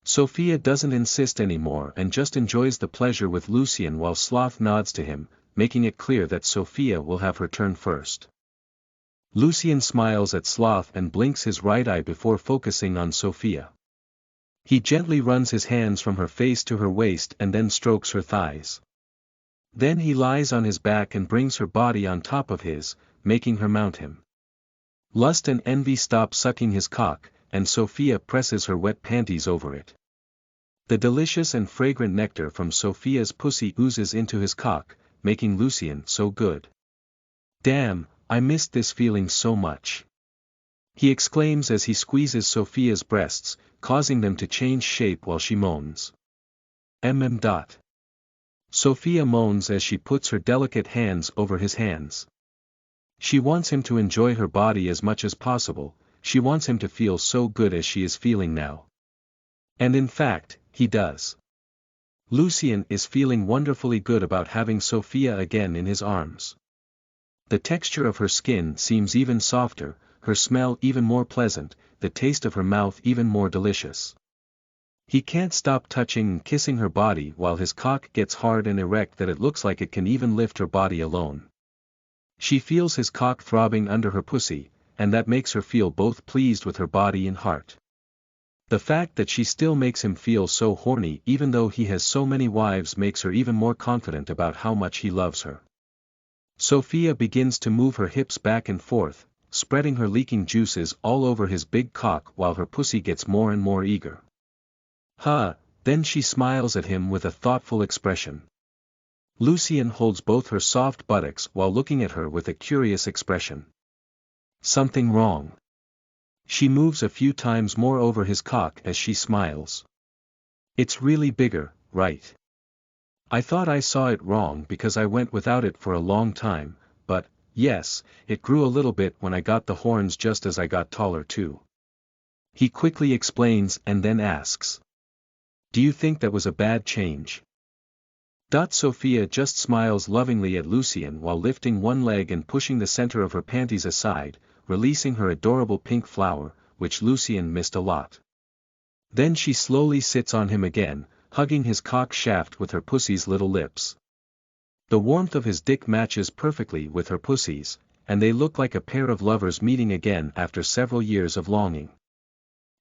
Sophia doesn't insist anymore and just enjoys the pleasure with Lucien while Sloth nods to him, making it clear that Sophia will have her turn first. Lucien smiles at Sloth and blinks his right eye before focusing on Sophia. He gently runs his hands from her face to her waist and then strokes her thighs. Then he lies on his back and brings her body on top of his, making her mount him. Lust and envy stop sucking his cock, and Sophia presses her wet panties over it. The delicious and fragrant nectar from Sophia's pussy oozes into his cock, making Lucien so good. Damn, I missed this feeling so much. He exclaims as he squeezes Sophia's breasts, causing them to change shape while she moans. Mm. Sophia moans as she puts her delicate hands over his hands. She wants him to enjoy her body as much as possible, she wants him to feel so good as she is feeling now. And in fact, he does. Lucien is feeling wonderfully good about having Sophia again in his arms. The texture of her skin seems even softer, her smell even more pleasant, the taste of her mouth even more delicious. He can't stop touching and kissing her body while his cock gets hard and erect that it looks like it can even lift her body alone. She feels his cock throbbing under her pussy, and that makes her feel both pleased with her body and heart. The fact that she still makes him feel so horny even though he has so many wives makes her even more confident about how much he loves her. Sophia begins to move her hips back and forth, spreading her leaking juices all over his big cock while her pussy gets more and more eager. Then she smiles at him with a thoughtful expression. Lucien holds both her soft buttocks while looking at her with a curious expression. Something wrong? She moves a few times more over his cock as she smiles. It's really bigger, right? I thought I saw it wrong because I went without it for a long time, but, yes, it grew a little bit when I got the horns just as I got taller too. He quickly explains and then asks. Do you think that was a bad change? Sophia just smiles lovingly at Lucien while lifting one leg and pushing the center of her panties aside, releasing her adorable pink flower, which Lucien missed a lot. Then she slowly sits on him again, hugging his cock shaft with her pussy's little lips. The warmth of his dick matches perfectly with her pussy's, and they look like a pair of lovers meeting again after several years of longing.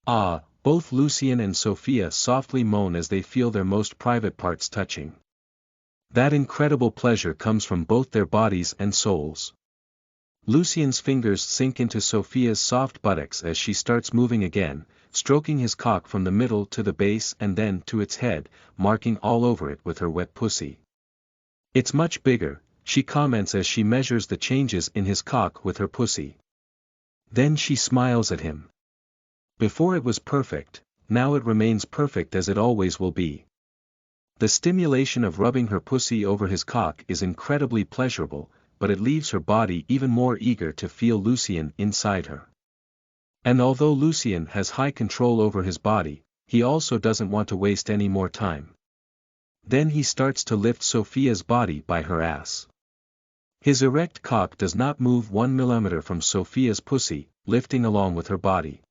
Both Lucien and Sophia softly moan as they feel their most private parts touching. That incredible pleasure comes from both their bodies and souls. Lucien's fingers sink into Sophia's soft buttocks as she starts moving again, stroking his cock from the middle to the base and then to its head, marking all over it with her wet pussy. It's much bigger, she comments as she measures the changes in his cock with her pussy. Then she smiles at him. Before it was perfect, now it remains perfect as it always will be. The stimulation of rubbing her pussy over his cock is incredibly pleasurable, but it leaves her body even more eager to feel Lucien inside her. And although Lucien has high control over his body, he also doesn't want to waste any more time. Then he starts to lift Sophia's body by her ass. His erect cock does not move 1 millimeter from Sophia's pussy, lifting along with her body.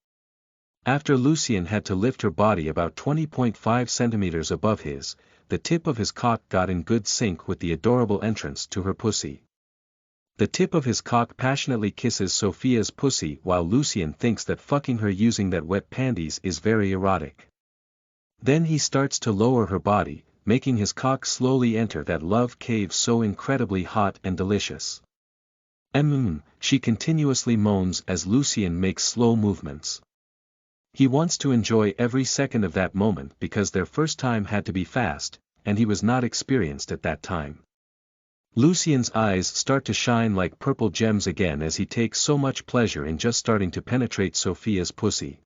After Lucien had to lift her body about 20.5 centimeters above his, the tip of his cock got in good sync with the adorable entrance to her pussy. The tip of his cock passionately kisses Sophia's pussy while Lucien thinks that fucking her using that wet panties is very erotic. Then he starts to lower her body, making his cock slowly enter that love cave so incredibly hot and delicious. She continuously moans as Lucien makes slow movements. He wants to enjoy every second of that moment because their first time had to be fast, and he was not experienced at that time. Lucien's eyes start to shine like purple gems again as he takes so much pleasure in just starting to penetrate Sophia's pussy.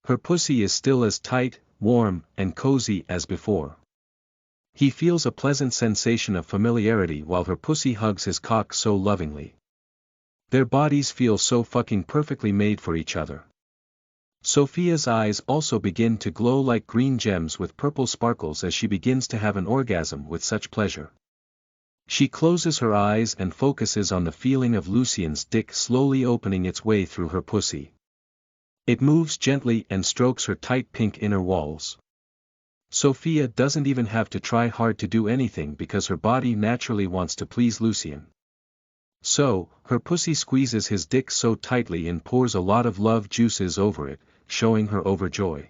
Her pussy is still as tight, warm, and cozy as before. He feels a pleasant sensation of familiarity while her pussy hugs his cock so lovingly. Their bodies feel so fucking perfectly made for each other. Sophia's eyes also begin to glow like green gems with purple sparkles as she begins to have an orgasm with such pleasure. She closes her eyes and focuses on the feeling of Lucien's dick slowly opening its way through her pussy. It moves gently and strokes her tight pink inner walls. Sophia doesn't even have to try hard to do anything because her body naturally wants to please Lucien. So, her pussy squeezes his dick so tightly and pours a lot of love juices over it, showing her overjoy.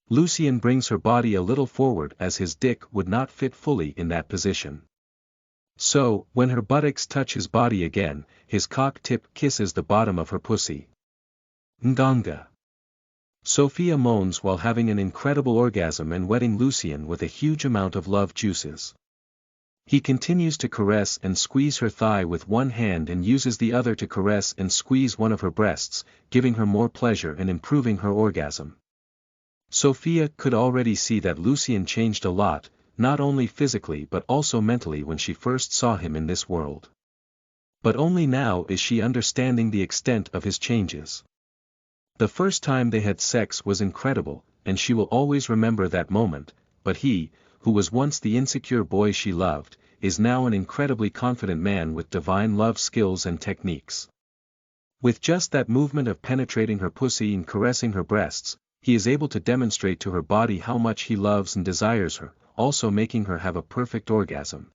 Lucien brings her body a little forward as his dick would not fit fully in that position. So, when her buttocks touch his body again, his cock tip kisses the bottom of her pussy. Ndonga. Sophia moans while having an incredible orgasm and wetting Lucien with a huge amount of love juices. He continues to caress and squeeze her thigh with one hand and uses the other to caress and squeeze one of her breasts, giving her more pleasure and improving her orgasm. Sophia could already see that Lucien changed a lot, not only physically but also mentally when she first saw him in this world. But only now is she understanding the extent of his changes. The first time they had sex was incredible, and she will always remember that moment, but he, who was once the insecure boy she loved, is now an incredibly confident man with divine love skills and techniques. With just that movement of penetrating her pussy and caressing her breasts, he is able to demonstrate to her body how much he loves and desires her, also making her have a perfect orgasm.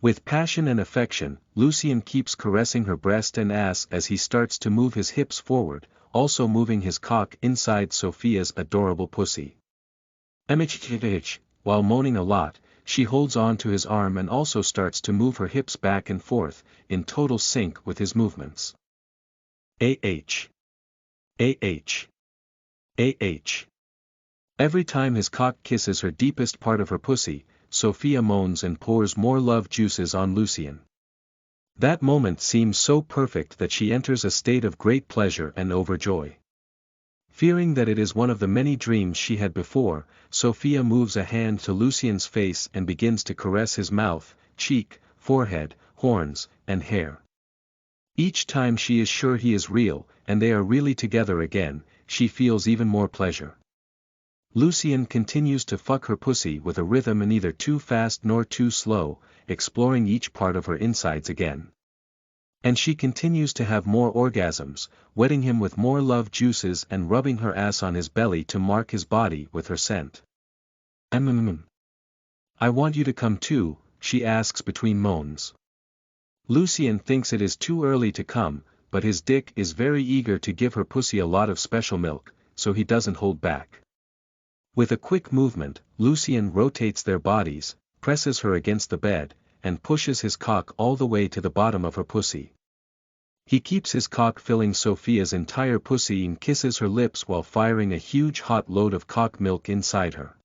With passion and affection, Lucien keeps caressing her breast and ass as he starts to move his hips forward, also moving his cock inside Sophia's adorable pussy. While moaning a lot, she holds on to his arm and also starts to move her hips back and forth, in total sync with his movements. Every time his cock kisses her deepest part of her pussy, Sophia moans and pours more love juices on Lucien. That moment seems so perfect that she enters a state of great pleasure and overjoy. Fearing that it is one of the many dreams she had before, Sophia moves a hand to Lucien's face and begins to caress his mouth, cheek, forehead, horns, and hair. Each time she is sure he is real, and they are really together again, she feels even more pleasure. Lucien continues to fuck her pussy with a rhythm neither too fast nor too slow, exploring each part of her insides again. And she continues to have more orgasms, wetting him with more love juices and rubbing her ass on his belly to mark his body with her scent. I want you to come too, she asks between moans. Lucien thinks it is too early to come, but his dick is very eager to give her pussy a lot of special milk, so he doesn't hold back. With a quick movement, Lucien rotates their bodies, presses her against the bed, and pushes his cock all the way to the bottom of her pussy. He keeps his cock filling Sophia's entire pussy and kisses her lips while firing a huge hot load of cock milk inside her.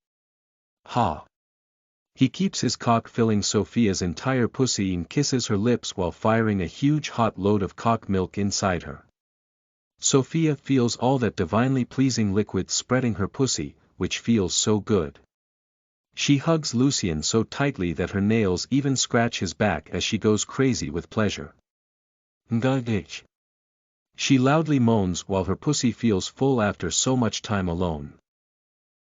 He keeps his cock filling Sophia's entire pussy and kisses her lips while firing a huge hot load of cock milk inside her. Sophia feels all that divinely pleasing liquid spreading her pussy, which feels so good. She hugs Lucien so tightly that her nails even scratch his back as she goes crazy with pleasure. Ngagich. She loudly moans while her pussy feels full after so much time alone.